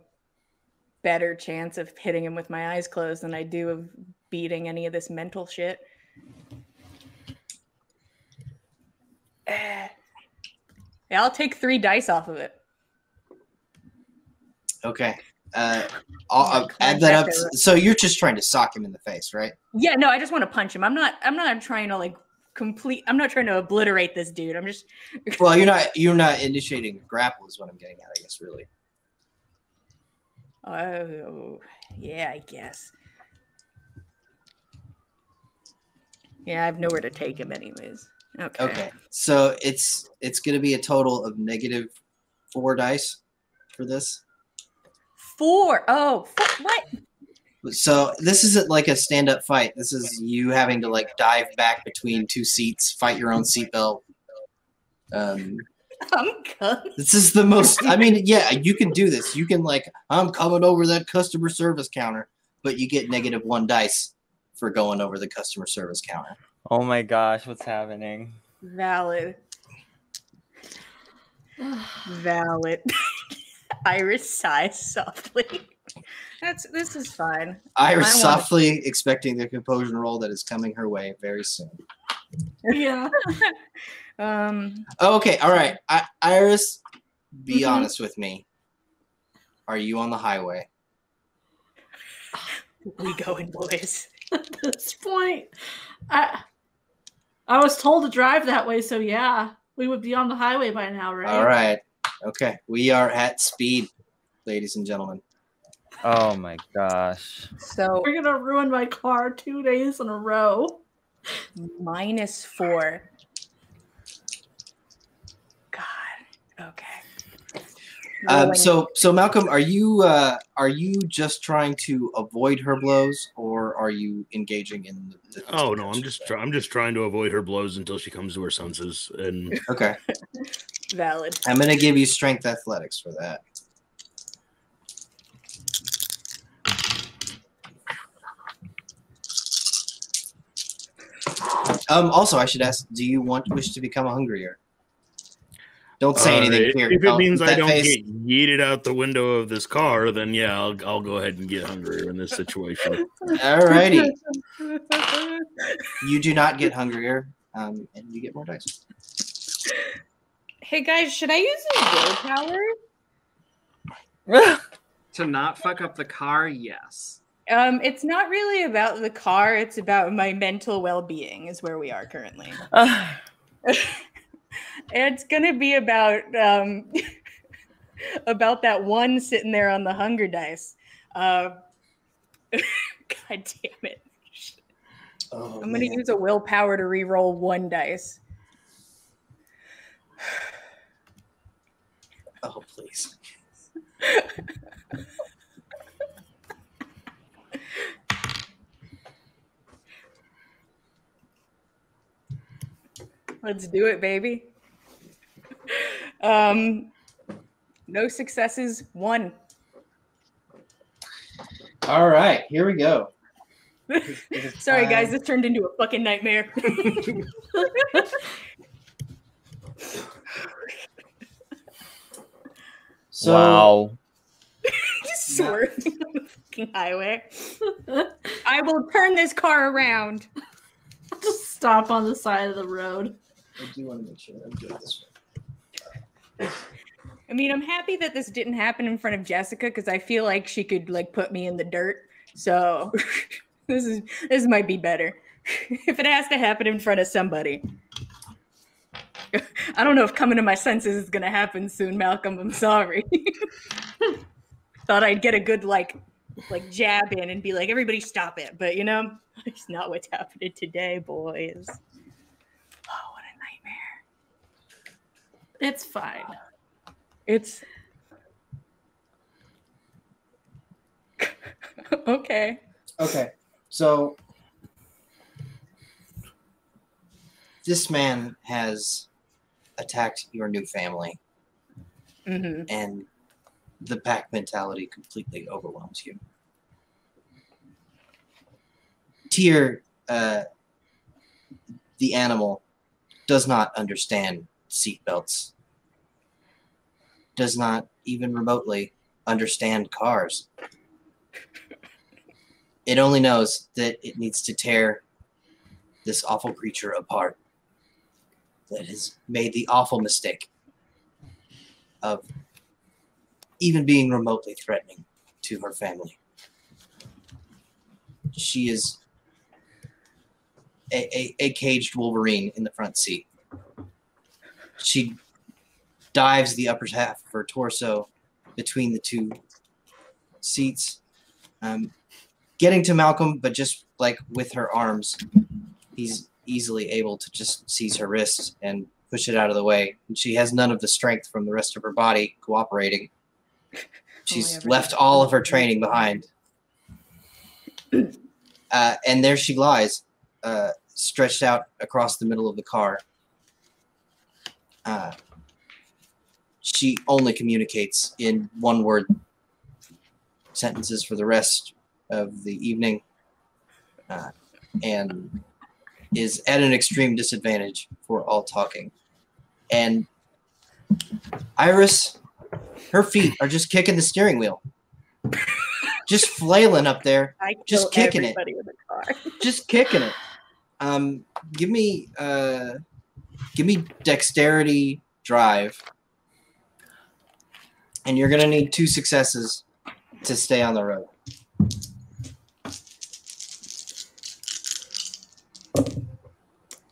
better chance of hitting him with my eyes closed than I do of beating any of this mental shit. Yeah, I'll take 3 dice off of it. Okay. I'll add that up. So you're just trying to sock him in the face, right? Yeah, no, I just want to punch him. I'm not trying to I'm not trying to obliterate this dude. I'm just Well, you're not initiating a grapple is what I'm getting at, I guess, really. Oh, yeah, I guess. Yeah, I have nowhere to take him anyways. Okay. So it's going to be a total of -4 dice for this. 4. Oh, what? So this isn't like a stand-up fight. This is you having to like dive back between 2 seats, fight your own seatbelt. I'm coming. This is the most. I mean, yeah, you can do this. You can I'm coming over that customer service counter, but you get -1 dice for going over the customer service counter. Oh my gosh, what's happening? Valid. Valid. Iris sighs softly. This is fine. Iris softly expecting the composure roll that is coming her way very soon. Yeah. Okay, all right. Iris, be honest with me. Are you on the highway? We going, boys. At this point, I was told to drive that way, so yeah, we would be on the highway by now, right? All right. Okay, we are at speed, ladies and gentlemen. Oh my gosh. So You're gonna ruin my car 2 days in a row. -4. God. Okay. Rolling. So Malcolm, are you just trying to avoid her blows, or are you engaging in the Oh no, I'm just trying to avoid her blows until she comes to her senses. And Okay. Valid. I'm gonna give you strength athletics for that. Also, I should ask: do you wish to become a hungrier? Don't say anything here. If it means I don't face. get yeeted out the window of this car, then yeah, I'll go ahead and get hungrier in this situation. Alrighty. You do not get hungrier, and you get more dice. Hey guys, should I use willpower? To not fuck up the car, yes. It's not really about the car, it's about my mental well-being is where we are currently. It's gonna be about about that one sitting there on the hunger dice. God damn it. Oh, I'm gonna use a willpower to re-roll 1 dice. Oh, please. Let's do it, baby. No successes, 1. All right, here we go. Sorry, guys, this turned into a fucking nightmare. So, wow. Just swerving on the fucking highway. I will turn this car around. Just stop on the side of the road. I do want to make sure I'm doing this one. I mean, I'm happy that this didn't happen in front of Jessica because I feel like she could like put me in the dirt. So this might be better. If it has to happen in front of somebody. I don't know if coming to my senses is gonna happen soon, Malcolm. I'm sorry. Thought I'd get a good like jab in and be like, everybody stop it. But you know, it's not what's happening today, boys. Oh, what a nightmare. It's fine. It's okay. Okay, so this man has attacked your new family, and the pack mentality completely overwhelms you. Tyr, the animal, does not understand seatbelts, does not even remotely understand cars. It only knows that it needs to tear this awful creature apart that has made the awful mistake of even being remotely threatening to her family. She is a caged Wolverine in the front seat. She dives the upper half of her torso between the two seats, getting to Malcolm, but just like with her arms, he's easily able to just seize her wrist and push it out of the way. And she has none of the strength from the rest of her body cooperating. She's left all of her training behind. And there she lies, stretched out across the middle of the car. She only communicates in one-word sentences for the rest of the evening, and is at an extreme disadvantage for all talking. And Iris, her feet are just kicking the steering wheel. Just flailing up there. Just kicking it. With the car. Just kicking it. Give me dexterity drive. And you're gonna need 2 successes to stay on the road.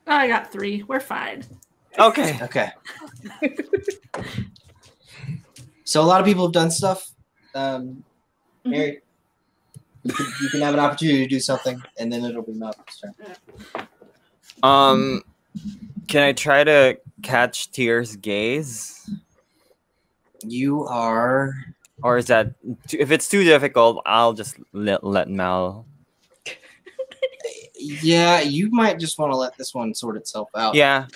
Oh, I got 3. We're fine. Okay. Okay. So a lot of people have done stuff. Mary, you can have an opportunity to do something, and then it'll be Malcolm's turn. Can I try to catch Tyr's gaze? You are. Or is that if it's too difficult, I'll just let Mal. Yeah, you might just want to let this one sort itself out. Yeah.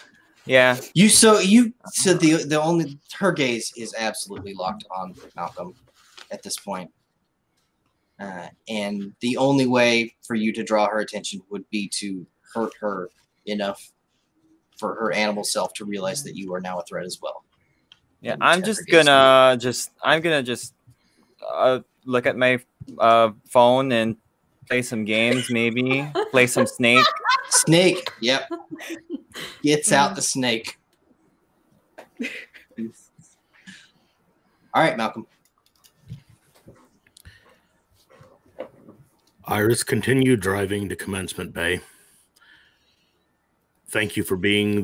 So the only her gaze is absolutely locked on Malcolm at this point. And the only way for you to draw her attention would be to hurt her enough for her animal self to realize that you are now a threat as well. Yeah, I'm gonna look at my phone and play some games, maybe play some Snake. Snake, yep. Gets out the snake. All right, Malcolm. Iris, continue driving to Commencement Bay. Thank you for being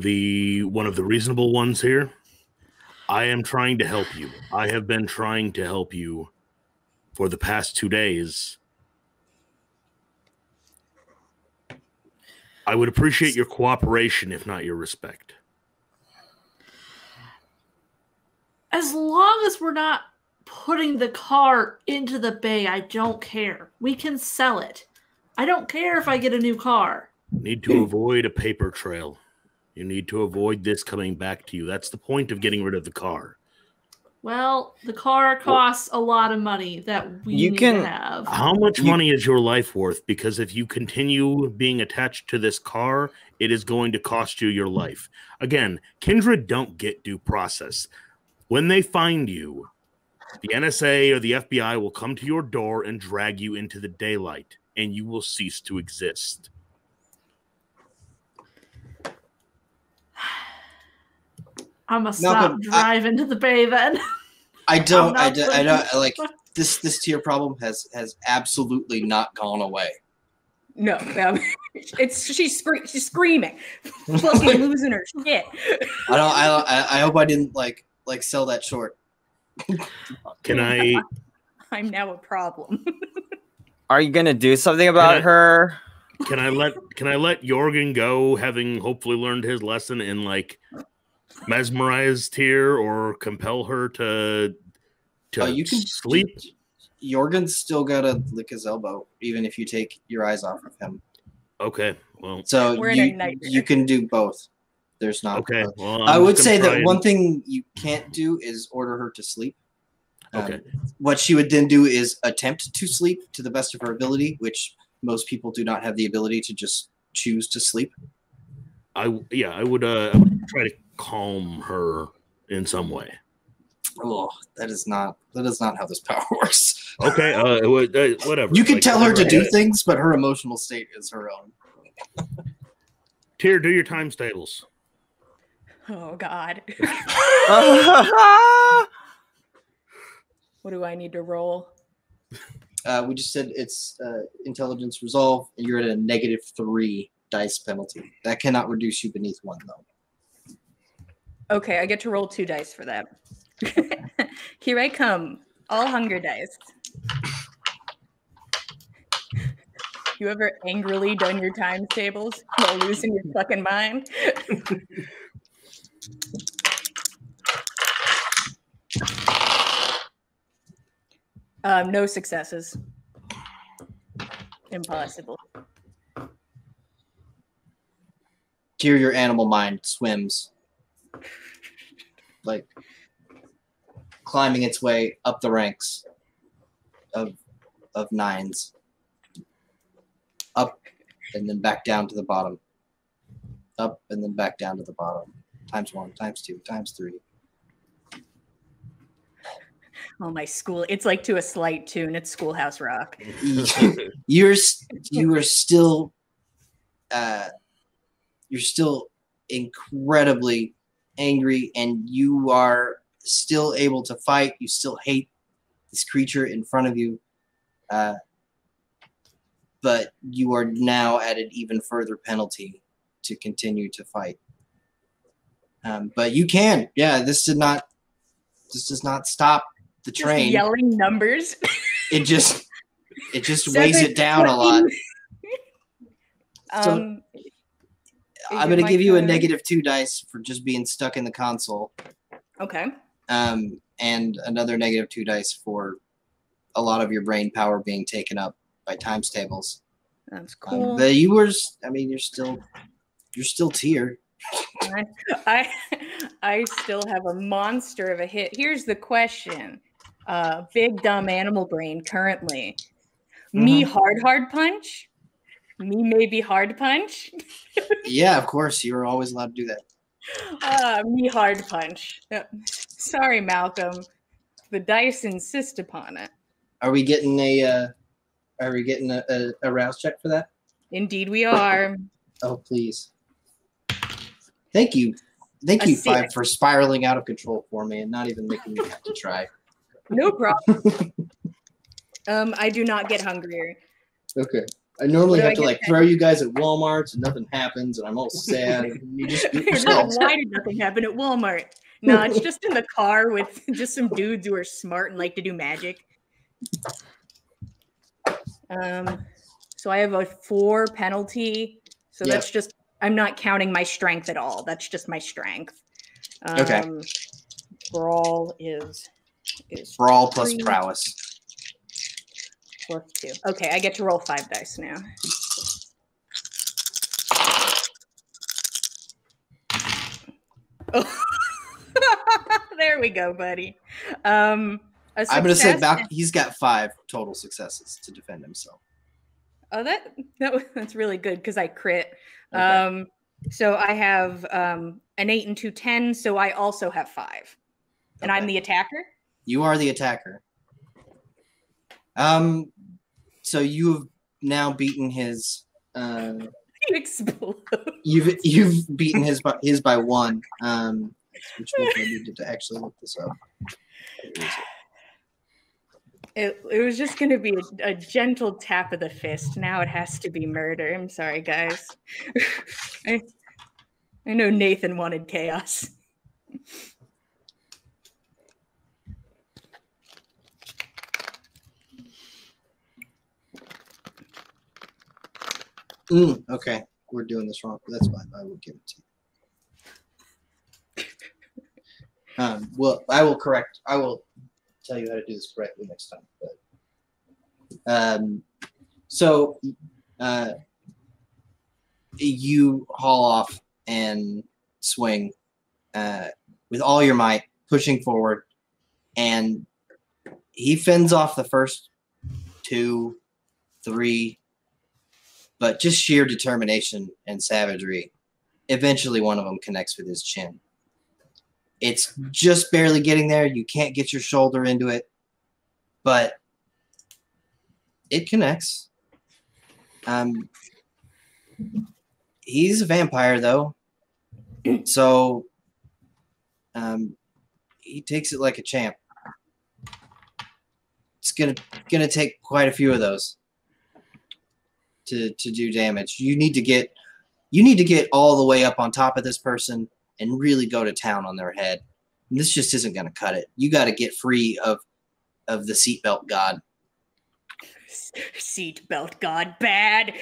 one of the reasonable ones here. I am trying to help you. I have been trying to help you for the past 2 days. I would appreciate your cooperation, if not your respect. As long as we're not putting the car into the bay, I don't care. We can sell it. I don't care if I get a new car. Need to avoid a paper trail. You need to avoid this coming back to you. That's the point of getting rid of the car. Well, the car costs a lot of money that we need to have. How much money is your life worth? Because if you continue being attached to this car, it is going to cost you your life. Again, Kindred don't get due process. When they find you, the NSA or the FBI will come to your door and drag you into the daylight, and you will cease to exist. I'm gonna stop driving to the bay then. I don't like this tier problem has absolutely not gone away. No, she's screaming, fucking losing her shit. I hope I didn't like sell that short. Can I? I'm now a problem. Are you gonna do something about her? Can I let Jorgen go, having hopefully learned his lesson in mesmerize Tyr or compel her to you can sleep? Jorgen's still gotta lick his elbow, even if you take your eyes off of him. Okay, well, so we're in a nightmare. You can do both. There's not. Okay, well, I would say that one thing you can't do is order her to sleep. Okay. What she would then do is attempt to sleep to the best of her ability, which most people do not have the ability to just choose to sleep. I would try to calm her in some way. Oh, that is not how this power works. Okay, whatever. You can tell her to do things, but her emotional state is her own. Tyr, do your times tables. Oh God. What do I need to roll? We just said it's intelligence resolve, and you're at a -3 dice penalty. That cannot reduce you beneath 1, though. Okay, I get to roll 2 dice for that. Here I come. All hunger dice. You ever angrily done your times tables while losing your fucking mind? No successes. Impossible. Tyr, your animal mind swims, like climbing its way up the ranks of nines, up and then back down to the bottom, up and then back down to the bottom, ×1, ×2, ×3. Oh, my school! It's like to a slight tune. It's Schoolhouse Rock. You are still incredibly angry, and you are still able to fight. You still hate this creature in front of you, but you are now at an even further penalty to continue to fight. But you can, this does not stop the train. Just yelling numbers. it just weighs it down a lot. So I'm going to give you a -2 dice for just being stuck in the console. Okay. And another -2 dice for a lot of your brain power being taken up by times tables. That's cool. But you're still tier. I still have a monster of a hit. Here's the question. Big dumb animal brain currently. Me hard punch? Me maybe hard punch? Yeah, of course. You were always allowed to do that. Me hard punch. Sorry, Malcolm. The dice insist upon it. Are we getting a rouse check for that? Indeed we are. Oh, please. Thank you. Thank you, 5, for spiraling out of control for me and not even making me have to try. No problem. I do not get hungrier. Okay. I normally have to throw you guys at Walmart and nothing happens and I'm all sad. And you just do it yourselves. Why did nothing happen at Walmart? No, it's just in the car with just some dudes who are smart and like to do magic. So I have a 4 penalty. So that's just, I'm not counting my strength at all. That's just my strength. Okay. Brawl is Brawl plus prowess. +2. Okay, I get to roll 5 dice now. Oh. There we go, buddy. I'm gonna say he's got 5 total successes to defend himself. Oh, that's really good because I crit. Okay. So I have an 8 and 2 10, so I also have 5. And I'm the attacker? You are the attacker. So you've now beaten his You explode. You've beaten his by 1. Which means I needed to actually look this up. It was just going to be a gentle tap of the fist. Now it has to be murder. I'm sorry, guys. I know Nathan wanted chaos. Okay, we're doing this wrong. That's fine. I will give it to you. Well, I will tell you how to do this correctly next time. But so you haul off and swing with all your might, pushing forward, and he fends off the first 2, 3. But just sheer determination and savagery, eventually one of them connects with his chin. It's just barely getting there. You can't get your shoulder into it, but it connects. He's a vampire, though, so he takes it like a champ. It's gonna take quite a few of those to do damage. You need to get all the way up on top of this person and really go to town on their head. And this just isn't going to cut it. You got to get free of the seatbelt god. Seatbelt god bad.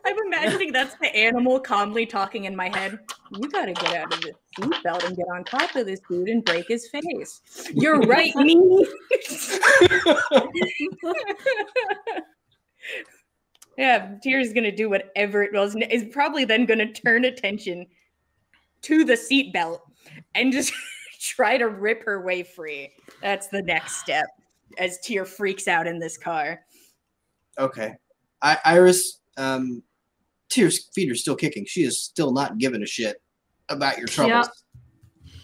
I'm imagining that's the animal calmly talking in my head. You got to get out of the seatbelt and get on top of this dude and break his face. You're right, me. Yeah, Tyr's gonna do whatever it was. Is probably then gonna turn attention to the seatbelt and just try to rip her way free. That's the next step as Tyr freaks out in this car. Okay. Iris, Tyr's feet are still kicking. She is still not giving a shit about your troubles. Yep.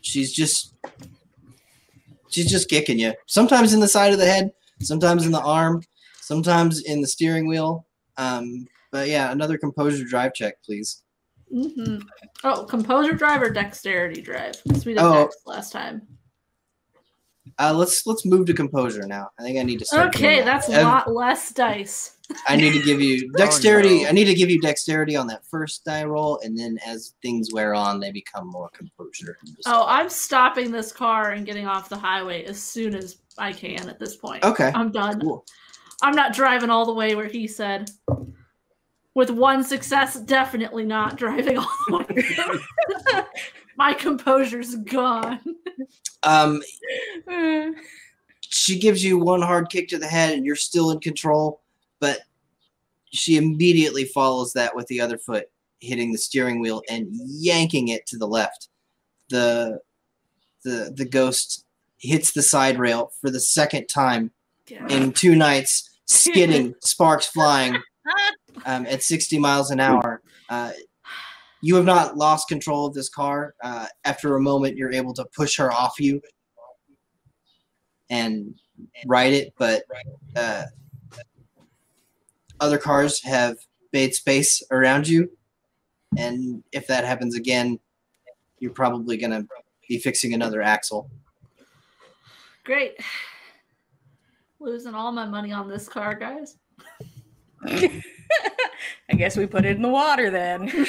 She's just kicking you. Sometimes in the side of the head, sometimes in the arm, sometimes in the steering wheel. But yeah, another composure drive check, please. Mm-hmm. Oh, composure drive or dexterity drive? Because we did dex last time. Let's move to composure now. I think I need to start. Okay, that's a lot less dice. I need to give you dexterity. Oh, no. I need to give you dexterity on that first die roll, and then as things wear on, they become more composure. Oh, I'm stopping this car and getting off the highway as soon as I can at this point. Okay. I'm done. Cool. I'm not driving all the way where he said. With one success, definitely not driving all the way. My composure's gone. She gives you one hard kick to the head, and you're still in control, but she immediately follows that with the other foot, hitting the steering wheel and yanking it to the left. The ghost hits the side rail for the second time in 2 nights, skidding, sparks flying at 60 miles an hour. You have not lost control of this car. After a moment, you're able to push her off you and ride it, but other cars have made space around you, and if that happens again, you're probably going to be fixing another axle. Great. Losing all my money on this car, guys. I guess we put it in the water then.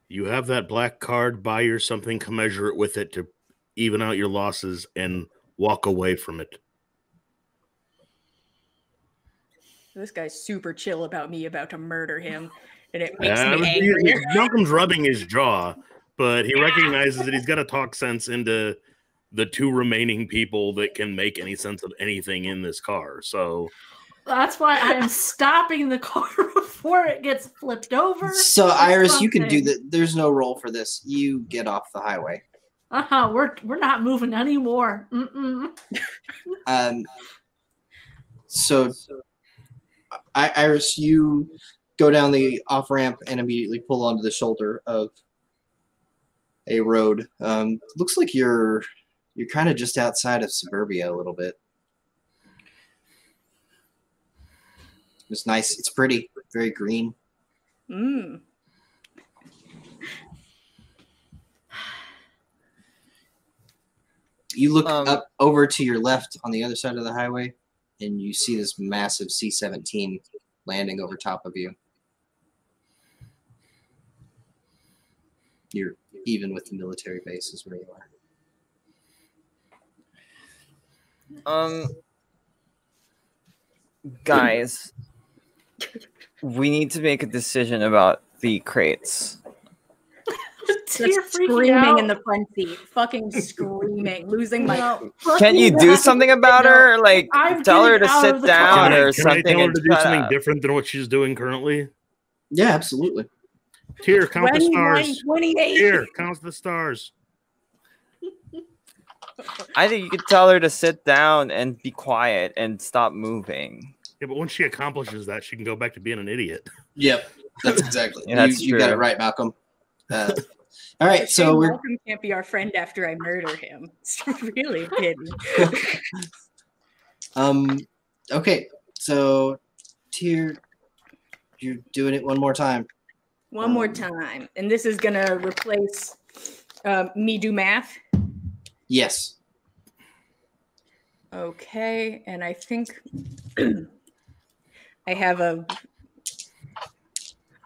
You have that black card, buy your something, commensurate with it to even out your losses and walk away from it. This guy's super chill about me about to murder him, and it makes me angry. Malcolm's rubbing his jaw, but he recognizes that he's got to talk sense into the 2 remaining people that can make any sense of anything in this car. So that's why I am stopping the car before it gets flipped over. So Iris, you can do that. There's no roll for this. You get off the highway. We're not moving anymore. So Iris, you go down the off ramp and immediately pull onto the shoulder of a road. Looks like you're kind of just outside of suburbia a little bit. It's nice. It's pretty. Very green. You look up over to your left on the other side of the highway, and you see this massive C-17 landing over top of you. You're even with the military bases where you are. Guys, we need to make a decision about the crates. Just screaming in the front seat, fucking screaming, losing my. Can you do something about her? Like, tell her to sit down or something. Can I tell her to do something different than what she's doing currently? Yeah, absolutely. Here, count the stars. 28. Here, count the stars. I think you could tell her to sit down and be quiet and stop moving. Yeah, but once she accomplishes that, she can go back to being an idiot. Yep, that's exactly. Yeah, that's you got it right, Malcolm. All right, so Malcolm can't be our friend after I murder him. It's really a pity. Okay, so Tyr, you're doing it one more time. One more time, and this is gonna replace me do math. Yes. Okay, and I think I have I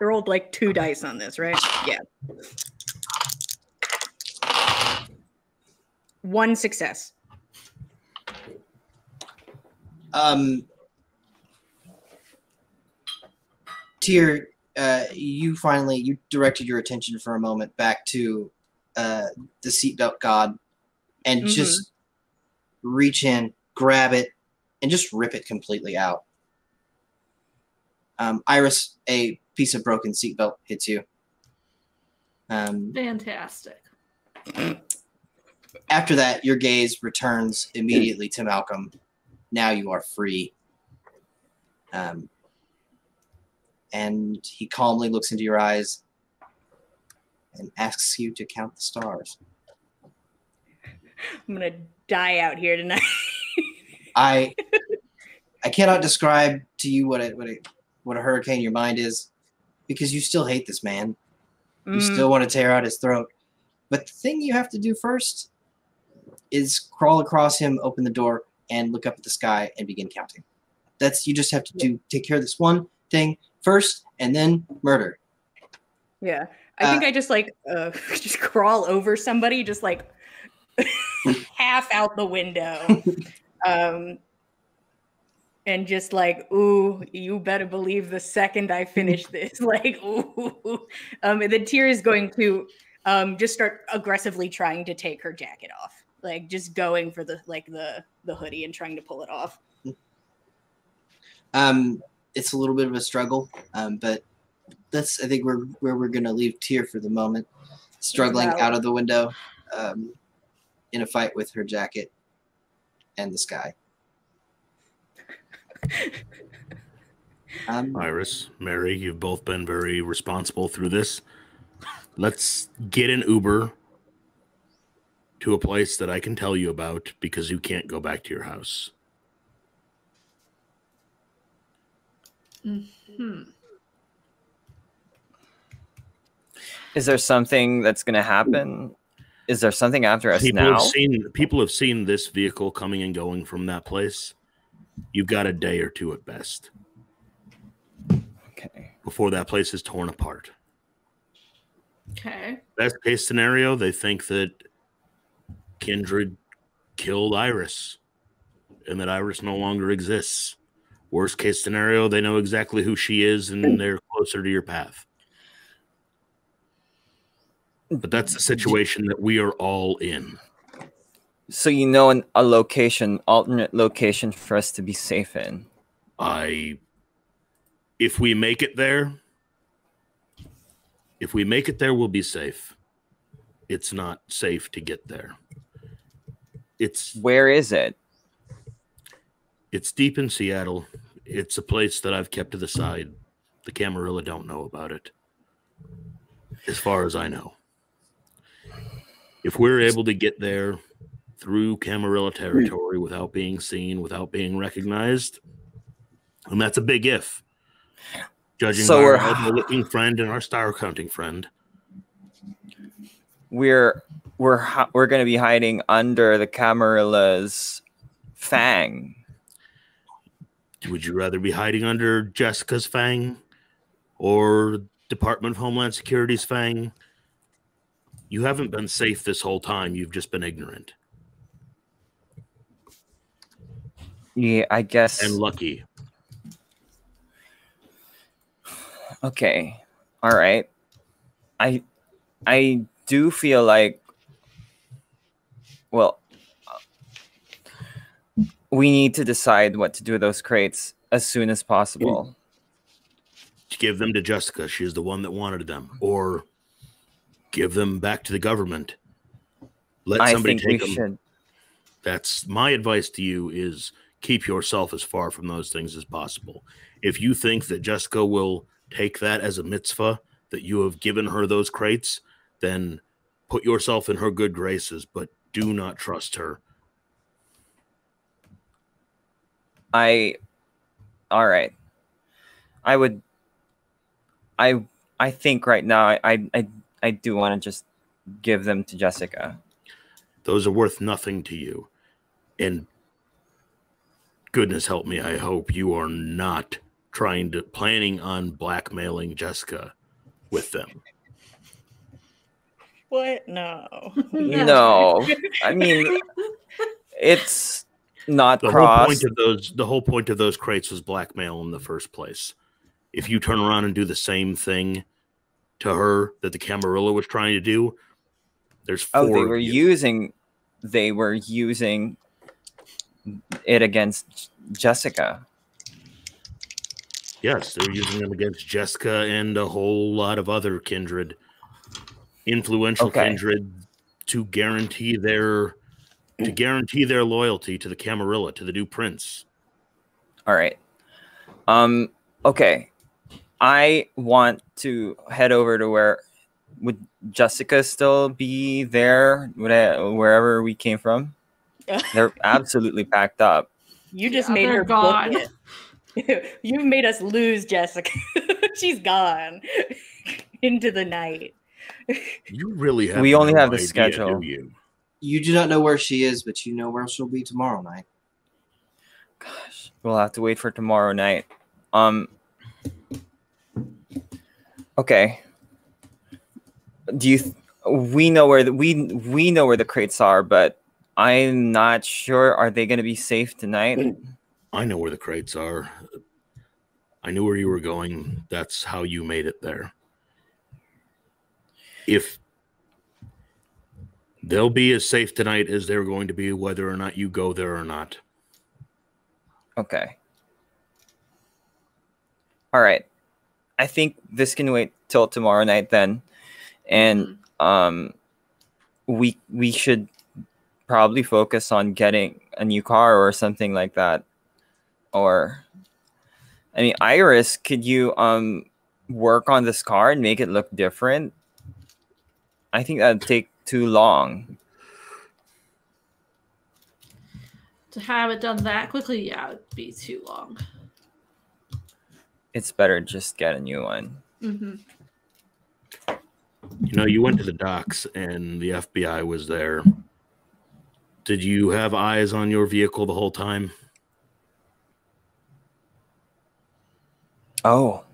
rolled like 2 dice on this, right? Yeah. 1 success. Tyr, you directed your attention for a moment back to the seatbelt god and just reach in, grab it, and just rip it completely out. Iris, a piece of broken seatbelt hits you. Fantastic. After that, your gaze returns immediately to Malcolm. Now you are free. And he calmly looks into your eyes and asks you to count the stars. I'm gonna die out here tonight. I cannot describe to you what a hurricane your mind is, because you still hate this man. You still want to tear out his throat. But the thing you have to do first is crawl across him, open the door, and look up at the sky and begin counting. You just have to take care of this one thing first, and then murder. Yeah. I think I just just crawl over somebody, just like half out the window. And just like, ooh, you better believe the second I finish this, like, ooh. And then Tyr is going to just start aggressively trying to take her jacket off, like just going for the hoodie and trying to pull it off. It's a little bit of a struggle, but that's I think where we're gonna leave Tyr for the moment, struggling out of the window, in a fight with her jacket and the sky. Iris, Mary, you've both been very responsible through this. Let's get an Uber to a place that I can tell you about because you can't go back to your house. Mm-hmm. Is there something that's going to happen? Is there something after us now? People have seen this vehicle coming and going from that place. You've got a day or two at best. Okay. Before that place is torn apart. Okay. Best case scenario, they think that Kindred killed Iris and that Iris no longer exists. Worst case scenario, they know exactly who she is and they're closer to your path. But that's the situation that we are all in. So you know a location, alternate location for us to be safe in. If we make it there, we'll be safe. It's not safe to get there. Where is it? It's deep in Seattle. It's a place that I've kept to the side. The Camarilla don't know about it. As far as I know. If we're able to get there through Camarilla territory without being seen, without being recognized, and that's a big if. Judging by our elbow-looking friend and our star counting friend. We're going to be hiding under the Camarilla's fang. Would you rather be hiding under Jessica's fang or Department of Homeland Security's fang? You haven't been safe this whole time. You've just been ignorant. Yeah, I guess. And lucky. Okay. All right. I do feel like, well, we need to decide what to do with those crates as soon as possible. Give them to Jessica. She is the one that wanted them. Or give them back to the government. Let somebody take them. Should. That's my advice to you is keep yourself as far from those things as possible. If you think that Jessica will take that as a mitzvah, that you have given her those crates, then put yourself in her good graces, but do not trust her. All right. I think right now I do want to just give them to Jessica. Those are worth nothing to you. And goodness help me, I hope you are not planning on blackmailing Jessica with them. What? No. No. I mean, it's not the whole point of those crates was blackmail in the first place. If you turn around and do the same thing to her that the Camarilla was trying to do, there's four. They were using it against Jessica. Yes, they're using them against Jessica and a whole lot of other kindred, influential kindred, to guarantee their loyalty to the Camarilla, to the new prince. All right. Okay. I want to head over to where would Jessica still be there? Wherever we came from? They're absolutely packed up. You just made her gone. You made us lose Jessica. She's gone into the night. You really have. We only have the idea, schedule. do you? You do not know where she is, but you know where she'll be tomorrow night. Gosh, we'll have to wait for tomorrow night. Okay. we know where we know where the crates are, but I'm not sure. Are they going to be safe tonight? I know where the crates are. I knew where you were going. That's how you made it there. If they'll be as safe tonight as they're going to be, whether or not you go there or not. Okay. All right. I think this can wait till tomorrow night then, and we should probably focus on getting a new car or something like that. Or, I mean, Iris, could you work on this car and make it look different? I think that'd take too long. To have it done that quickly, yeah, it'd be too long. It's better just get a new one. Mm-hmm. You know, you went to the docks and the FBI was there. Did you have eyes on your vehicle the whole time? Oh.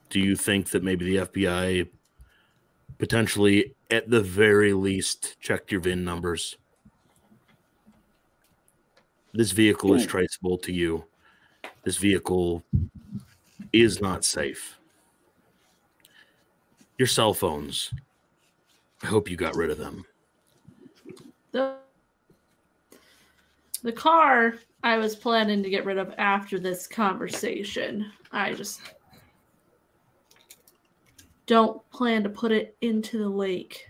Do you think that maybe the FBI potentially, at the very least, checked your VIN numbers? This vehicle is traceable to you. This vehicle is not safe. Your cell phones. I hope you got rid of them. The car I was planning to get rid of after this conversation. I just don't plan to put it into the lake.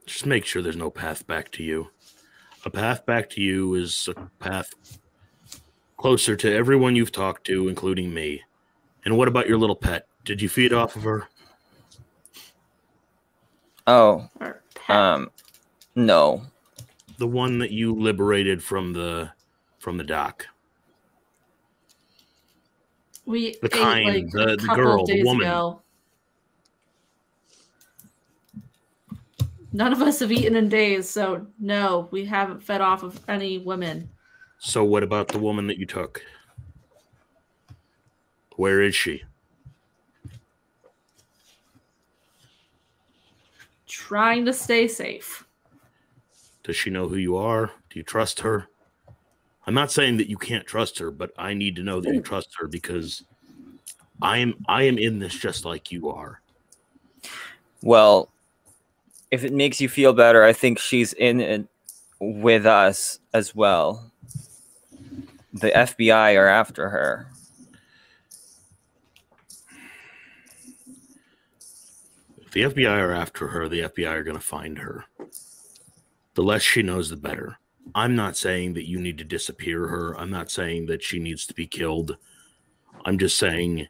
Just make sure there's no path back to you. A path back to you is a path closer to everyone you've talked to, including me. And what about your little pet? Did you feed off of her? Oh. No. The one that you liberated from the dock. We the ate kind, like the a couple girl, of the days woman. ago. None of us have eaten in days, so no, we haven't fed off of any women. So what about the woman that you took? Where is she? Trying to stay safe. Does she know who you are? Do you trust her? I'm not saying that you can't trust her, but I need to know that you trust her because I am in this just like you are. Well, if it makes you feel better, I think she's in it with us as well. The FBI are after her. If the FBI are after her, the FBI are going to find her. The less she knows, the better. I'm not saying that you need to disappear her. I'm not saying that she needs to be killed. I'm just saying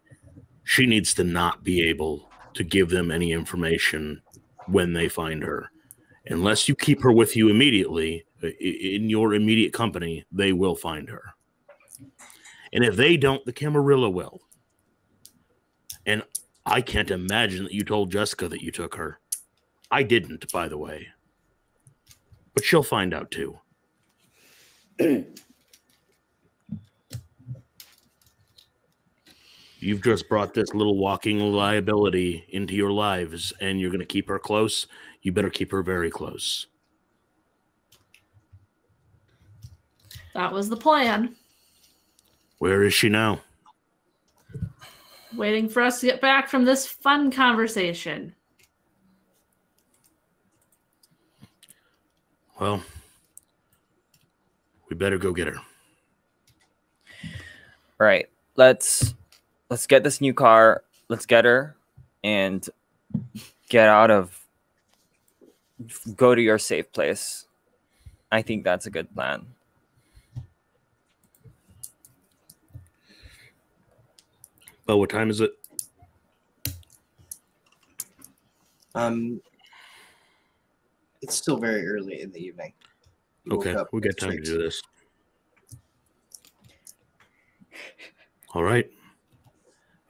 she needs to not be able to give them any information when they find her. Unless you keep her with you immediately, in your immediate company, they will find her. And if they don't, the Camarilla will. And I can't imagine that you told Jessica that you took her. I didn't, by the way. But she'll find out too. You've just brought this little walking liability into your lives, and you're going to keep her close. You better keep her very close. That was the plan. Where is she now? Waiting for us to get back from this fun conversation. Well, we better go get her. All right. Let's get this new car. Let's get her and go to your safe place. I think that's a good plan. Well, what time is it? It's still very early in the evening. Okay, we got time to do this. All right.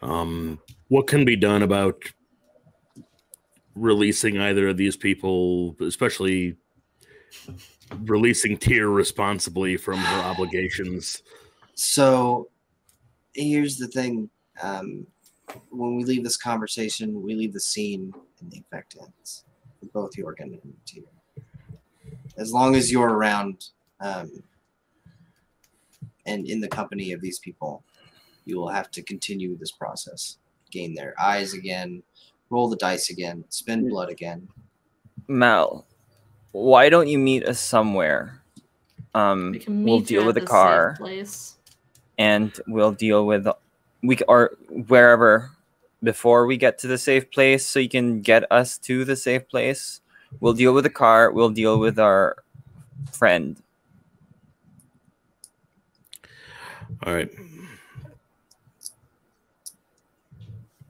What can be done about releasing either of these people, especially releasing Tyr responsibly from her obligations? So here's the thing. When we leave this conversation, we leave the scene, and the effect ends for both Jorgen and Tyr. As long as you're around and in the company of these people, you will have to continue this process. Gain their eyes again, roll the dice again, spend blood again. Mel, why don't you meet us somewhere? We can meet We'll you deal at with the this car, safe place. and we'll deal with or wherever before we get to the safe place, so you can get us to the safe place. We'll deal with the car. We'll deal with our friend. All right.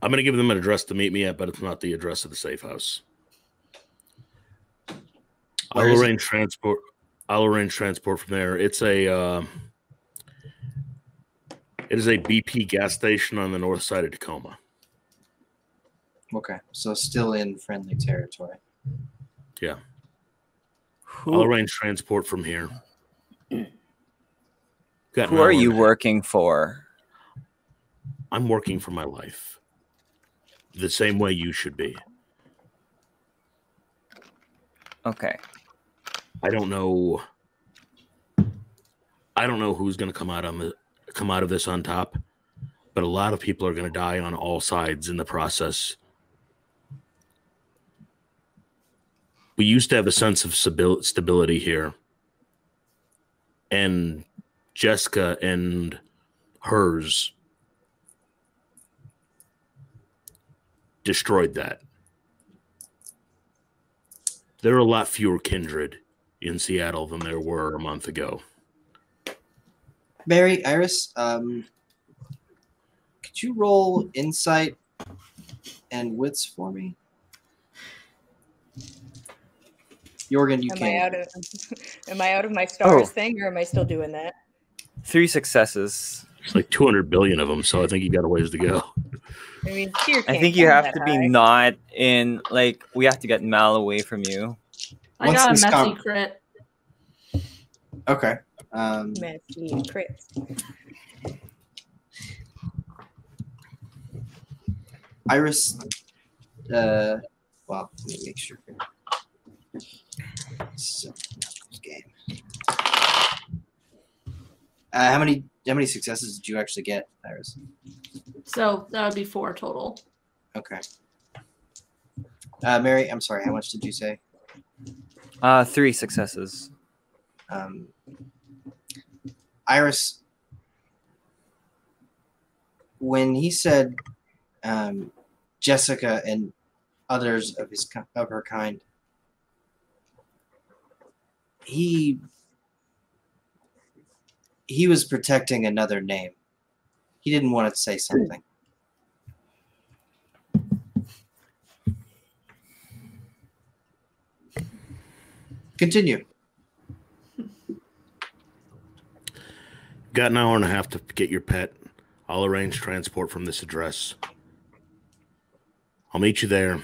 I'm going to give them an address to meet me at, but it's not the address of the safe house. I'll arrange transport. I'll arrange transport from there. It is a BP gas station on the north side of Tacoma. Okay, so still in friendly territory. Yeah. I'll arrange transport from here. Who are you working for? I'm working for my life. The same way you should be. Okay. I don't know who's going to come out of this on top, but a lot of people are going to die on all sides in the process. We used to have a sense of stability here, and Jessica and hers destroyed that. There are a lot fewer kindred in Seattle than there were a month ago. Mary, Iris, could you roll insight and wits for me? Jorgen, you can. Am I out of my stars thing, or am I still doing that? 3 successes. It's like 200 billion of them, so I think you got a ways to go. I mean, Tyr I can't think you climb have that to be high. not in, like, we have to get Mal away from you. I What's got a this messy crit. Okay. Messy crits. Iris, well, let me make sure. So, game. How many successes did you actually get, Iris? So that would be 4 total. Okay. Mary, I'm sorry. How much did you say? 3 successes. Iris, when he said Jessica and others of her kind, he was protecting another name. He didn't want to say something. Continue. Got an hour and a half to get your pet. I'll arrange transport from this address. I'll meet you there.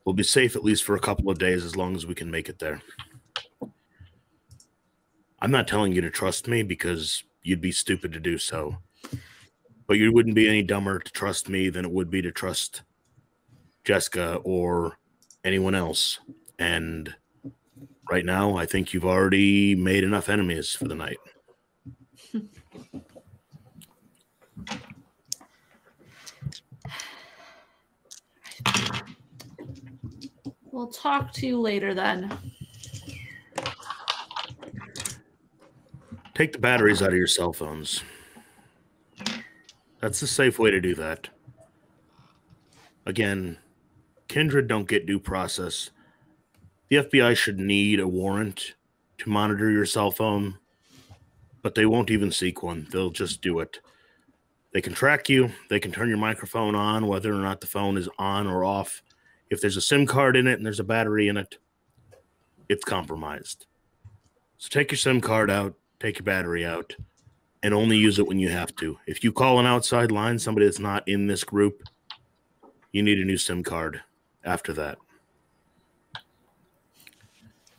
We'll be safe at least for a couple of days as long as we can make it there. I'm not telling you to trust me because you'd be stupid to do so. But you wouldn't be any dumber to trust me than it would be to trust Jessica or anyone else. And right now, I think you've already made enough enemies for the night. We'll talk to you later then. Take the batteries out of your cell phones. That's the safe way to do that. Again, kindred don't get due process. The FBI should need a warrant to monitor your cell phone, but they won't even seek one. They'll just do it. They can track you. They can turn your microphone on, whether or not the phone is on or off. If there's a SIM card in it and there's a battery in it, it's compromised. So take your SIM card out, take your battery out, and only use it when you have to. If you call an outside line, somebody that's not in this group, you need a new SIM card after that.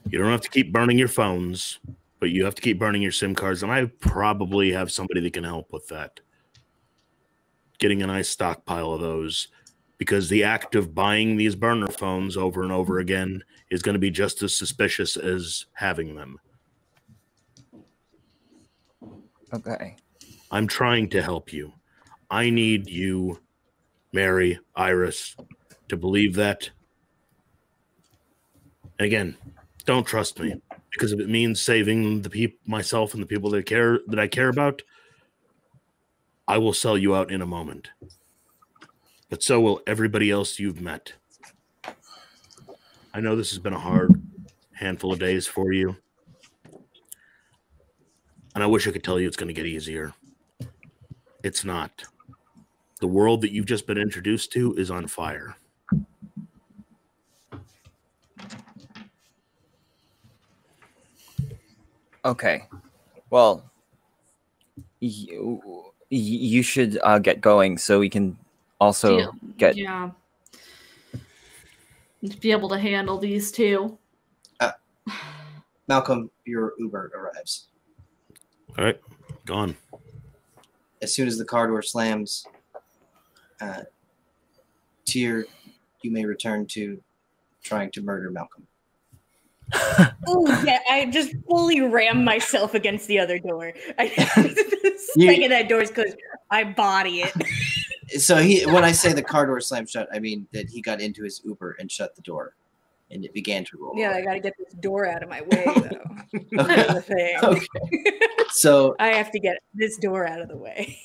You don't have to keep burning your phones, but you have to keep burning your SIM cards, and I probably have somebody that can help with that. Getting a nice stockpile of those. because the act of buying these burner phones over and over again is going to be just as suspicious as having them. Okay. I'm trying to help you. I need you, Mary, Iris, to believe that. And again, don't trust me, because if it means saving myself and the people that I care about, I will sell you out in a moment. But so will everybody else you've met. I know this has been a hard handful of days for you. And I wish I could tell you it's going to get easier. It's not. The world that you've just been introduced to is on fire. Okay. Well, you should get going so we can also get... Yeah. To be able to handle these two. Malcolm, your Uber arrives. All right, gone. As soon as the car door slams, Tyr, you may return to trying to murder Malcolm. Oh, yeah, I just fully rammed myself against the other door. The second that door's closed, I body it. So when I say the car door slammed shut, I mean that he got into his Uber and shut the door, and it began to roll. Yeah, away. I got to get this door out of my way, though. That's the thing. Okay. So I have to get this door out of the way.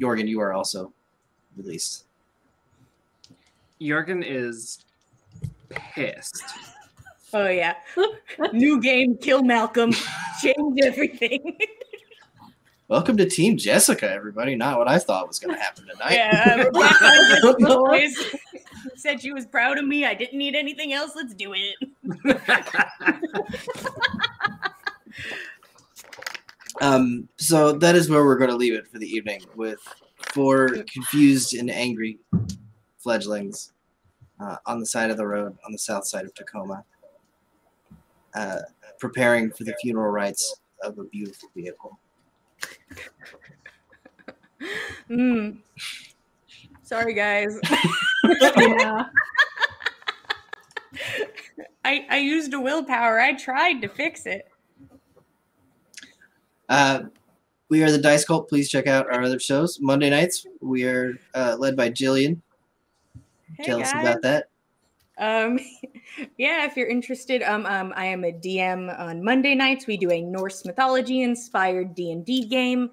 Jorgen, you are also released. Jorgen is pissed. Oh, yeah. New game, kill Malcolm, change everything. Welcome to Team Jessica, everybody. Not what I thought was going to happen tonight. Yeah, Rebecca boys said she was proud of me. I didn't need anything else. Let's do it. So that is where we're going to leave it for the evening, with 4 confused and angry fledglings on the side of the road on the south side of Tacoma, preparing for the funeral rites of a beautiful vehicle. Sorry, guys. Yeah. I used a willpower. I tried to fix it. We are the Dice Cult. Please check out our other shows. Monday nights, we are led by Jillian. Hey, Tell us guys. about that. Yeah, if you're interested, I am a DM on Monday nights. We do a Norse mythology inspired D&D game.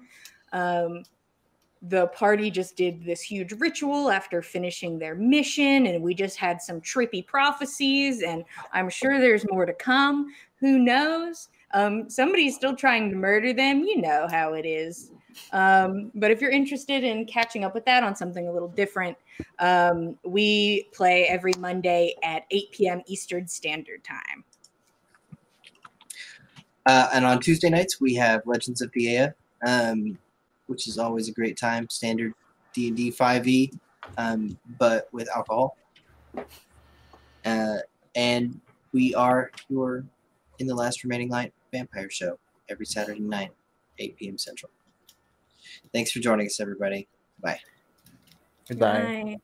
The party just did this huge ritual after finishing their mission, and we just had some trippy prophecies, and I'm sure there's more to come. Who knows? Somebody's still trying to murder them. You know how it is. But if you're interested in catching up with that on something a little different, we play every Monday at 8 p.m. Eastern Standard Time. And on Tuesday nights, we have Legends of Piea, which is always a great time. Standard D&D 5e, but with alcohol. And we are your In the Last Remaining Light vampire show every Saturday night, 8 p.m. Central. Thanks for joining us, everybody. Bye. Goodbye. Bye.